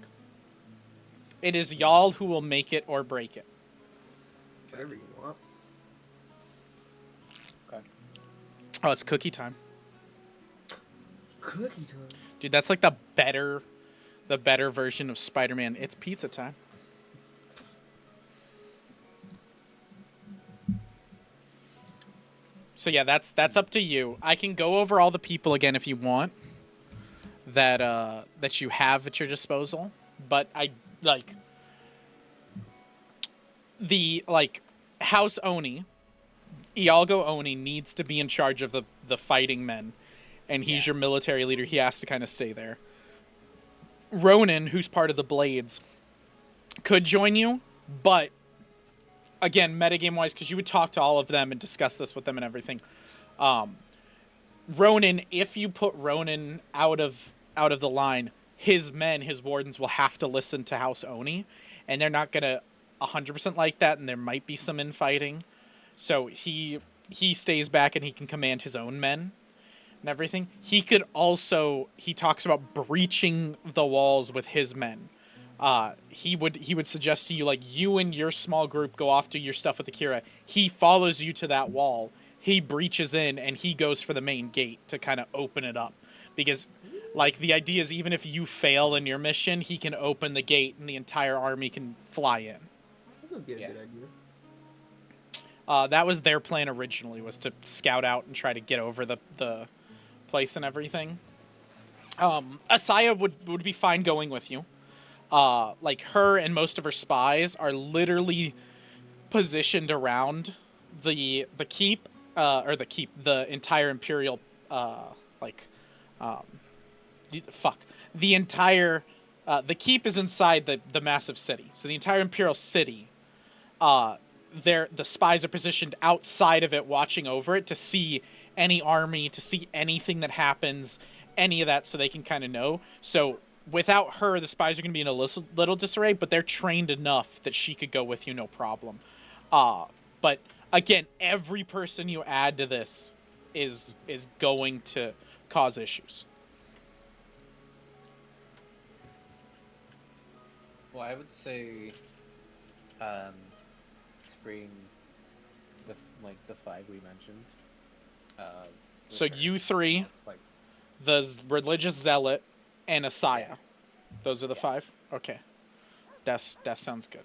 It is y'all who will make it or break it. Whatever you want. Okay. Oh, it's cookie time. Cookie time. Dude, that's like the better version of Spider-Man. It's pizza time. So yeah, that's up to you. I can go over all the people again if you want that you have at your disposal, but I like the House Oni Ialgo Oni needs to be in charge of the fighting men, and he's your military leader. He has to kind of stay there. Ronan, who's part of the Blades, could join you, but again, metagame wise, because you would talk to all of them and discuss this with them and everything. Ronan, if you put Ronan out of the line, his men, his wardens, will have to listen to House Oni, and they're not gonna 100% like that, and there might be some infighting. So he stays back and he can command his own men and everything. He talks about breaching the walls with his men. He would suggest to you, like, you and your small group go off, do your stuff with Akira. He follows you to that wall. He breaches in and he goes for the main gate to kind of open it up, because like the idea is, even if you fail in your mission, he can open the gate and the entire army can fly in. That would be a good idea. That was their plan originally, was to scout out and try to get over the place and everything. Asaya would be fine going with you. Like, her and most of her spies are literally positioned around the keep, the entire Imperial, the keep is inside the massive city. So the entire Imperial city, the spies are positioned outside of it, watching over it to see any army, to see anything that happens, any of that, so they can kind of know. So without her, the spies are going to be in a little disarray, but they're trained enough that she could go with you, no problem. But again, every person you add to this is going to cause issues. Well, I would say to bring the 5 we mentioned. So you three, the religious zealot, and Asaya. Yeah. Those are the 5? Okay. That sounds good.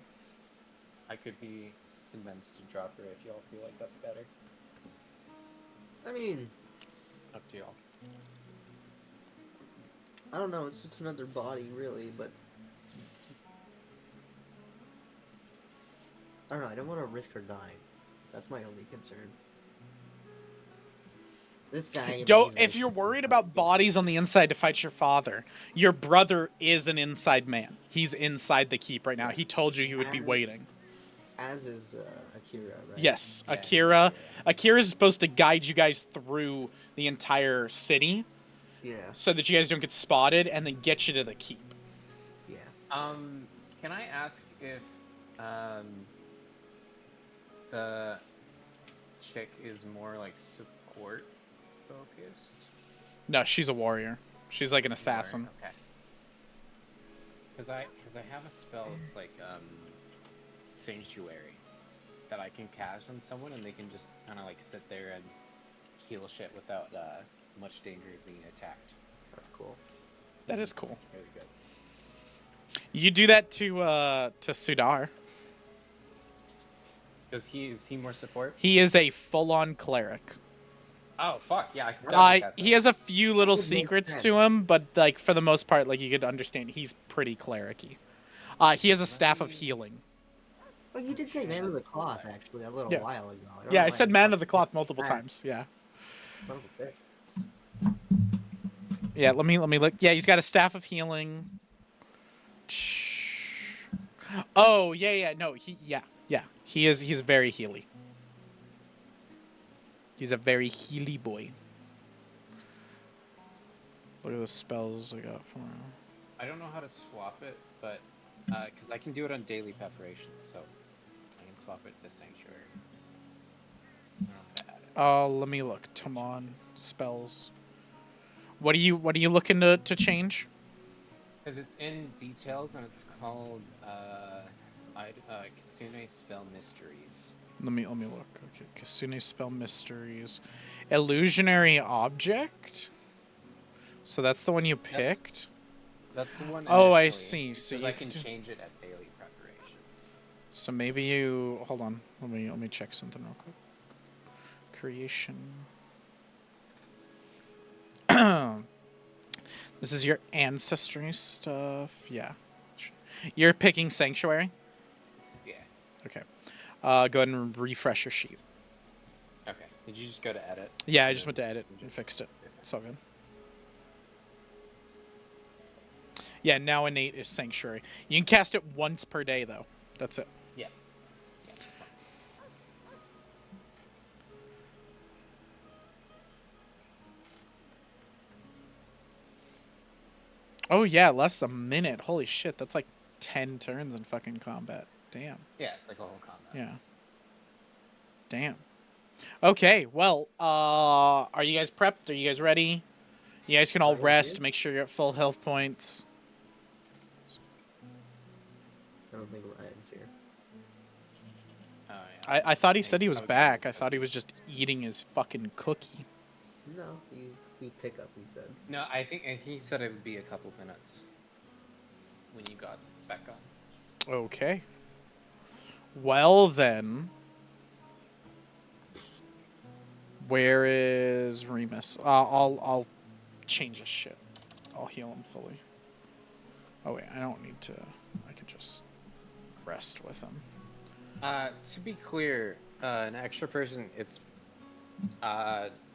I could be convinced to drop her if y'all feel like that's better. I mean, up to y'all. I don't know, it's just another body, really, but I don't know, I don't want to risk her dying. That's my only concern. This guy... If you're worried about bodies on the inside to fight your father, your brother is an inside man. He's inside the keep right now. He told you he would be waiting. As is Akira, right? Yes, yeah. Akira. Akira is supposed to guide you guys through the entire city. Yeah. So that you guys don't get spotted, and then get you to the keep. Yeah. Can I ask if the chick is more like support focused? No, she's a warrior. She's like an assassin. Okay. Because I have a spell that's like Sanctuary that I can cast on someone, and they can just kind of like sit there and heal shit without much danger of being attacked. That's cool. That is cool. That's really good. You do that to Sudar. Is he more support? He is a full-on cleric. Oh fuck yeah! He has a few little secrets to him, but like for the most part, like you could understand, he's pretty cleric-y. He has a staff of healing. Well, you did say Man of the Cloth actually a little while ago. Yeah, I said Man of the Cloth multiple times. Yeah. Son of a bitch. Yeah, let me look. Yeah, he's got a staff of healing. Oh yeah. No, he's very healy. He's a very healy boy. Look at the spells I got for him. I don't know how to swap it, but because I can do it on daily preparations, so I can swap it to Sanctuary. Let me look. Tamon spells. What are you looking to change? Because it's in details and it's called Kitsune Spell Mysteries. Let me look. Okay, Kitsune Spell Mysteries. Illusionary Object? So that's the one you picked? That's the one. Oh, I see. So I can change it at daily preparations. So maybe you hold on. Let me check something real quick. Creation. This is your ancestry stuff. Yeah. You're picking Sanctuary? Yeah. Okay. Go ahead and refresh your sheet. Did you just go to edit? Yeah, I just went to edit and fixed it. It's all good. Yeah, now innate is sanctuary. You can cast it once per day though. That's it. Yeah. Yeah, just once. Oh yeah, less a minute. Holy shit, that's like 10 turns in fucking combat. Damn. Yeah, it's like a whole combat. Yeah. Damn. Okay, well, are you guys prepped? Are you guys ready? You guys can all rest, make sure you're at full health points. I don't think Ryan's here. Oh, yeah. I thought he Yeah, said he's he was probably back. gonna I thought he was just eating his fucking cookie. No, he pick up. He said. No, I think he said it would be a couple minutes when you got back on. Okay. Well then, where is Remus? I'll change his shit. I'll heal him fully. Oh wait, I don't need to. I can just rest with him. To be clear, an extra person, it's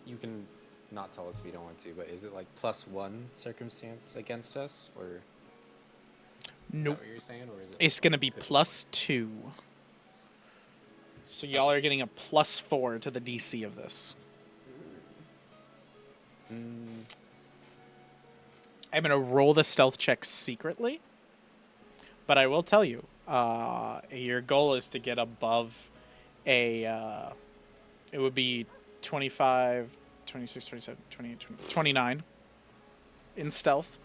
you can not tell us if you don't want to, but is it like +1 circumstance against us, or Nope. what you're saying, or is it? It's gonna be could +2. So y'all are getting a +4 to the DC of this. Mm, I'm gonna roll the stealth check secretly, but I will tell you, your goal is to get above a. It would be 25, 26, 27, 28, 20, 29 in stealth.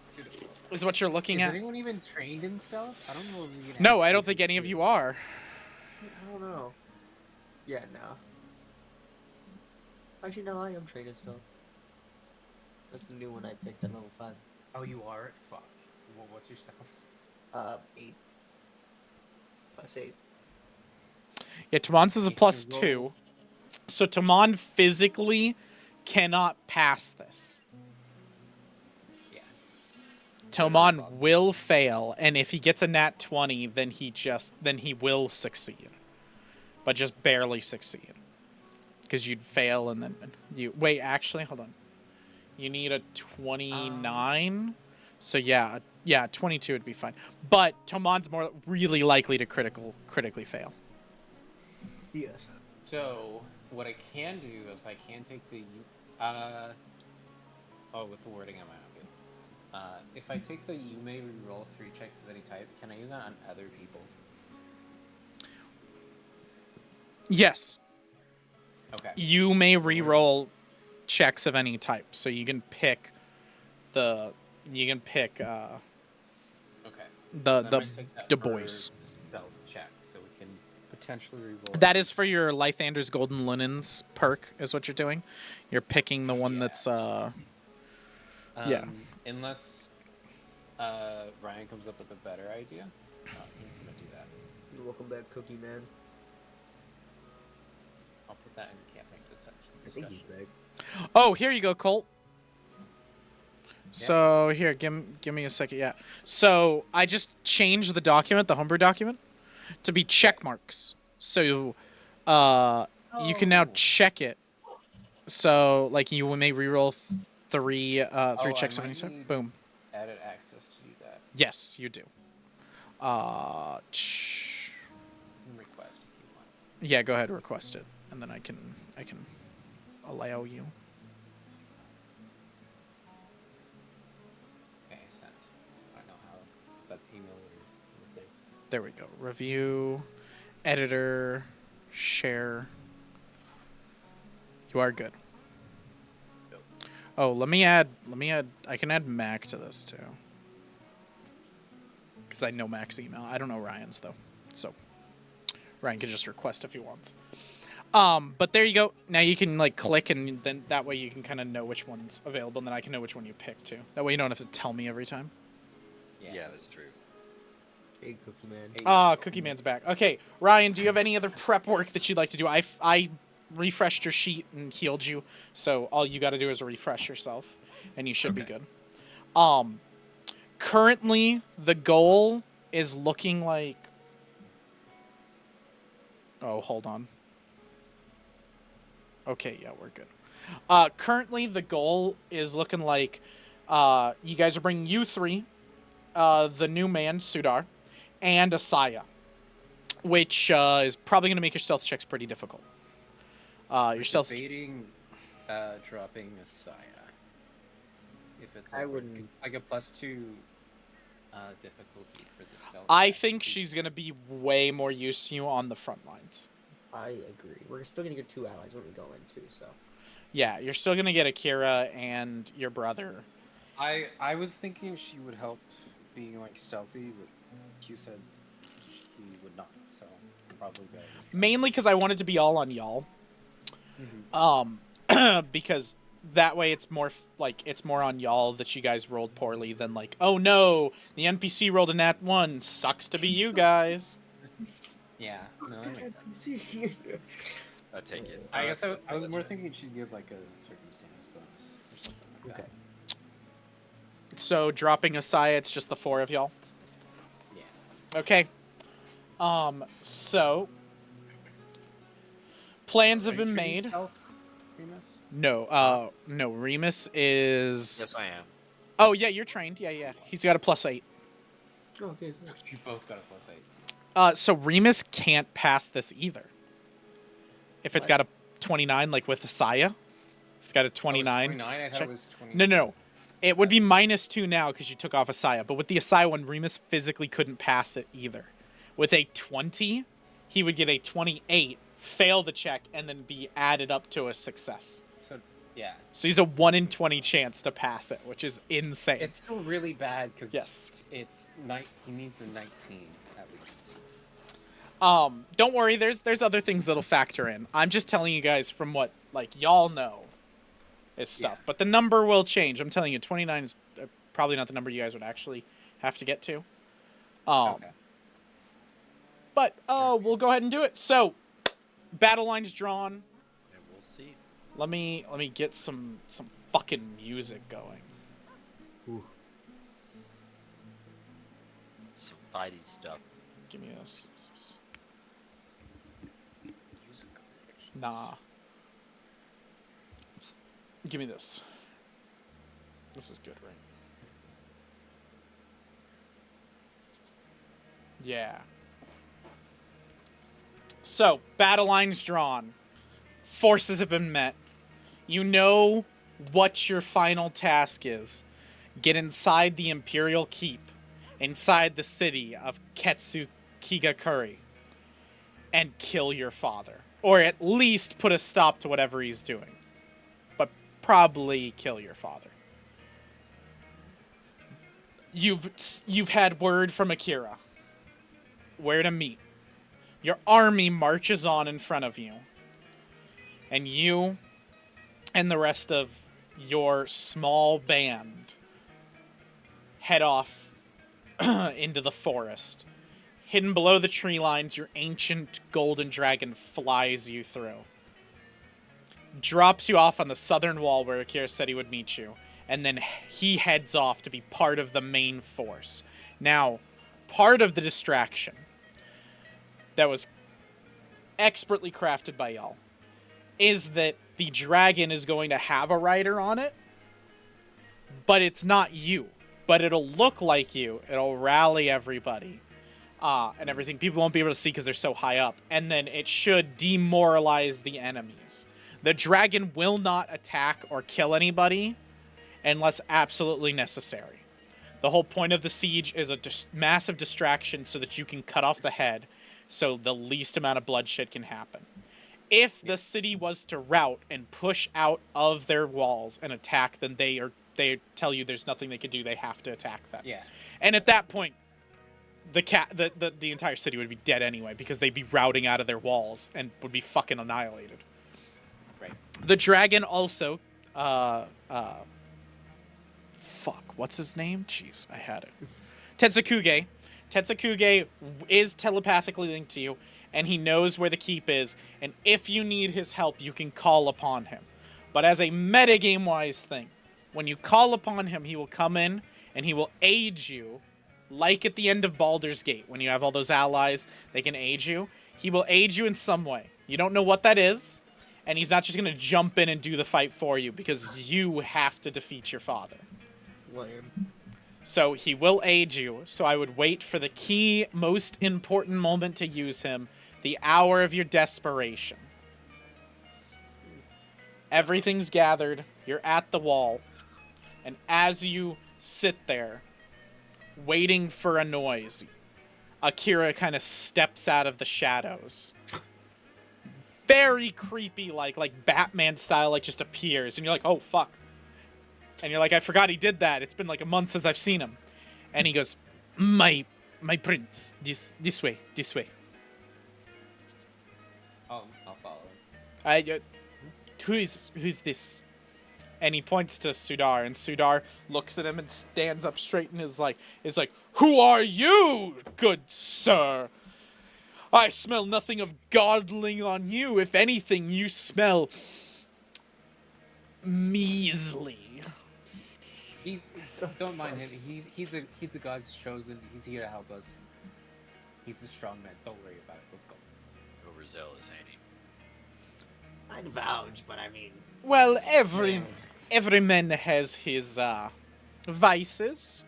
Is what you're looking is at. anyone even trained in stealth? I don't know if we can. No, I don't think any of you are. I don't know. Yeah, no. Actually, no, I am trained in stealth. That's the new one I picked at level 5. Oh, you are? Fuck. What's your stealth? 8. +8. Yeah, Tamon's is a You can +2. roll. So Tamon physically cannot pass this. Yeah. Tomon Possible. will fail, and if he gets a nat 20, then he will succeed, but just barely succeed, because you'd fail and then you wait. Actually, hold on. You need a 29, so yeah, 22 would be fine. But Tomon's more really likely to critically fail. Yes. So what I can do is I can take the with the wording I might not be. If I take the you may reroll 3 checks of any type, can I use that on other people? Yes, Okay. you may re-roll checks of any type, so you can pick Okay. the Du Bois. Stealth check, so we can potentially reroll. That is for your Lythander's Golden Linens perk, is what you're doing. You're picking the one that's yeah. Unless Ryan comes up with a better idea, I'm gonna do that. Welcome back, Cookie Man. I'll put that in the campaign I think he's discussion. back. Oh, here you go, Colt. So here, give me a second. Yeah. So I just changed the document, the Homebrew document, to be check marks. So you can now check it. So like you may reroll 3 checks of any type. need Boom. Added access to do that. Yes, you do. You can request if you want. Yeah, go ahead, request it, and then I can allow you. Okay, sent. I don't know how if that's email or thing. There we go. Review, editor, share. You are good. Yep. Oh, let me add. I can add Mac to this too, because I know Mac's email. I don't know Ryan's though, so Ryan can just request if he wants. But there you go. Now you can like click, and then that way you can kind of know which one's available, and then I can know which one you pick too. That way you don't have to tell me every time. Yeah, that's true. Hey, Cookie Man. Ah, Cookie Man's back. Okay, Ryan, do you have any other prep work that you'd like to do? I refreshed your sheet and healed you, so all you got to do is refresh yourself, and you should be good. Currently, the goal is looking like... Oh, hold on. Okay, yeah, we're good. Currently, the goal is looking like you guys are bringing you three, the new man, Sudar, and Asaya, which is probably going to make your stealth checks pretty difficult. Your We're stealth... debating dropping Messiah. If it's I over, wouldn't- 'cause it's like a +2 difficulty for the stealth. I check. think she's going to be way more used to you on the front lines. I agree. We're still gonna get 2 allies when we go in too, so. Yeah, you're still going to get Akira and your brother. I was thinking she would help being like stealthy, but you said she would not, so probably better. Mainly because I wanted to be all on y'all. Because that way it's more it's more on y'all that you guys rolled poorly than like, oh no, the NPC rolled a nat 1, sucks to be you guys. Yeah, no, that makes sense. I take it. I guess I was That's more right. thinking she'd give like a circumstance bonus or something like that. So dropping Asaya, it's just the 4 of y'all. Yeah. Okay. So plans have Are you been treating made. stealth, Remus? No, no, Remus is... Yes, I am. Oh, yeah, you're trained. Yeah. He's got a +8. Oh, okay, so. You both got a +8. So Remus can't pass this either. If it's got a 29, like with Asaya. If it's got a 29. 29? I thought check. it was 20. No. It would be -2 now because you took off Asaya. But with the Asaya one, Remus physically couldn't pass it either. With a 20, he would get a 28, fail the check, and then be added up to a success. So, yeah. So he's a 1 in 20 chance to pass it, which is insane. It's still really bad because Yes. he needs a 19 at least. Don't worry, there's other things that'll factor in. I'm just telling you guys from what y'all know is stuff. Yeah. But the number will change. I'm telling you, 29 is probably not the number you guys would actually have to get to. Okay. But we'll go ahead and do it. So, battle lines drawn. And we'll see. Let me get some fucking music going. Some fighty stuff. Give me this. Nah. Give me this. This is good, right? Yeah. So, battle lines drawn. Forces have been met. You know what your final task is. Get inside the Imperial Keep, inside the city of Ketsukigakuri, and kill your father. Or at least put a stop to whatever he's doing. But probably kill your father. You've had word from Akira. Where to meet. Your army marches on in front of you. And you and the rest of your small band head off into the forest. Hidden below the tree lines, your ancient golden dragon flies you through. Drops you off on the southern wall where Akira said he would meet you. And then he heads off to be part of the main force. Now, part of the distraction that was expertly crafted by y'all is that the dragon is going to have a rider on it, but it's not you. But it'll look like you. It'll rally everybody. And everything. People won't be able to see because they're so high up. And then it should demoralize the enemies. The dragon will not attack or kill anybody unless absolutely necessary. The whole point of the siege is a massive distraction so that you can cut off the head so the least amount of bloodshed can happen. If the city was to rout and push out of their walls and attack, then they tell you there's nothing they could do. They have to attack them. Yeah. And at that point, the entire city would be dead anyway because they'd be routing out of their walls and would be fucking annihilated. Right. The dragon also, fuck, what's his name? Jeez, I had it. Tetsukuge. Tetsukuge is telepathically linked to you, and he knows where the keep is, and if you need his help, you can call upon him. But as a metagame-wise thing, when you call upon him, he will come in, and he will aid you, like at the end of Baldur's Gate, when you have all those allies, they can aid you. He will aid you in some way. You don't know what that is, And he's not just going to jump in and do the fight for you because you have to defeat your father. Lame. So he will aid you. So I would wait for the key, most important moment to use him, the hour of your desperation. Everything's gathered. You're at the wall. And as you sit there, waiting for a noise, Akira kind of steps out of the shadows. Very creepy, like Batman style, like just appears. And you're like, oh, fuck. And you're like, I forgot he did that. It's been like a month since I've seen him. And he goes, my prince, this way. I'll follow him. Who's this? And he points to Sudar, and Sudar looks at him and stands up straight and is like, who are you, good sir? I smell nothing of godling on you. If anything, you smell measly. Don't mind him. He's the God's chosen. He's here to help us. He's a strong man. Don't worry about it. Let's go. Overzealous, ain't he? I'd vouch, but I mean, Well, every man has his vices.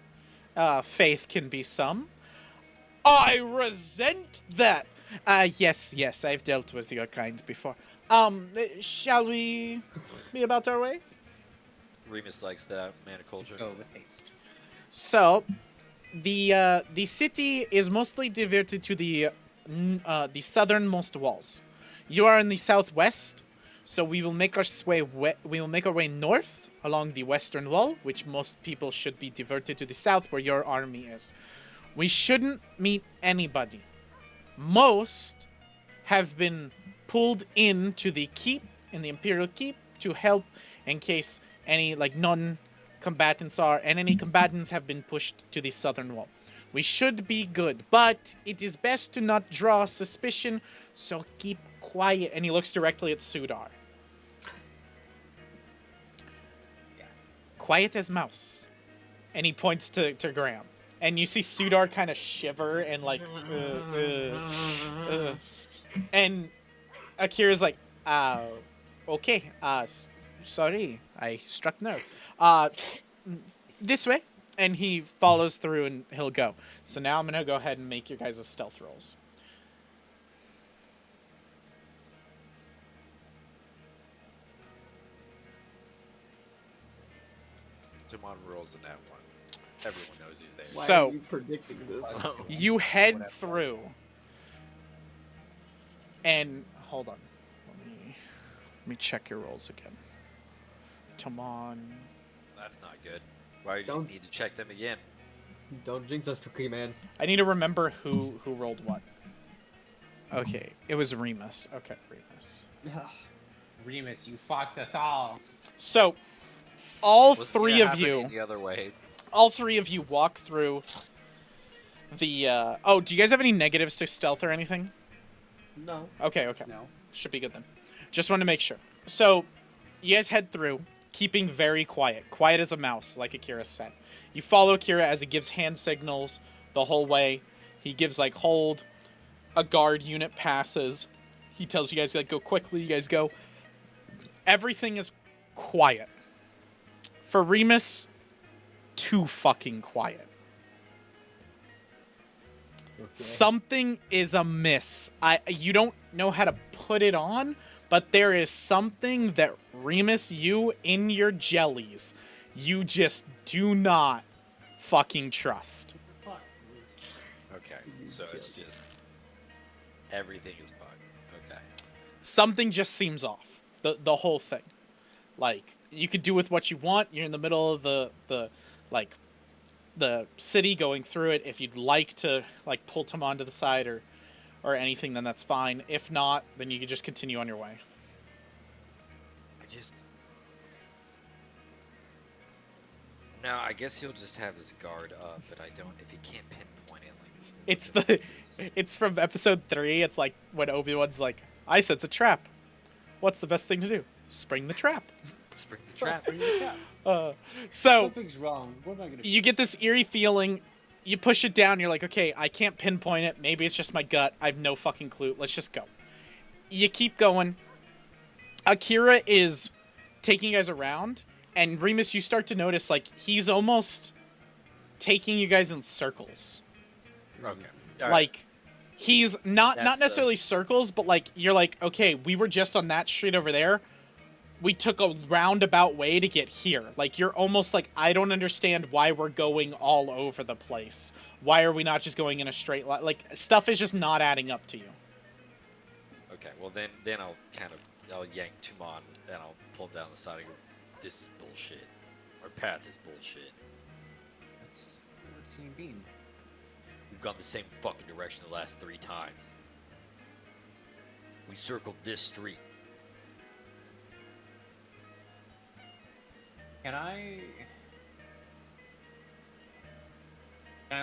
Faith can be some. I resent that. Yes, I've dealt with your kind before. Shall we be about our way? Remus likes that man of Let's culture. go with haste. So, the city is mostly diverted to the southernmost walls. You are in the southwest, so we will make our way north along the western wall, which most people should be diverted to the south, where your army is. We shouldn't meet anybody. Most have been pulled into the keep, in the Imperial Keep, to help in case any non-combatants are, and any combatants have been pushed to the southern wall. We should be good, but it is best to not draw suspicion, so keep quiet. And he looks directly at Sudar. Yeah. Quiet as mouse. And he points to Graham. And you see Sudar kind of shiver and and Akira's like, okay, sorry, I struck nerve. This way. And he follows through and he'll go. So now I'm going to go ahead and make your guys' stealth rolls. Timon rolls in that one. Everyone knows he's there. Why So- are you predicting this? You head through. And hold on. Let me check your rolls again. Timon. That's not good. Why do you Don't- need to check them again? Don't jinx us, Cookie Man. I need to remember who rolled what. Okay, it was Remus. Okay, Remus. Remus, you fucked us all. So, all What's gonna three of happen you, the other way. walk through the. Oh, do you guys have any negatives to stealth or anything? No. Okay. No. Should be good then. Just want to make sure. So, you guys head through, keeping very quiet. Quiet as a mouse, like Akira said. You follow Akira as he gives hand signals the whole way. He gives, hold. A guard unit passes. He tells you guys, go quickly. You guys go. Everything is quiet. For Remus, too fucking quiet. Okay. Something is amiss. You don't know how to put it on, but there is something that Remus, you in your jellies, you just do not fucking trust. Okay, so it's just everything is bugged. Okay. Something just seems off. The whole thing. You could do with what you want. You're in the middle of the city going through it. If you'd like to pull Timon to the side or anything, then that's fine. If not, then you could just continue on your way. No, I guess he'll just have his guard up, but I don't. If he can't pinpoint it, It's from episode 3. It's like when Obi-Wan's like, I sense a trap. What's the best thing to do? Spring the trap. spring the trap. So Something's wrong. What am I gonna? you get this eerie feeling. You push it down. You're like, okay, I can't pinpoint it. Maybe it's just my gut. I have no fucking clue. Let's just go. You keep going. Akira is taking you guys around, and Remus, you start to notice like he's almost taking you guys in circles. Okay. All right. Like he's not That's necessarily circles, but like you're like, okay, we were just on that street over there. We took a roundabout way to get here. Like you're almost like, I don't understand why we're going all over the place. Why are we not just going in a straight line? Like stuff is just not adding up to you. Okay. Well, then I'll I'll yank Tumon and I'll pull him down the side and go, "This is bullshit. Our path is bullshit. What do you mean? We've gone the same fucking direction the last 3 times. We circled this street. Can I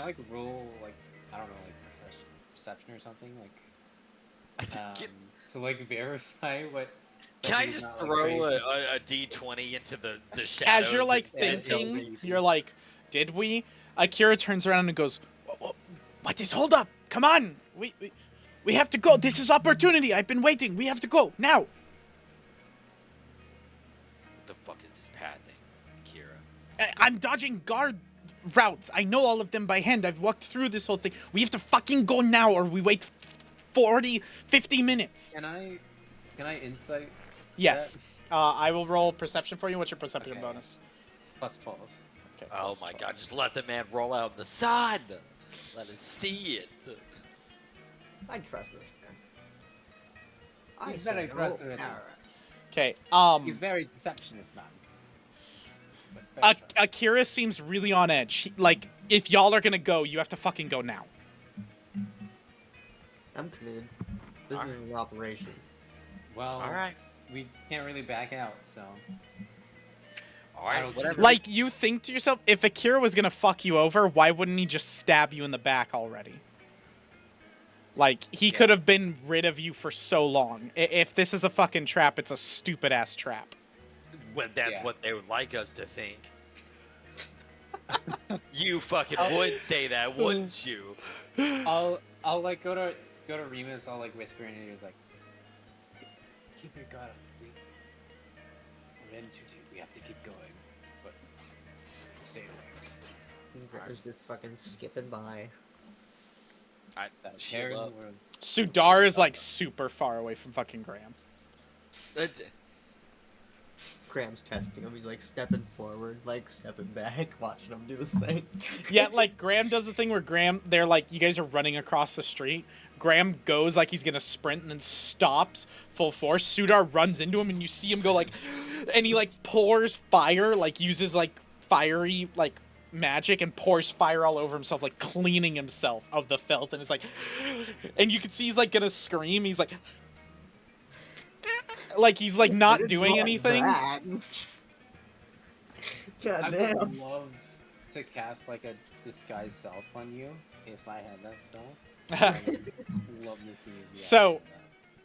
like roll like I don't know like perception or something like to like verify what? Can I he's just not, throw like, a d20 into the shadows? As you're like and tell thinking, me? you're like, did we? Akira turns around and goes, what is, hold up, come on. We have to go. This is opportunity. I've been waiting. We have to go now. What the fuck is this path thing, Kira? I'm dodging guard routes. I know all of them by hand. I've walked through this whole thing. We have to fucking go now or we wait 40, 50 minutes. Can I insight? Yes. I will roll perception for you. What's your perception Okay. bonus? Plus 12. Okay, Oh plus my 12. god, just let the man roll out in the sun! Let us see it! I trust this man. I He's say very no. trustworthy. Alright. Okay. He's very deceptionist, man. But very trustworthy. Akira seems really on edge. Like, if y'all are gonna go, you have to fucking go now. I'm committed. This is an operation. Well, Alright. we can't really back out, so. Alright, whatever. Like, you think to yourself, if Akira was gonna fuck you over, why wouldn't he just stab you in the back already? Like, he could have been rid of you for so long. If this is a fucking trap, it's a stupid-ass trap. When that's Yeah. what they would like us to think. You fucking would say that, wouldn't you? I'll like go to Remus. I'll like whisper in his ear, like, keep your guard up. We're in too deep. We have to keep going, but stay away. He's just fucking skipping by. That Shield carry up. we're- Sudar is, like, super far away from fucking Graham. That's it. Graham's testing him. He's like stepping forward, like stepping back, watching him do the same. Yeah, like, Graham does the thing where they're like, you guys are running across the street. Graham goes like he's gonna sprint and then stops full force. Sudar runs into him and you see him go like, and he like pours fire, like uses like fiery like magic and pours fire all over himself, like cleaning himself of the filth. And it's like, and you can see he's like gonna scream. He's like he's like not doing anything. God I damn. would love to cast like a disguise self on you if I had that spell. I would love to see you So- react to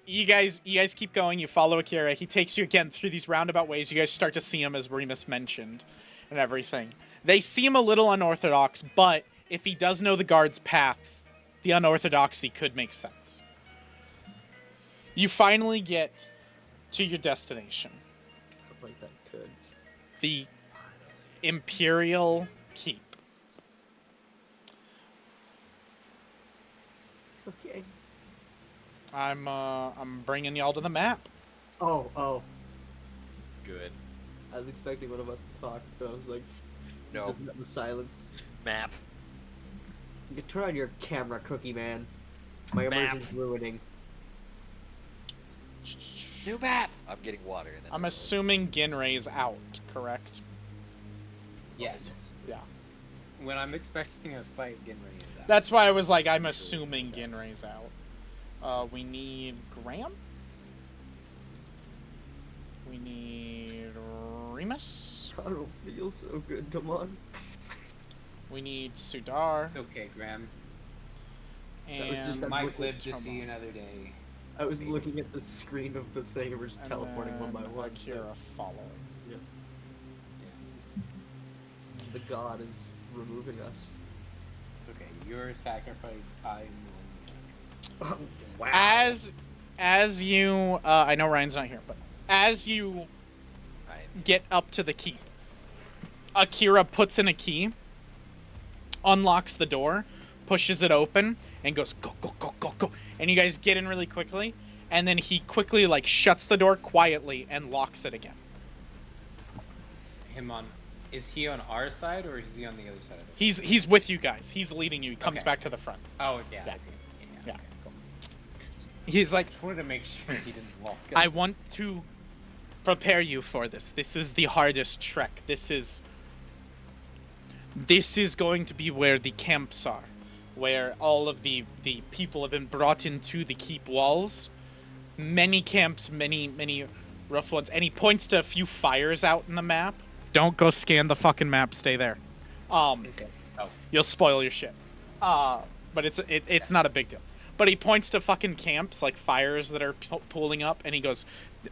that. You guys keep going. You follow Akira. He takes you again through these roundabout ways. You guys start to see him as Remus mentioned, and everything. They seem a little unorthodox, but if he does know the guard's paths, the unorthodoxy could make sense. You finally get to your destination, Like that could. the Imperial Keep. Okay. I'm bringing y'all to the map. Oh. Good. I was expecting one of us to talk, but I was like, No. just met in the silence. Map. You can turn on your camera, Cookie Man. My Map. immersion's ruining. New map! I'm getting water in the I'm assuming Ginray's out, correct? Yes. Yeah. When I'm expecting a fight, Ginray is out. That's why I was like, I'm assuming Ginray's out. We need Graham. We need Remus. I don't feel so good, come on. We need Sudar. Okay, Graham. And was just that Might live to Come see on. another day. I was looking at the screen of the thing and we're just And teleporting one by then one. Akira following. The god is removing us. It's okay. Your sacrifice, I'm willing. Wow. As you, I know Ryan's not here, but as you Right. get up to the keep, Akira puts in a key, unlocks the door, pushes it open, and goes, go, go, go, go, go. And you guys get in really quickly, and then he quickly, like, shuts the door quietly and locks it again. Is he on our side, or is he on the other side of it? He's with you guys. He's leading you. He comes Okay. back to the front. Oh, yeah, Yeah. I see him. Yeah. Okay, cool. He's like, Just wanted to make sure he didn't walk us. I want to prepare you for this. This is the hardest trek. This is going to be where the camps are, where all of the people have been brought into the keep walls. Many camps, many rough ones. And he points to a few fires out in the map. Don't go scan the fucking map. Stay there. Okay. Oh. You'll spoil your shit. But it's not a big deal. But he points to fucking camps, like fires that are pooling up, and he goes,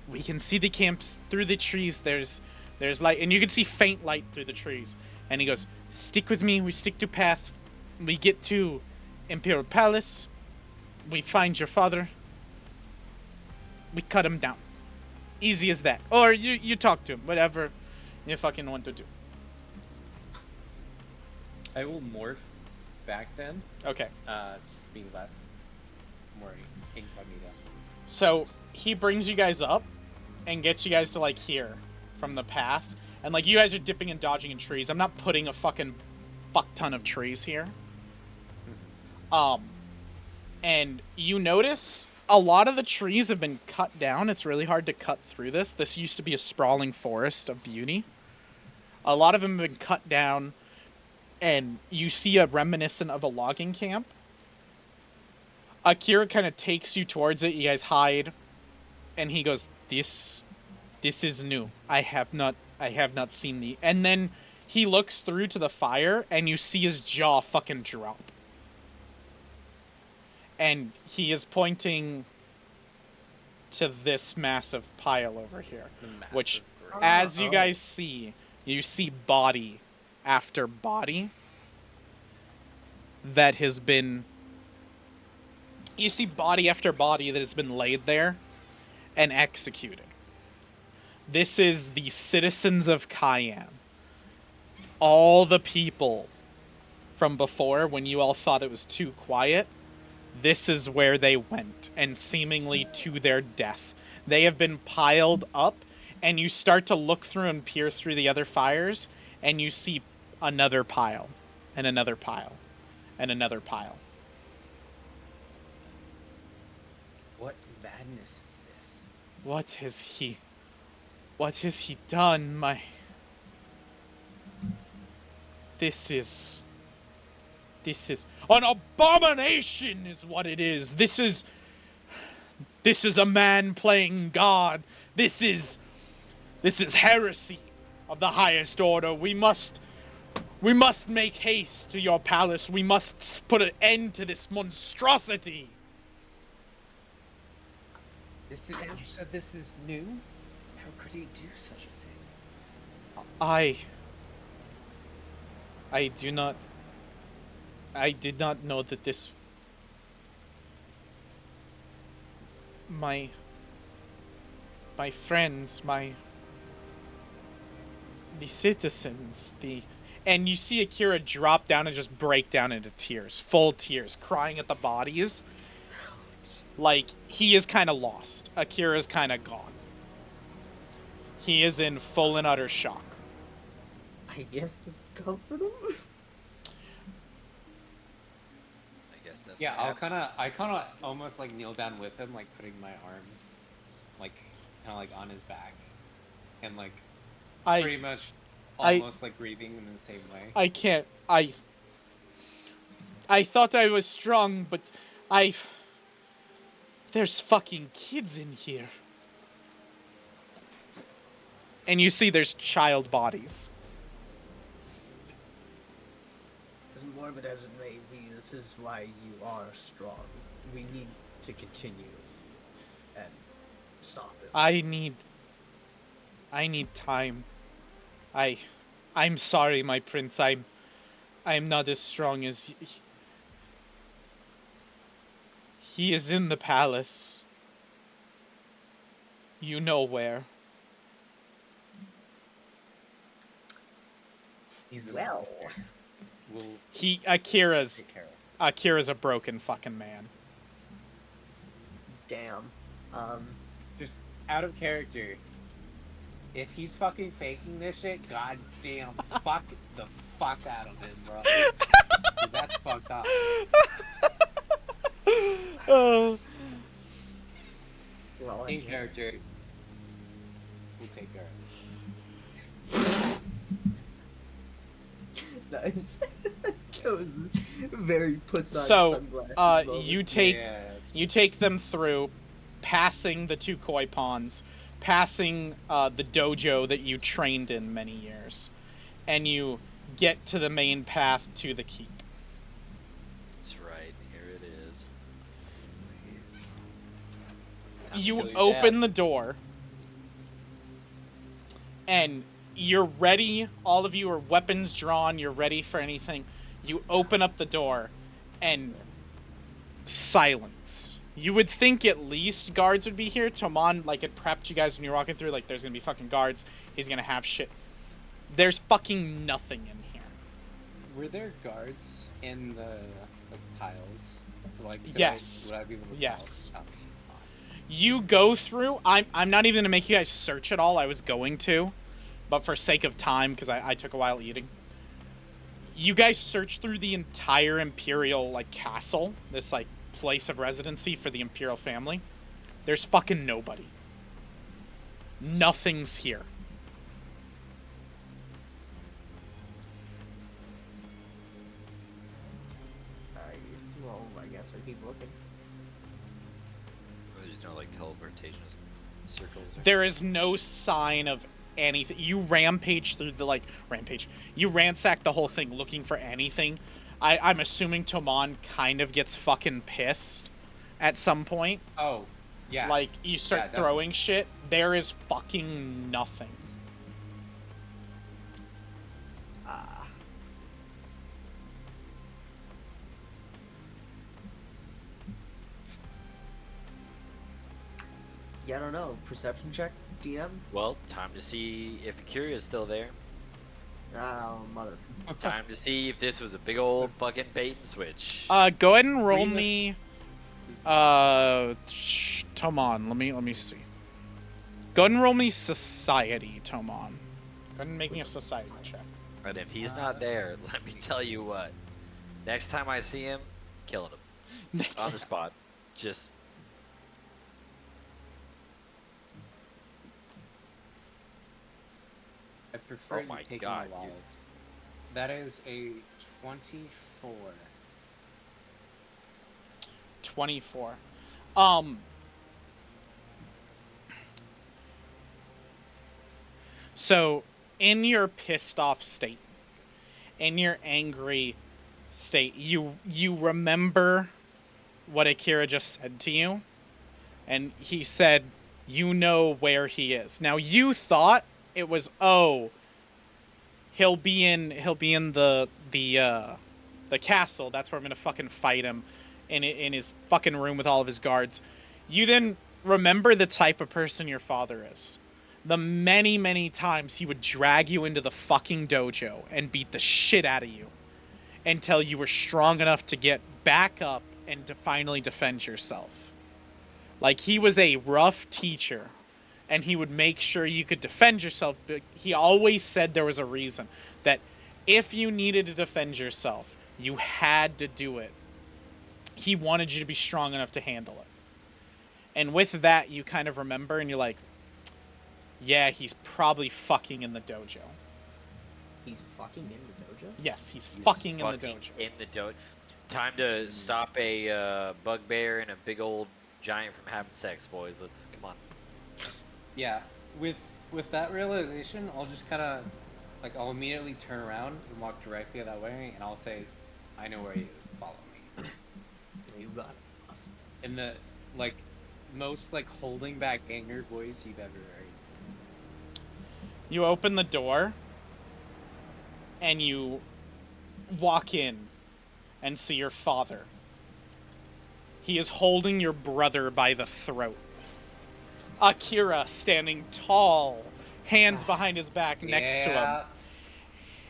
we can see the camps through the trees. There's light, and you can see faint light through the trees. And he goes, stick with me. We stick to path. We get to Imperial Palace. We find your father. We cut him down. Easy as that. Or you talk to him. Whatever you fucking want to do. I will morph back then. Okay. Just to be more incognito. So he brings you guys up and gets you guys to like here from the path. And like you guys are dipping and dodging in trees. I'm not putting a fucking fuck ton of trees here. And you notice a lot of the trees have been cut down. It's really hard to cut through this. This used to be a sprawling forest of beauty. A lot of them have been cut down, and you see a reminiscent of a logging camp. Akira kind of takes you towards it. You guys hide, and he goes, "This is new. I have not seen the." And then he looks through to the fire, and you see his jaw fucking drop. And he is pointing to this massive pile over here, which, as you guys see, you see body after body that has been... You see body after body that has been laid there and executed. This is the citizens of Kian. All the people from before, when you all thought it was too quiet, this is where they went, and seemingly to their death. They have been piled up, and you start to look through and peer through the other fires, and you see another pile, and another pile, and another pile. What madness is this? What has he done? This is an abomination is what it is. This is a man playing God. This is heresy of the highest order. We must make haste to your palace. We must put an end to this monstrosity. You said this is new? How could he do such a thing? I did not know that this... My friends, the citizens, and you see Akira drop down and just break down into tears, full tears, crying at the bodies. Like, he is kind of lost. Akira's kind of gone. He is in full and utter shock. I guess let's comfort him. Yeah, I kind of almost like kneel down with him, like putting my arm, like kind of like on his back, and like pretty much almost like grieving in the same way. I can't. I thought I was strong, but there's fucking kids in here. And you see there's child bodies. As morbid as it may be, this is why you are strong. We need to continue and stop it. I need time. I'm sorry, my prince. I'm not as strong as he is in the palace. You know where. He's a Well, we'll Akira's take care of him. Akira's a broken fucking man. Damn. Just out of character. If he's fucking faking this shit, goddamn, fuck the fuck out of him, bro. 'Cause that's fucked up. Oh. Well, In character, we'll take care of nice. Goes very puts on So, sunglasses. moment. you it. take Yeah, you take them through, passing the 2 koi ponds, passing the dojo that you trained in many years, and you get to the main path to the keep. That's right. Here it is. Time to You kill your open dad. the door, and you're ready. All of you are weapons drawn. You're ready for anything. You open up the door, and silence. You would think at least guards would be here. Toman, like, had prepped you guys when you're walking through, like, there's gonna be fucking guards. He's gonna have shit. There's fucking nothing in here. Were there guards in the piles? So, like, Yes. would I be able to Yes. tell? Okay. You go through. I'm not even gonna make you guys search at all. I was going to, but for sake of time, because I took a while eating. You guys search through the entire Imperial, like, castle, this, like, place of residency for the Imperial family. There's fucking nobody. Nothing's here. Well, I guess we keep looking. There's no like teleportation circles. There is no sign of anything. You rampage through the, like, you ransack the whole thing looking for anything. I'm assuming Toman kind of gets fucking pissed at some point. Oh, yeah. Like, you start Yeah, throwing shit. There is fucking nothing. Yeah, I don't know. Perception check, DM? Well, time to see if Akira is still there. Oh, mother. Time to see if this was a big old fucking bait and switch. Go ahead and roll Remus- me. Toman, let me see. Go ahead and roll me society, Toman. Go ahead and make me a society check. And if he's not there, let me tell you what. Next time I see him, killing him on the spot. Just I prefer Oh you my take God, him you- alive. That is a 24. 24. So, in your pissed off state, in your angry state, you remember what Akira just said to you, and he said, "You know where he is." Now, you thought it was, oh, he'll be in the castle. That's where I'm gonna fucking fight him in his fucking room with all of his guards. You then remember the type of person your father is. The many, many times he would drag you into the fucking dojo and beat the shit out of you until you were strong enough to get back up and to finally defend yourself. Like, he was a rough teacher, and he would make sure you could defend yourself, but he always said there was a reason. That if you needed to defend yourself, you had to do it. He wanted you to be strong enough to handle it. And with that, you kind of remember, and you're like, yeah, he's probably fucking in the dojo. He's fucking in the dojo? Yes, he's he's fucking in the dojo. In the dojo. Time to stop a bugbear and a big old giant from having sex, boys. Let's come on. Yeah, with that realization, I'll just kind of, like, I'll immediately turn around and walk directly that way, and I'll say, I know where he is, follow me. You got it. In the, like, most, like, holding back anger voice you've ever heard. You open the door, and you walk in and see your father. He is holding your brother by the throat. Akira standing tall, hands behind his back next to him.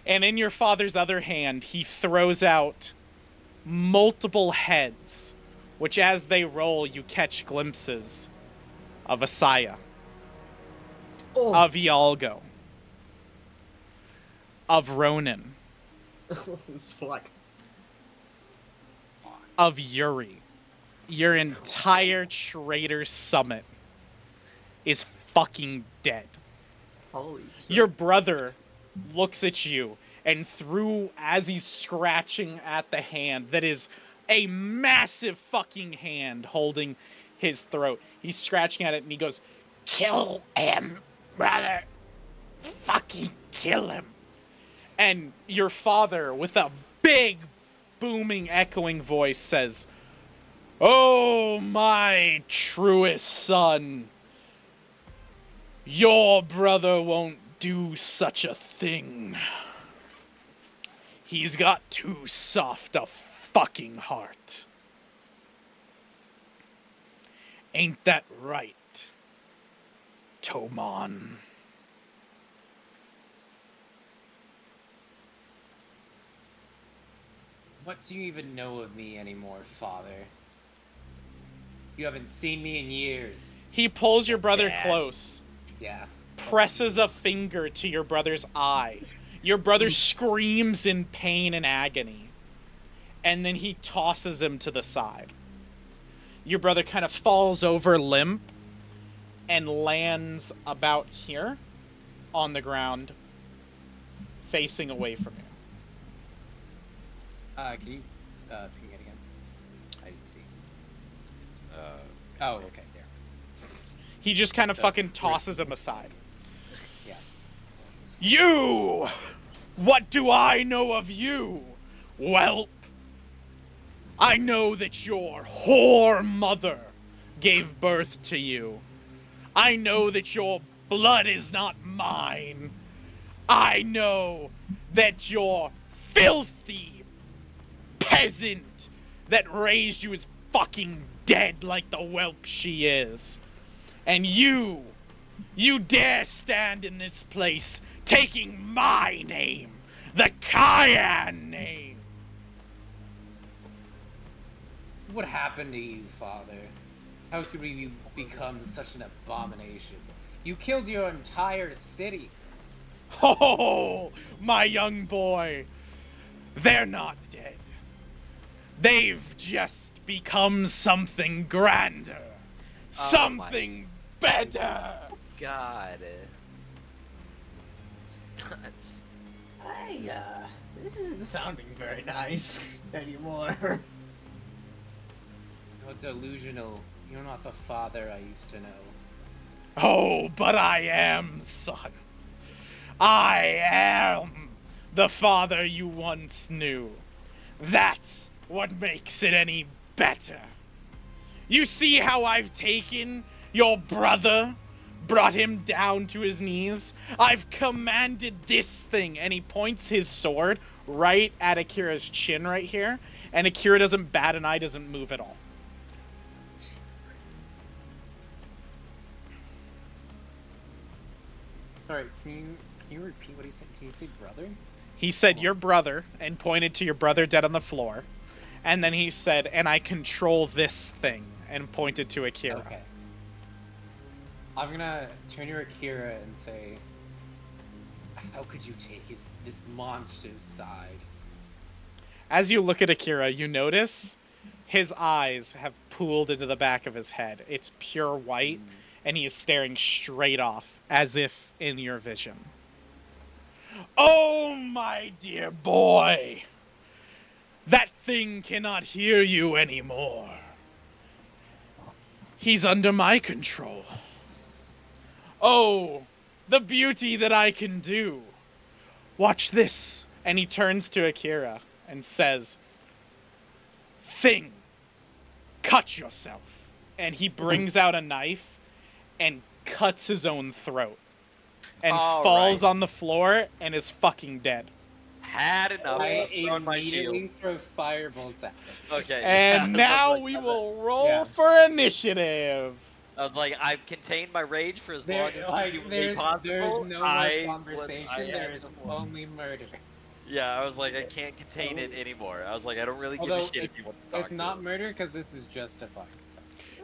And in your father's other hand, he throws out multiple heads, which as they roll, you catch glimpses of Asaya, of Ialgo, of Ronan, Fuck. of Yuri. Your entire traitor summit is fucking dead. Holy shit. Your brother looks at you, and as he's scratching at the hand that is a massive fucking hand holding his throat, he's scratching at it and he goes, "Kill him, brother. Fucking kill him." And your father, with a big, booming, echoing voice, says, "Oh, my truest son, your brother won't do such a thing. He's got too soft a fucking heart. Ain't that right, Tomon?" What do you even know of me anymore, father? You haven't seen me in years. He pulls your brother Dad. close, Yeah. presses a finger to your brother's eye. Your brother screams in pain and agony, and then he tosses him to the side. Your brother kind of falls over limp and lands about here on the ground, facing away from you. Can you ping it again? I didn't see. Oh, okay, there. He just kind of fucking tosses him aside. Yeah. You! What do I know of you? Welp, I know that your whore mother gave birth to you. I know that your blood is not mine. I know that your filthy peasant that raised you is fucking dead like the whelp she is. And you dare stand in this place taking my name, the Kian name. What happened to you, father? How could you become such an abomination? You killed your entire city. Oh, my young boy, they're not dead. They've just become something grander, something better. God. It's nuts. This isn't sounding very nice anymore. You're delusional. You're not the father I used to know. Oh, but I am, son. I am the father you once knew. That's what makes it any better. You see how I've taken your brother, brought him down to his knees? I've commanded this thing, and he points his sword right at Akira's chin right here, and Akira doesn't bat an eye, doesn't move at all. Sorry, can you repeat what he said? Can you say brother? He said, "Your brother," and pointed to your brother dead on the floor. And then he said, "And I control this thing," and pointed to Akira. Okay. I'm gonna turn to Akira and say, how could you take this monster's side? As you look at Akira, you notice his eyes have pooled into the back of his head. It's pure white, and he is staring straight off, as if in your vision. "Oh, my dear boy! That thing cannot hear you anymore. He's under my control. Oh, the beauty that I can do. Watch this." And he turns to Akira and says, "Thing, cut yourself." And he brings out a knife and cuts his own throat. And falls on the floor and is fucking dead. Had enough. I Throwing my immediately shield. throw firebolts at him. Okay. And yeah, now like, we will roll Yeah. for initiative. I was like, I've contained my rage for as long There, as like, humanly there's possible. no more conversation. I There had is to win. only murder. Yeah, I was like, I can't contain it anymore. I was like, I don't really give a Although shit if you want to talk it's to not him. murder because this is justified. So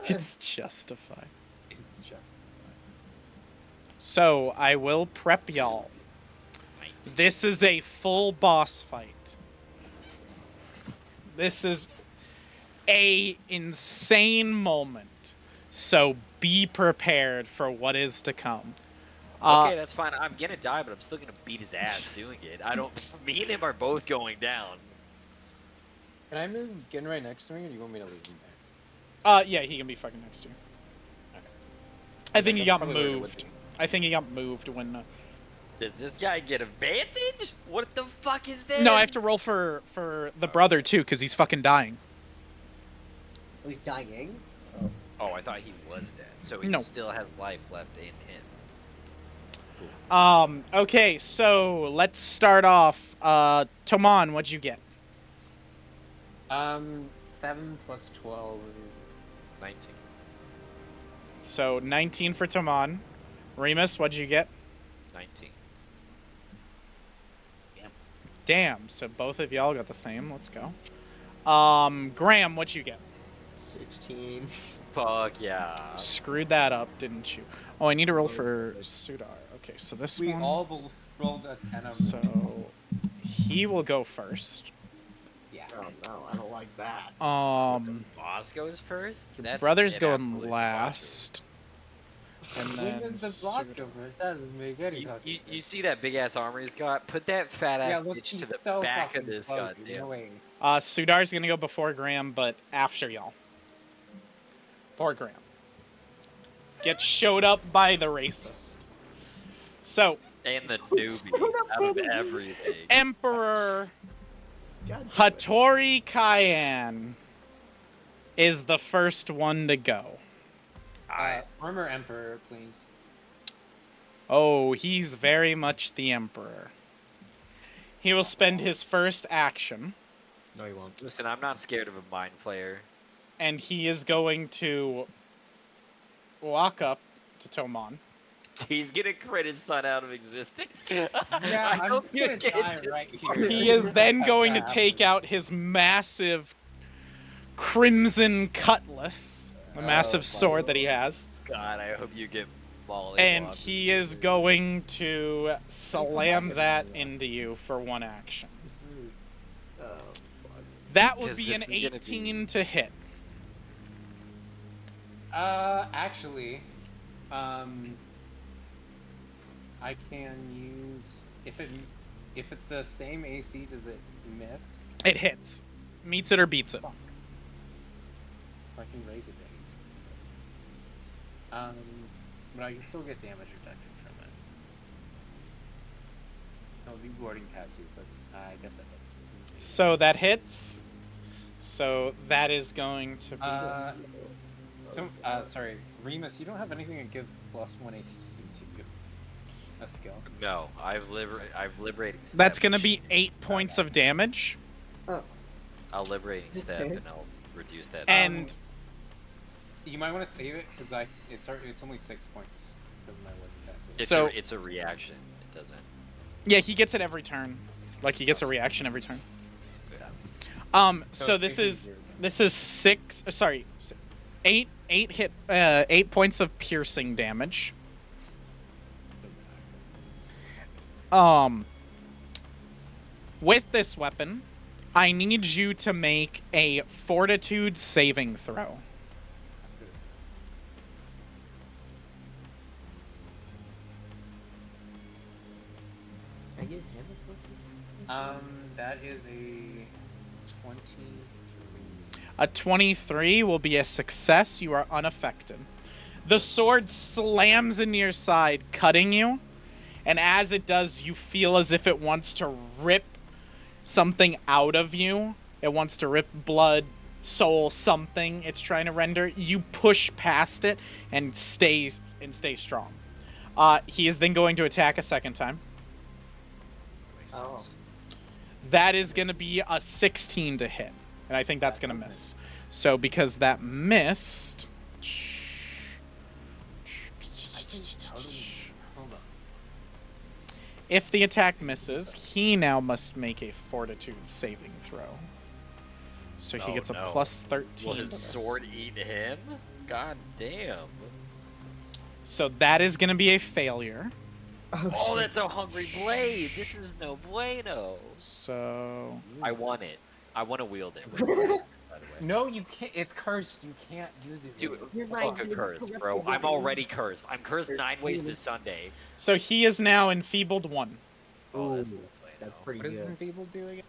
It's justified. it's justified. So I will prep y'all. This is a full boss fight. This is a insane moment. So be prepared for what is to come. Okay, that's fine. I'm gonna die, but I'm still gonna beat his ass doing it. I don't. Me and him are both going down. Can I move Gin right next to me, or do you want me to leave him there? Yeah, he can be fucking next to you. Okay. I think he That's got probably where it would moved. be. I think he got moved when. Does this guy get advantage? What the fuck is this? No, I have to roll for the brother too, because he's fucking dying. Oh, he's dying. Oh, I thought he was dead, so he No. still has life left in him. Okay, so let's start off. Toman, what'd you get? 7 plus 12 is 19. So 19 for Toman. Remus, what'd you get? 19. Damn, so both of y'all got the same. Let's go. Graham, what'd you get? 16. Fuck yeah. Screwed that up, didn't you? Oh, I need to roll for Sudar. Okay, so this we one. all rolled a 10 of So he will go first. Yeah. Oh no, I don't like that. Boss goes first? Your That's brother's an going absolute last. And When then does the boss Sudar. go first? That doesn't make any You, fucking you, sense. you see that big ass armor he's got? Put that fat ass look, bitch he's to the so back of fucking this close, goddamn. No way. Sudar's gonna go before Graham, but after y'all. Poor Graham. Gets showed up by the racist. So, And the newbie out of everything. Emperor God damn it. Hattori Kian is the first one to go. Armor Emperor, please. Oh, he's very much the Emperor. He will spend his first action, No, he won't. Listen, I'm not scared of a mind flayer. and he is going to walk up to Toman. He's gonna crit his son out of existence. Yeah, I I'm hope just you gonna get die this right part. here. He is then going to That take out his massive crimson cutlass, the massive sword that he has, God, I hope you get mollywopped. and he is going to slam that into you for one action. Oh, fuck. That would 'Cause be this an is gonna 18 to hit. Actually, I can use if it's the same AC, does it miss? It hits. Meets it or beats it. Fuck. So I can raise it to 8. But I can still get damage reduction from it. So it'll be warding tattoo, but I guess that hits. So that hits. So that is going to be. Sorry, Remus, you don't have anything that gives +1 AC to you. A skill. No, I've liberating step. That's going to be 8 points of damage. I'll liberating step Okay. and I'll reduce that. And You might want to save it because it's only 6 points because of my warding tattoo. it's, so- it's a reaction. It doesn't. yeah, he gets it every turn. Like he gets a reaction every turn. Yeah. So it's this easier is then. 8 points of piercing damage. With this weapon, I need you to make a fortitude saving throw. Can I give him a plus? That is a 23. A 23 will be a success. You are unaffected. The sword slams into your side, cutting you. And as it does, you feel as if it wants to rip something out of you. It wants to rip blood, soul, something it's trying to render. You push past it and stay strong. He is then going to attack a second time. Makes Oh. sense. That is going to be a 16 to hit. And I think that's That going to does miss. So because that missed... Hold on. If the attack misses, he now must make a fortitude saving throw. So he Oh, gets a no. plus 13. Will to his this. sword eat him? God damn. So that is going to be a failure. Oh, shit. that's a hungry blade. This is no bueno. So I want it. I want to wield it with fire, by the way. No, you can't. It's cursed. You can't use it. Dude, You're fuck right, a dude. curse, Correct bro. the I'm weapon. already cursed. I'm cursed 9 ways to Sunday. so he is now enfeebled 1. Oh, that's Ooh, no that's bueno. pretty What does good. Enfeebled do again?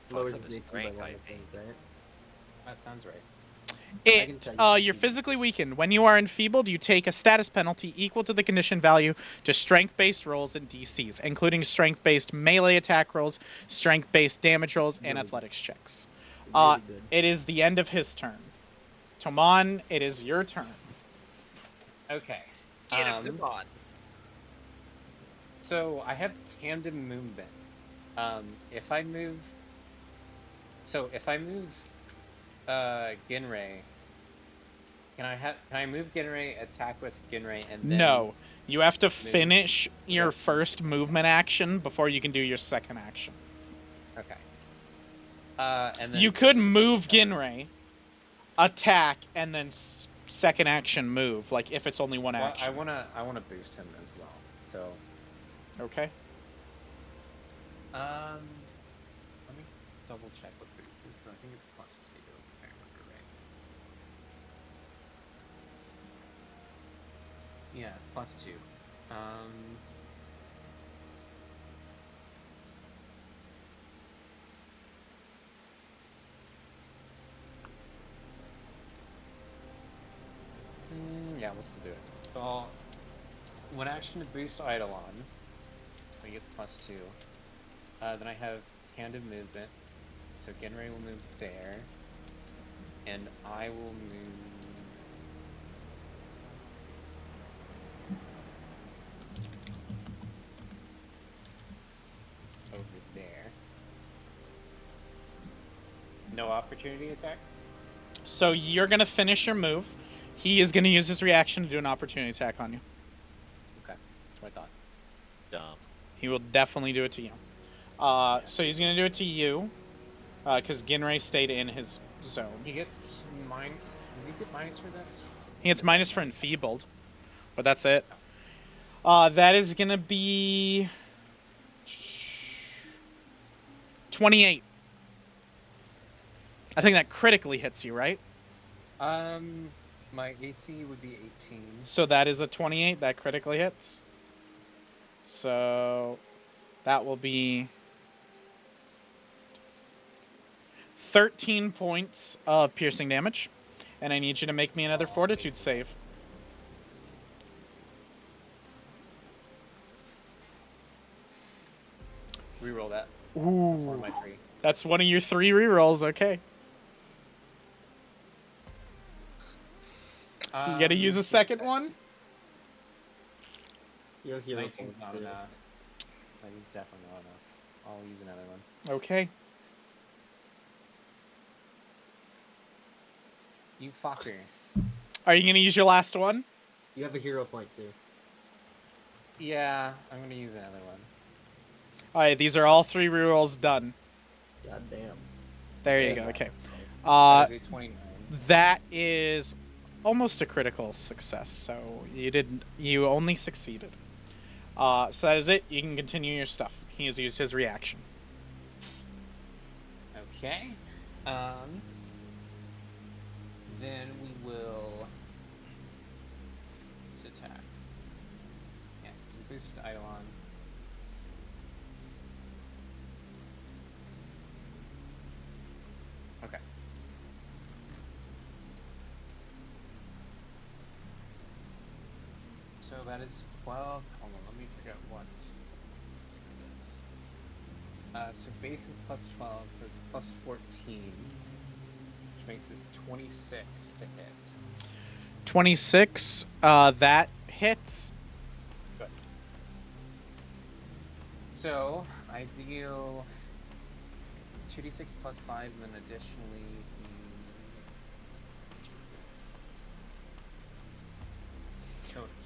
Lowers Fucks up his his AC by strength, 1, I I think. think, right? That sounds right. It tell you. you're physically weakened. When you are enfeebled, you take a status penalty equal to the condition value to strength-based rolls and DCs, including strength-based melee attack rolls, strength-based damage rolls, and Really good. athletics checks. Really good. It is the end of his turn. Toman, it is your turn. Okay. Get him, Zubon. So I have tandem movement. If I move, Ginrei, can I move Ginrei, attack with Ginrei, and then No, you have to move finish the your rest of first the movement action before you can do your second action. Okay. And then You could just- move Ginrei, attack, and then second action move. Like if it's only one Well, action. I wanna boost him as well. So, Okay. let me double check what boost is. I think it's +2, if I remember right. Yeah, it's +2. Yeah, we'll still do it. So I'll, one action to boost Eidolon. He gets +2. Then I have tandem movement. So Genray will move there. And I will move... over there. No opportunity attack? So you're gonna finish your move. He is gonna use his reaction to do an opportunity attack on you. Okay, that's what I thought. Dumb. He will definitely do it to you. So he's gonna do it to you, because Ginrei stayed in his zone. He gets Does he get minus for this? He gets minus for enfeebled, but that's it. That is gonna be 28. I think that critically hits you, right? My AC would be 18. So that is a 28 that critically hits. So that will be 13 points of piercing damage. And I need you to make me another fortitude save. Reroll that. Ooh. That's one of my 3. That's one of your 3 rerolls, okay. You gotta use a second one? Your hero 19's points, not yeah. enough. 19's definitely not enough. I'll use another one. Okay. You fucker. Are you gonna use your last one? You have a hero point too. Yeah, I'm gonna use another one. Alright, these are all 3 rerolls done. God damn. There you Yeah. go, okay. That is a 29. That is almost a critical success, so you only succeeded. So that is it. You can continue your stuff. He has used his reaction. Okay. Then we will attack. Yeah, boosted Eidolon. Okay. So that is 12. Hold on, let me figure out what it's for this. So base is +12, so it's +14. Which makes this 26 to hit. 26, that hits. Good. So I deal 2d6 +5, and then additionally. So it's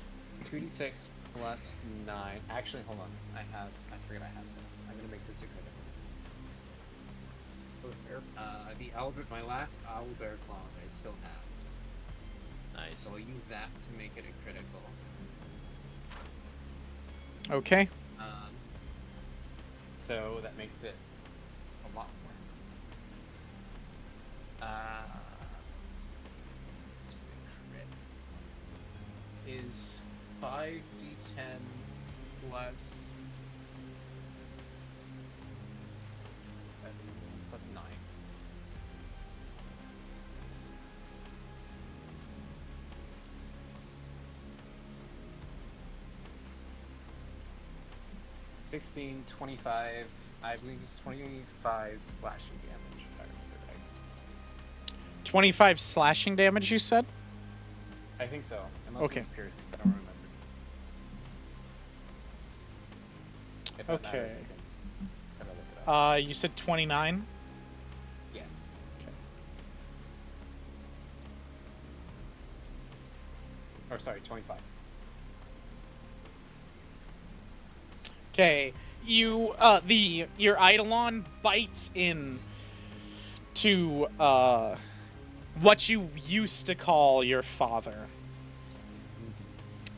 2d6 plus 9. Actually, hold on. I forget I have this. I'm gonna make this a critical. The my last owlbear claw I still have. Nice. So I'll use that to make it a critical. Okay. So that makes it a lot more. Crit is 5d10 plus 7 plus 9. $16, 25, I believe it's 25 slashing damage, if I remember right. 25 slashing damage, you said? I think so, unless Okay. it's piercing, I don't remember. If that matters, Okay. I can try to look it up. You said 29? Yes. Okay. Or sorry, 25. Okay, your Eidolon bites in to what you used to call your father.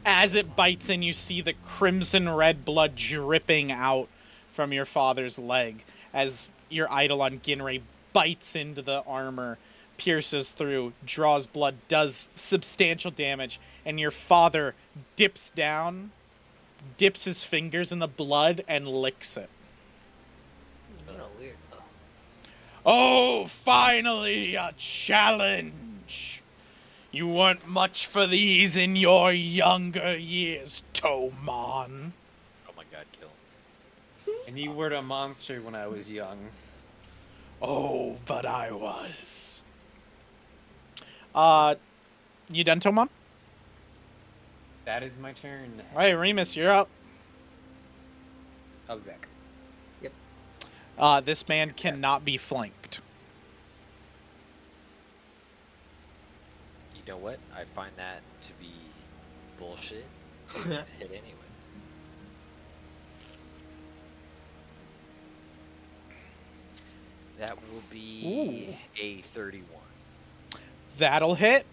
As it bites in, you see the crimson red blood dripping out from your father's leg as your Eidolon Ginray bites into the armor, pierces through, draws blood, does substantial damage, and your father dips down, dips his fingers in the blood, and licks it. Oh, weird. Oh, finally a challenge! You weren't much for these in your younger years, Tomon. Oh my god, kill. And you were a monster when I was young. Oh, but I was. You done, Tomon? That is my turn. Alright, Remus, you're up. I'll be back. This man cannot be flanked. You know what? I find that to be bullshit. I'm gonna hit anyway. That will be a 31. That'll hit.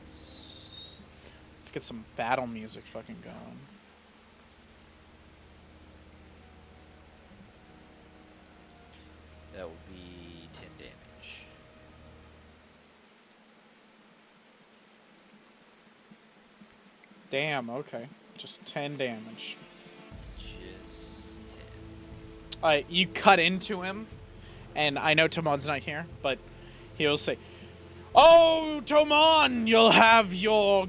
Let's get some battle music fucking going. That will be 10 damage. Damn, okay. Just 10 damage. Just 10. Alright, you cut into him, and I know Tomon's not here, but he'll say, "Oh, Tomon, you'll have your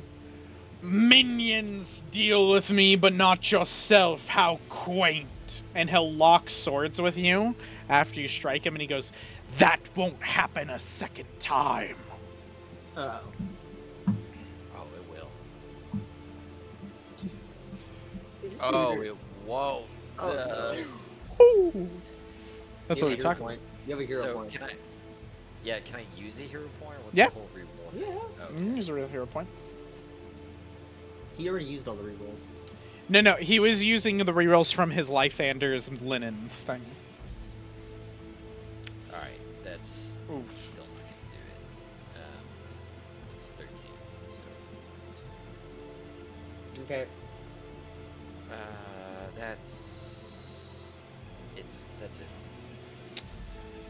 minions deal with me, but not yourself. How quaint." And he'll lock swords with you after you strike him, and he goes, "That won't happen a second time." Oh. Oh, it will. Oh, Oh, it won't. Ooh. That's what we're talking about. You have a hero So point. can I use a hero point? Or what's Yeah. the whole reward? Yeah. Okay. You can use a real hero point. He already used all the rerolls. No, he was using the rerolls from his Lythander's linens thing. Alright, that's Oof. still not gonna do it. It's 13. So, Okay. that's it. That's it.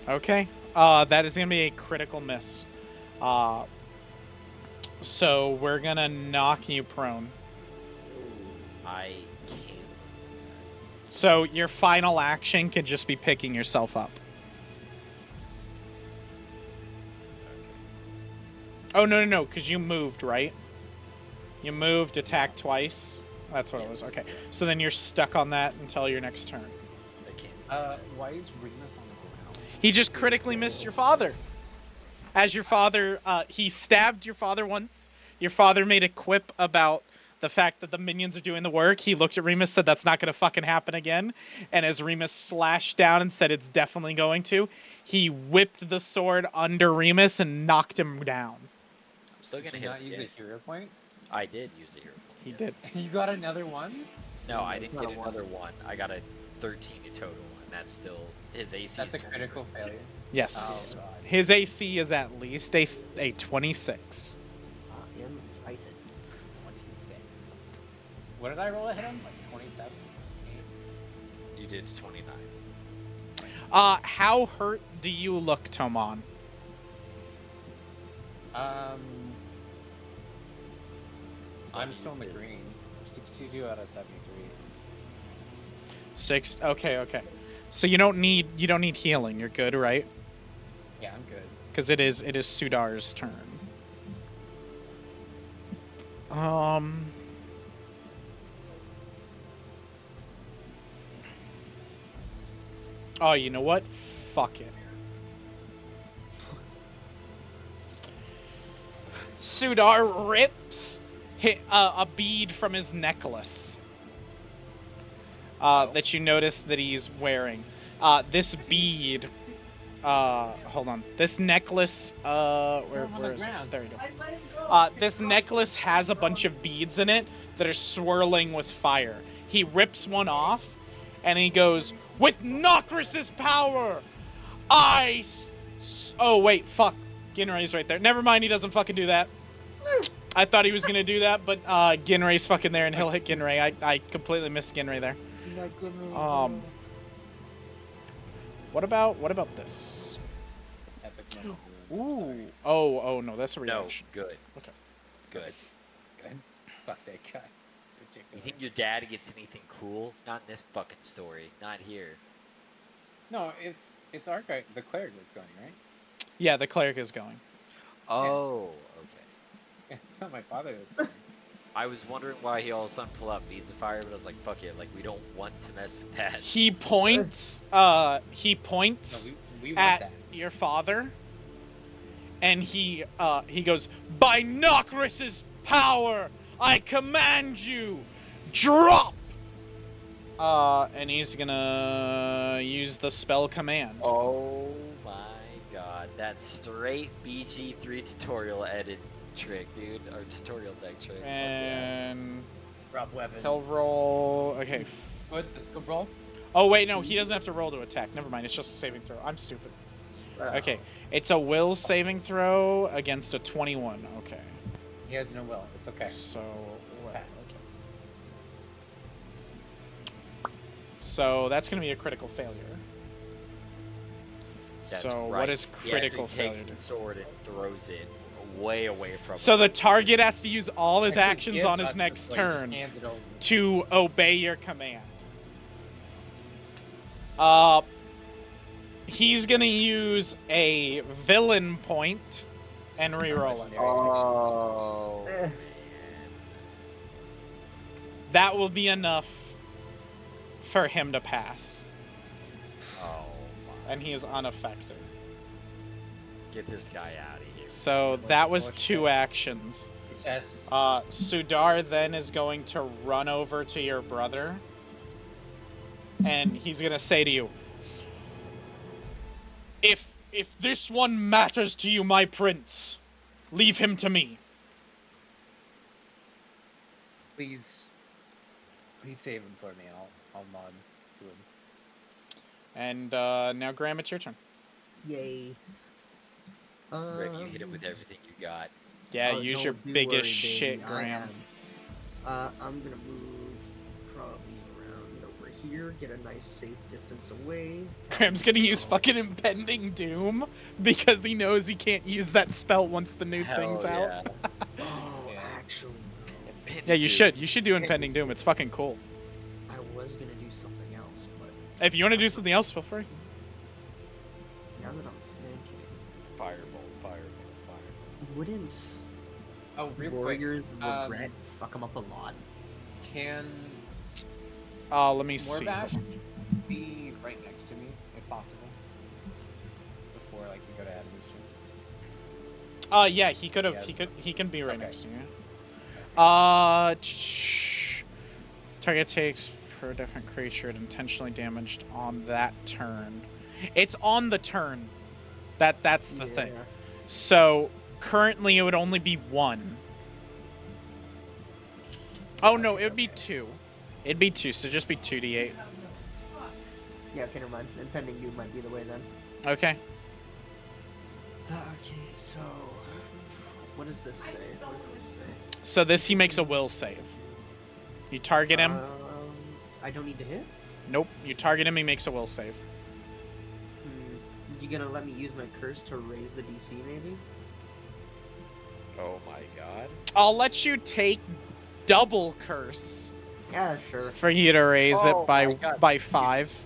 Okay. That is gonna be a critical miss. So we're gonna knock you prone. I can't. So your final action can just be picking yourself up. Oh, no, because you moved, right? You moved, attacked twice. That's what it was. Yes. Okay. So then you're stuck on that until your next turn. I can't. Why is Remus on the ground? He just critically missed your father. As your father, he stabbed your father once. Your father made a quip about the fact that the minions are doing the work, he looked at Remus, said that's not gonna fucking happen again. And as Remus slashed down and said it's definitely going to, he whipped the sword under Remus and knocked him down. I'm still Did gonna you hit not him use again. a hero point? I did use the hero point. He yes. did. You got another one? No, I it's didn't not get a one. another one. I got a 13 in total, and that's still his AC. That's a is 20. critical failure. Yes. Oh, God. His AC is at least a 26. I am frightened. 26. What did I roll to hit him? Like 27? You did 29. How hurt do you look, Tomon? I'm still in the green. 62 out of 73. 6. Okay. So you don't need healing. You're good, right? Yeah, I'm good. Because it is Sudar's turn. Oh, you know what? Fuck it. Sudar rips a bead from his necklace that you notice that he's wearing. This bead. Hold on. This necklace. Where is it? There you go. This necklace has a bunch of beads in it that are swirling with fire. He rips one off, and he goes, "With Nokris's power, oh wait, fuck. Ginray's right there. Never mind. He doesn't fucking do that. I thought he was gonna do that, but Ginray's fucking there, and he'll hit Ginray. I completely missed Ginray there. What about this? Epic moment. Ooh. Oh no, that's a No, reaction. good. Okay. Good. Good. Fuck that guy. You Particularly. think your dad gets anything cool? Not in this fucking story. Not here. No, it's our guy. The cleric that's going, right? Yeah, the cleric is going. Oh, okay. It's not my father that's going. I was wondering why he all of a sudden pulled out beads of fire, but I was like, fuck it. Like, we don't want to mess with that. He points. He No, points we want at that. your father, and he goes, "By Nokris's power, I command you, drop." And he's gonna use the spell command. Oh my god. That's straight BG3 tutorial edit trick, dude. Or tutorial deck trick. Fuck yeah. And Drop weapon. he'll roll. Okay. Good. Let's go roll. Oh wait, no, he doesn't have to roll to attack. Never mind. It's just a saving throw. I'm stupid. Okay, it's a will saving throw against a 21. Okay. He has no will. It's okay. So, well, Pass. okay. So that's gonna be a critical failure. That's So right. what is He critical actually takes failure? the sword and throws it way away from So him. the target has to use all his Actually, actions gives on us his the next sword, he just turn hands it over. to obey your command. He's gonna use a villain point and reroll it. Oh. Eh. Man. That will be enough for him to pass, Oh my. and he is unaffected. Get this guy out of here. So that was 2 actions. Chest. Sudar then is going to run over to your brother, and he's gonna say to you, If this one matters to you, my prince, leave him to me." Please save him for me, and I'll nod to him. And now Graham, it's your turn. Yay. Greg, you hit it with everything you got. Yeah, oh, use your don't you biggest worry, shit, baby, I Graham. am. I'm gonna move probably around over here, get a nice safe distance away. Graham's gonna use fucking Impending Doom because he knows he can't use that spell once the new Hell thing's out. yeah. Oh, Yeah. actually, Yeah, you should. You should do Impending Doom. It's fucking cool. I was gonna do something else, but If you want to do something else, feel free. now that I'm thinking, Firebolt, firebolt. wouldn't Oh, real quick. Warriors um, regret fuck them up a lot? Can Let me see. Morbash be right next to me, if possible? Before like we go to Adam's turn. Yeah, he could have. Yeah. He can be right Okay. next to you. Target takes per different creature it intentionally damaged on that turn. It's on the turn. That's the thing. So currently it would only be 1. Oh no, it would be 2. It'd be 2, so just be 2d8. Yeah, okay, never mind. Impending doom might be the way then. Okay. Okay, so what does this say? What does this say? So this he makes a will save. You target him. I don't need to hit. Nope. You target him. He makes a will save. You gonna let me use my curse to raise the DC, maybe? Oh my god. I'll let you take double curse Yeah, sure. for you to raise Oh it my God. by 5.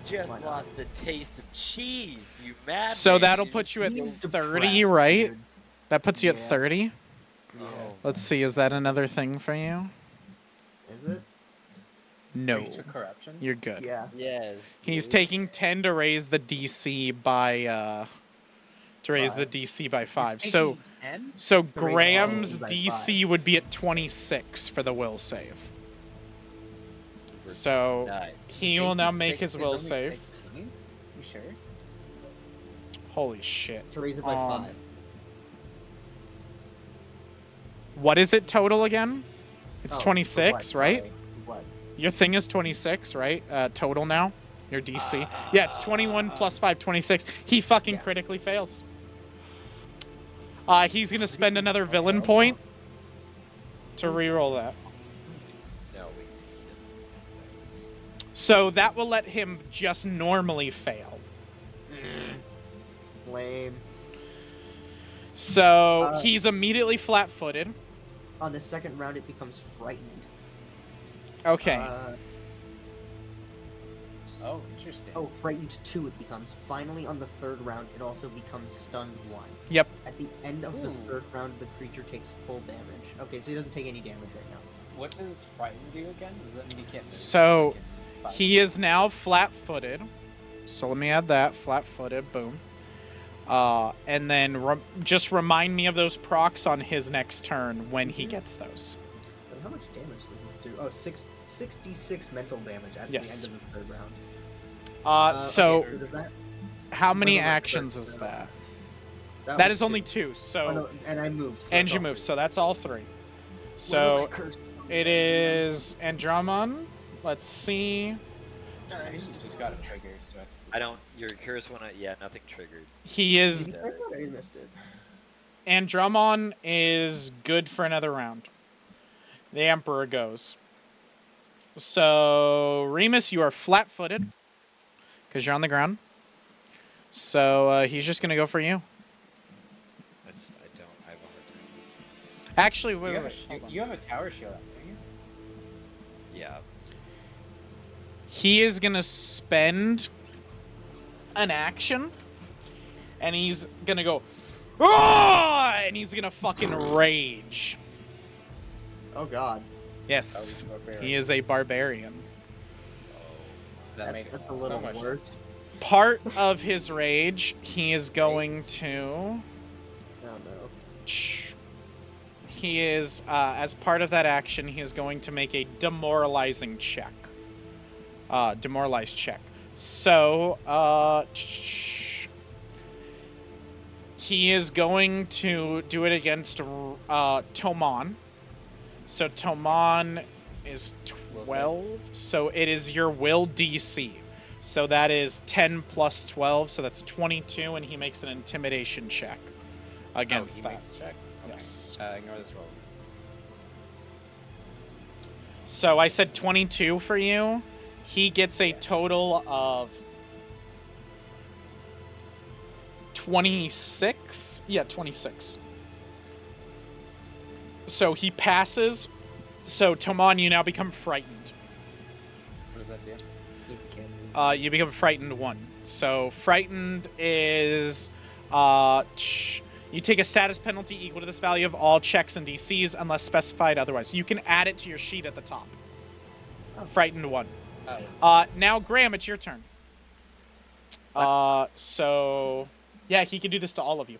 Just Why not? lost the taste of cheese, you mad So man. that'll You put just- you at He's 30, depressed, right? dude. That puts you at Yeah. 30. Yeah. Oh. Let's see. Is that another thing for you? Is it? No. Creature corruption. You're good. Yeah. Yes. He's dude. taking 10 to raise the DC by to raise the 5. DC by You're 5. taking So 10? so raise the Graham's DC by DC would be at 26 for the will save. So Nice. he will now make 86 his is will only save. 16? You sure? Holy shit. To raise it by 5. What is it total again? It's Oh, for 26, what? right? Sorry. What? Your thing is 26, right? Total now? Your DC? Yeah, it's 21 plus 5, 26. He fucking Yeah. critically fails. He's going to spend another villain point to reroll that. No, he doesn't. So that will let him just normally fail. Lame. So he's immediately flat-footed. On the second round, it becomes frightened. Okay. Oh, interesting. Oh, frightened 2 it becomes. Finally, on the third round, it also becomes stunned 1. Yep. At the end of the Ooh. third round, the creature takes full damage. Okay, so he doesn't take any damage right now. What does frighten do again? Does that mean he can't move? So, He can He is now flat-footed. So let me add that. Flat-footed. Boom. And then just remind me of those procs on his next turn when he gets those. But how much damage does this do? Oh, 66 mental damage at Yes. the end of the third round. So Okay, does that... how many Wait, wait, wait, actions first, is that? was That is only 2. 2. So Oh, no, and I moved. So and that's you all move. 3. So that's all 3. What about So my curse? it is Andromon. Let's see. He's got a trigger, so I don't. Your curse one. Yeah, nothing triggered. He is I thought I missed it. Andromon is good for another round. The Emperor goes. So Remus, you are flat-footed because you're on the ground. So he's just gonna go for you. I don't. I have a hard time. Actually, you wait, have, wait, hold on. you have a tower shield up, don't you? Yeah. He is gonna spend an action, and he's gonna go, "Ah!" and he's gonna fucking rage. Oh god. Yes, Oh, he's a barbarian. he is a barbarian. That makes That's a so little much worse. Part of his rage, he is going to. Oh no. He is, as part of that action, he is going to make a demoralizing check. Demoralized check. So, he is going to do it against Tomon. So Tomon is 12. So it is your will DC. So that is 10 plus 12. So that's 22, and he makes an intimidation check against he that. makes the check. Okay. Yes. Ignore this roll. So I said 22 for you. He gets a total of 26. Yeah, 26. So he passes. So Tomon, you now become frightened. What does that do? You become frightened 1. So frightened is you take a status penalty equal to this value of all checks and DCs unless specified otherwise. You can add it to your sheet at the top. Frightened 1. Oh. Now Graham, it's your turn. So yeah, he can do this to all of you.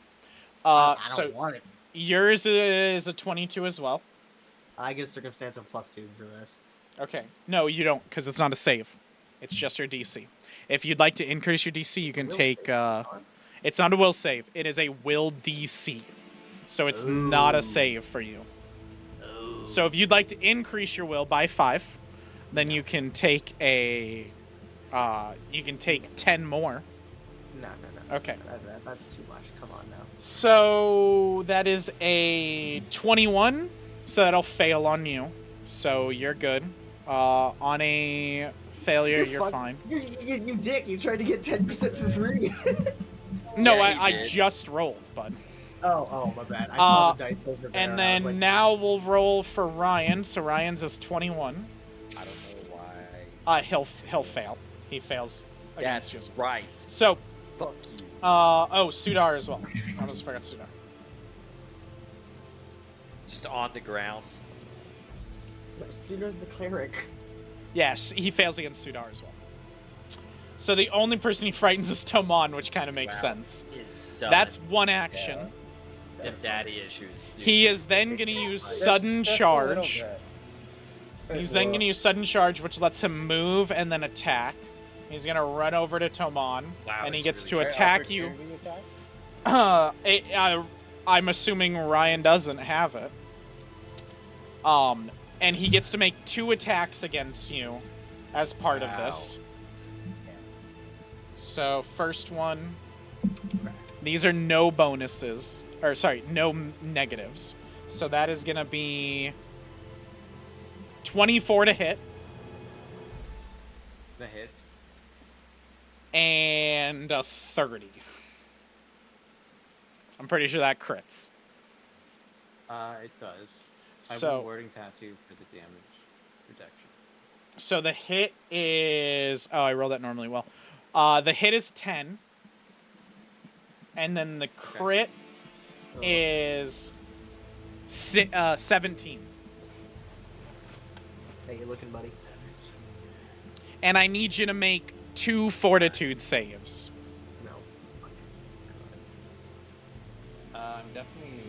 I So don't want it. yours is a 22 as well. I get a circumstance of +2 for this. Okay. No, you don't, because it's not a save. It's just your DC. If you'd like to increase your DC, you can Will take. save. It's not a will save. It is a will DC. So it's not a save for you. So if you'd like to increase your will by 5, then you can take a. You can take 10 more. No. Okay. That's too much. Come on now. So that is a 21. So that'll fail on you. So you're good. On a failure, you're fine. You dick! You tried to get 10% for free. No, Yeah, I he did. just rolled, bud. Oh, my bad. I saw the dice over there. And I was then like, now we'll roll for Ryan. So Ryan's is 21. I don't know why. He'll fail. He fails against That's you. right. So, Fuck you. Sudar as well. I almost forgot Sudar. Just on the ground. Sudar's the cleric. Yes, he fails against Sudar as well. So the only person he frightens is Tomon, which kind of makes sense. His son. That's one action. Them daddy issues, dude. He is then going to use sudden charge. He's then going to use sudden charge, which lets him move and then attack. He's going to run over to Tomon, Wow, and he that's gets really to attack you. I'm assuming Ryan doesn't have it. And he gets to make 2 attacks against you as part of this. So first one, these are no bonuses, or sorry, no negatives. So that is going to be 24 to hit. The hits. And a 30. I'm pretty sure that crits. It does. I have So, a wording tattoo for the damage reduction. so the hit is... Oh, I rolled that normally well. The hit is 10. And then the crit is 17. Hey, you looking, buddy? And I need you to make 2 fortitude saves. No. I'm definitely...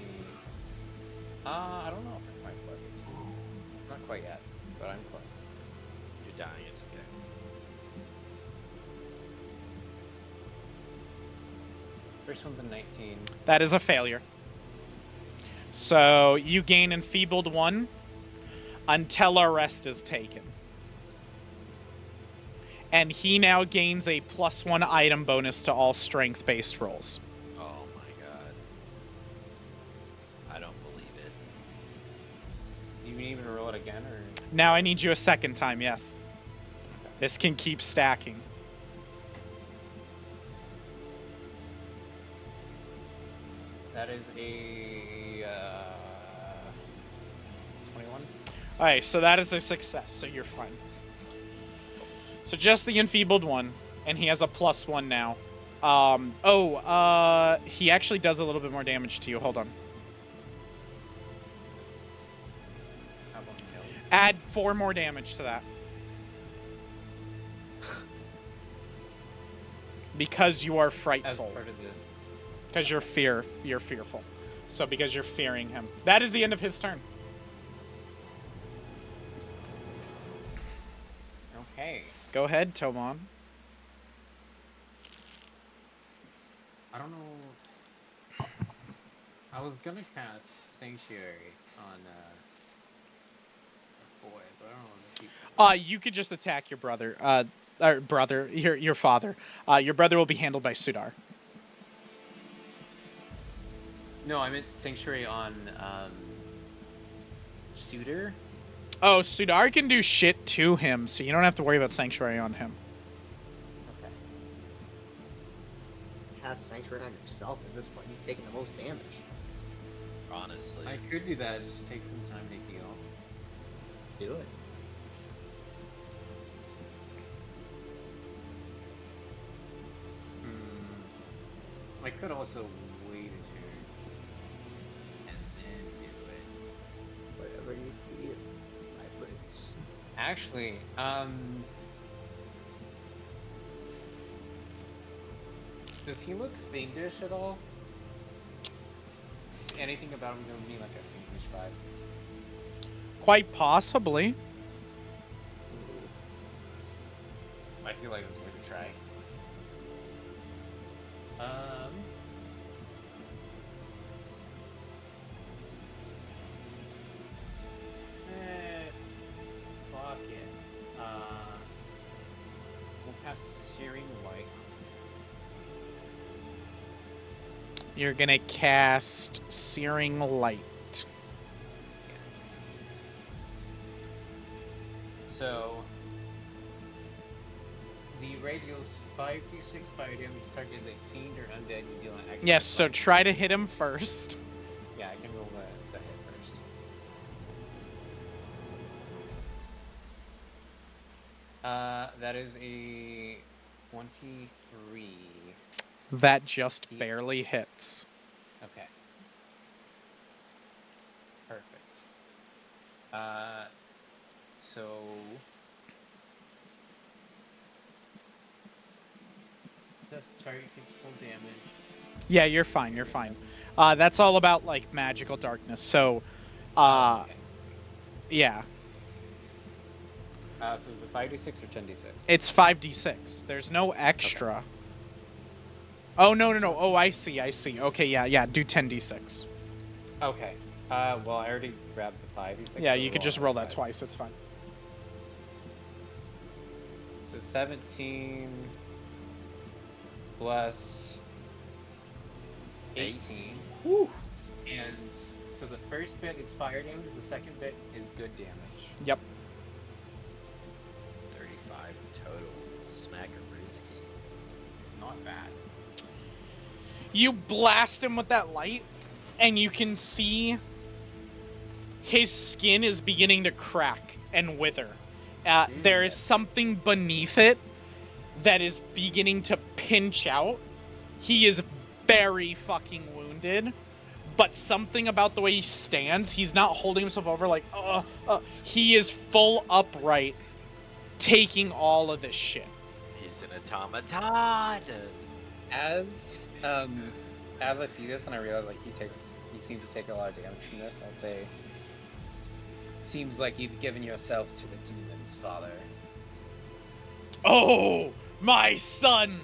I don't know if I'm quite close. Not quite yet, but I'm close. You're dying, it's okay. First one's a 19. That is a failure. So you gain enfeebled 1 until a rest is taken. And he now gains a +1 item bonus to all strength-based rolls. Oh my god. I don't believe it. Do you even roll it again, or...? Now I need you a second time, yes. This can keep stacking. That is a... 21? Alright, so that is a success, so you're fine. So just the enfeebled 1, and he has a +1 now. He actually does a little bit more damage to you. Hold on. How about no? Add 4 more damage to that. Because you are As frightful. part of the... Because you're fearful. So because you're fearing him. That is the end of his turn. Okay. Go ahead, Tomon. I don't know... I was gonna cast Sanctuary on, a boy, but I don't want to keep... You could just attack your brother. Your father. Your brother will be handled by Sudar. No, I meant Sanctuary on, Suitor? Oh, Sudar can do shit to him, so you don't have to worry about Sanctuary on him. Okay. Cast Sanctuary on yourself at this point. You've taken the most damage. Honestly. I could do that, just take some time to heal. Do it. I could also wait a turn and then do it. Whatever you feel. My boots. Actually, does he look fiendish at all? Is anything about him giving me like a fiendish vibe? Quite possibly. I feel like it's worth a try. Fuck it. We'll cast Searing Light. You're gonna cast Searing Light. Yes. So the raid deals 5d6 fire damage. Target is a fiend or undead. You deal an extra. Yes, so 5. try to hit him first. Yeah, I can roll the hit first. That is a 23. That just barely hits. Okay. Perfect. So this target takes full damage. Yeah, you're fine, you're fine. That's all about, like, magical darkness, so, Okay. yeah. So is it 5d6 or 10d6? It's 5d6. There's no extra. Oh, no. Oh, I see. Okay, yeah, do 10d6. Okay. Well, I already grabbed the 5d6. Yeah, so you could just on roll that 5. twice, it's fine. So 17 plus 18. Woo. And so the first bit is fire damage, the second bit is good damage. Yep. 35 total. Smackarooski. It's not bad. You blast him with that light, and you can see his skin is beginning to crack and wither. There is something beneath it that is beginning to pinch out. He is very fucking wounded, but something about the way he stands, he's not holding himself over like, he is full upright, taking all of this shit. He's an automaton. As I see this and I realize like he seems to take a lot of damage from this, I'll say, seems like you've given yourself to the demons, father. Oh, my son!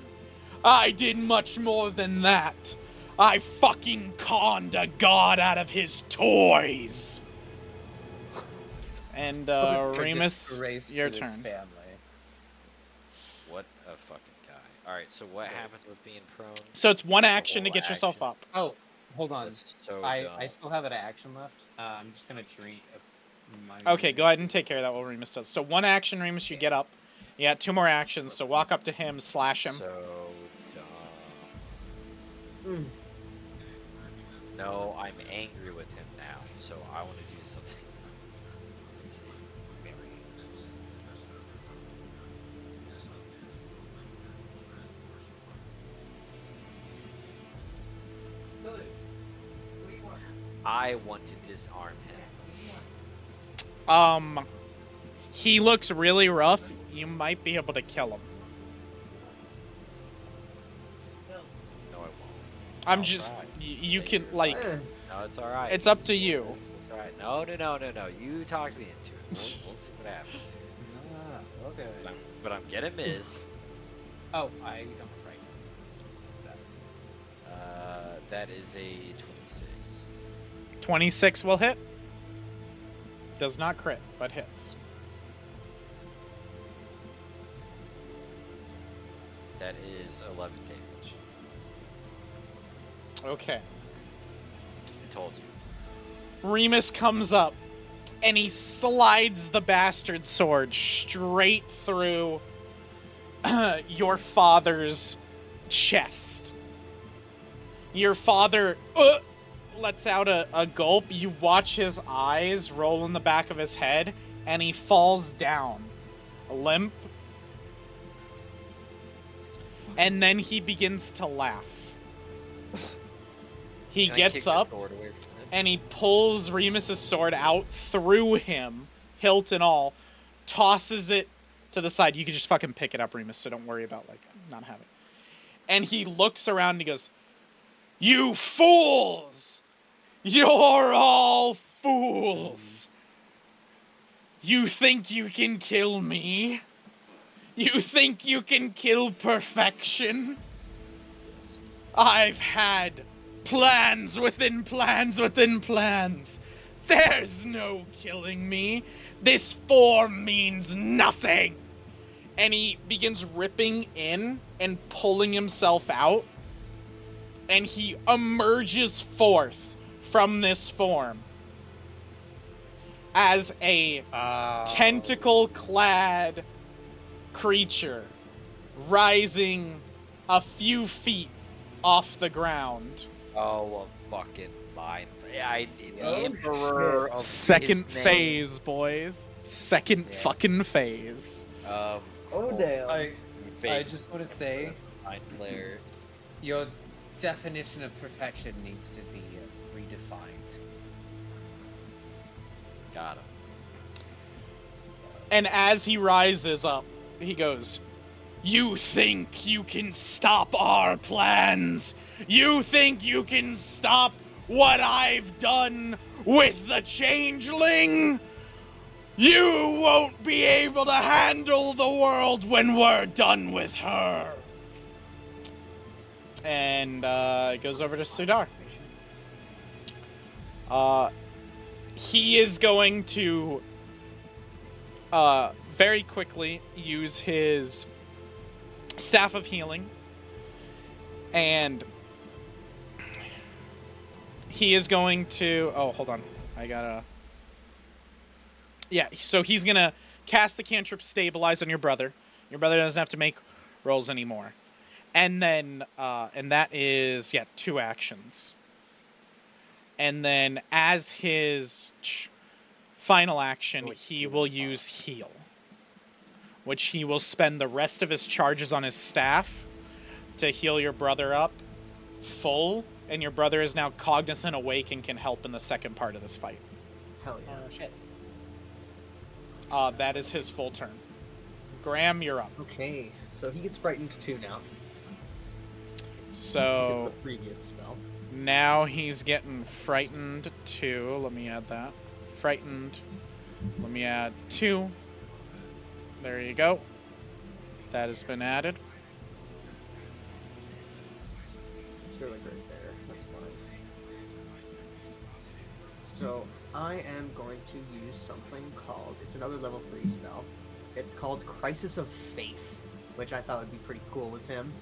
I did much more than that. I fucking conned a god out of his toys. And Remus, your turn. What a fucking guy. Alright, so what happens with being prone? So it's one It's a action to whole get yourself action. up. Oh, hold on. That's so I dumb. still have an action left. I'm just gonna drink Okay, go ahead and take care of that while Remus does. So one action, Remus, you get up. You got 2 more actions, so walk up to him, slash him. So dumb. No, I'm angry with him now, so I want to do something else. Let me see. I want to disarm him. He looks really rough. You might be able to kill him. No, I won't. I'm just, Alright. you can, like, No, it's alright. it's up to you. Alright, no. You talked me into it. We'll see what happens here. Okay. But I'm gonna miss. Oh, I don't frighten. That is a 26. 26 will hit. Does not crit, but hits. That is 11 damage. Okay. I told you. Remus comes up, and he slides the bastard sword straight through your father's chest. Your father lets out a gulp. You watch his eyes roll in the back of his head, and he falls down, limp. And then he begins to laugh. He Can I kick gets your up, sword away from him? and he pulls Remus's sword out through him, hilt and all, tosses it to the side. You can just fucking pick it up, Remus, so don't worry about, like, not having it. And he looks around and he goes, "You fools! You're all fools! You think you can kill me? You think you can kill perfection? Yes. I've had plans within plans within plans. There's no killing me. This form means nothing. And he begins ripping in and pulling himself out. And he emerges forth from this form as a tentacle-clad creature rising a few feet off the ground. Oh, a fucking mind. The Oh, Emperor of Second his name. phase, boys. Second Yeah. fucking phase. Oh damn. I just want to say, Mind Flayer. your definition of perfection needs to be redefined. Got him. And as he rises up, he goes, "You think you can stop our plans? You think you can stop what I've done with the changeling? You won't be able to handle the world when we're done with her." And it goes over to Sudar. He is going to very quickly use his Staff of Healing, and he is going to... Oh, hold on. I gotta... Yeah, so he's gonna cast the cantrip Stabilize on your brother. Your brother doesn't have to make rolls anymore. And then, and that is, 2 actions. And then as his final action, he will use Heal, which he will spend the rest of his charges on his staff to heal your brother up full, and your brother is now cognizant, awake, and can help in the second part of this fight. Hell yeah. Oh shit. That is his full turn. Graham, you're up. Okay, so he gets frightened too now. Because So of the previous spell. now he's getting frightened 2. Let me add that. Frightened. Let me add 2. There you go. That has been added. It's really great there. That's fine. So I am going to use something called, it's another level 3 spell. It's called Crisis of Faith, which I thought would be pretty cool with him.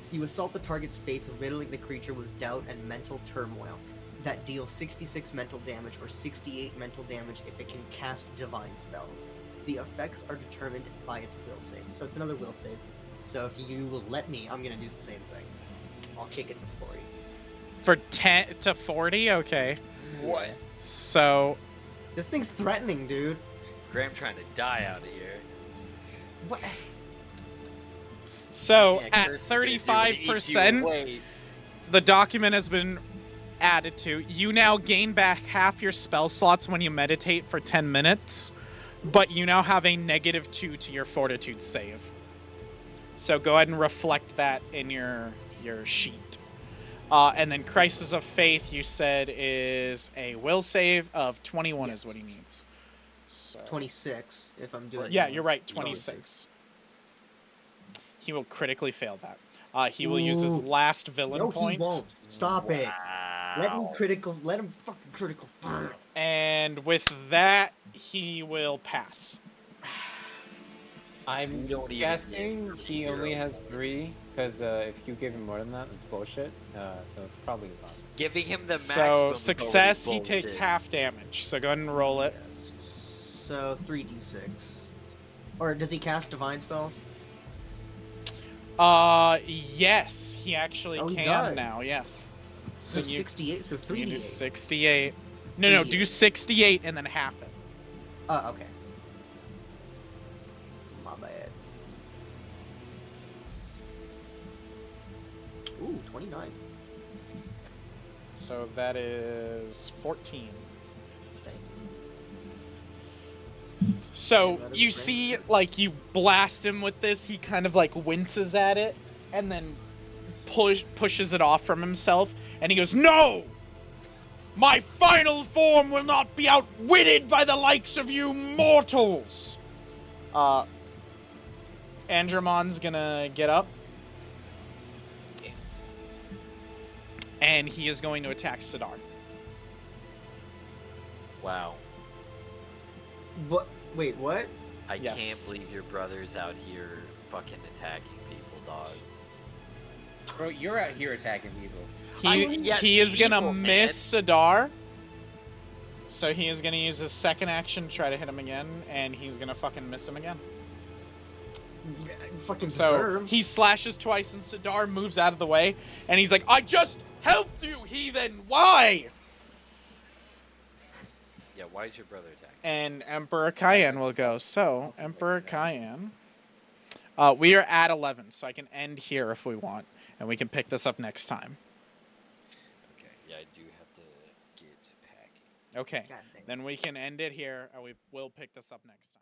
You assault the target's faith, riddling the creature with doubt and mental turmoil that deals 66 mental damage or 68 mental damage if it can cast divine spells. The effects are determined by its will save. So it's another will save. So if you will let me, I'm gonna do the same thing. I'll kick it to 40. For 10 to 40? Okay. What? So This thing's threatening, dude. Graham trying to die out of here. What? So Yeah, at Kirsten's gonna do what eats you 35%, away. the document has been added to. You now gain back half your spell slots when you meditate for 10 minutes, but you now have a -2 to your fortitude save. So go ahead and reflect that in your sheet. And then Crisis of Faith, you said, is a will save of 21 is what he needs. So 26, if I'm doing yeah, it. you're right, 26. He will critically fail that. He will use his last villain No, point. he won't. Stop it. Let him Wow. critical. Let him fucking critical. And with that, he will pass. I'm We don't even guessing get he 0 only has points. 3, because if you give him more than that, it's bullshit. So it's probably his last one. Giving him the maximum. So is success, already he takes bullshit. half damage. So go ahead and roll it. So 3d6. Or does he cast divine spells? Yes, he actually Oh, he can does. now. Yes. So So you 68. So you do 3d8. 68. No, do 68 and then half it. Okay. My bad. Ooh, 29. So that is 14. Thank you. So That is you great. see, like, you blast him with this, he kind of like winces at it, and then pushes it off from himself, and he goes, "No! My final form will not be outwitted by the likes of you mortals. Andromon's gonna get up. And he is going to attack Sidar. Wow. What? Wait, what? I Yes. can't believe your brother's out here fucking attacking people, dog. Bro, you're out here attacking people. He is gonna evil, miss Sidar. So he is gonna use his second action to try to hit him again, and he's gonna fucking miss him again. Fucking So deserved. he slashes twice, and Sidar moves out of the way, and he's like, "I just helped you, heathen! Why?" Yeah, why is your brother attacking? And Emperor Kian will go. So Emperor Kian, we are at 11, so I can end here if we want, and we can pick this up next time. Okay, yeah, I do have to get packing. Okay, God dang. then we can end it here, and we will pick this up next time.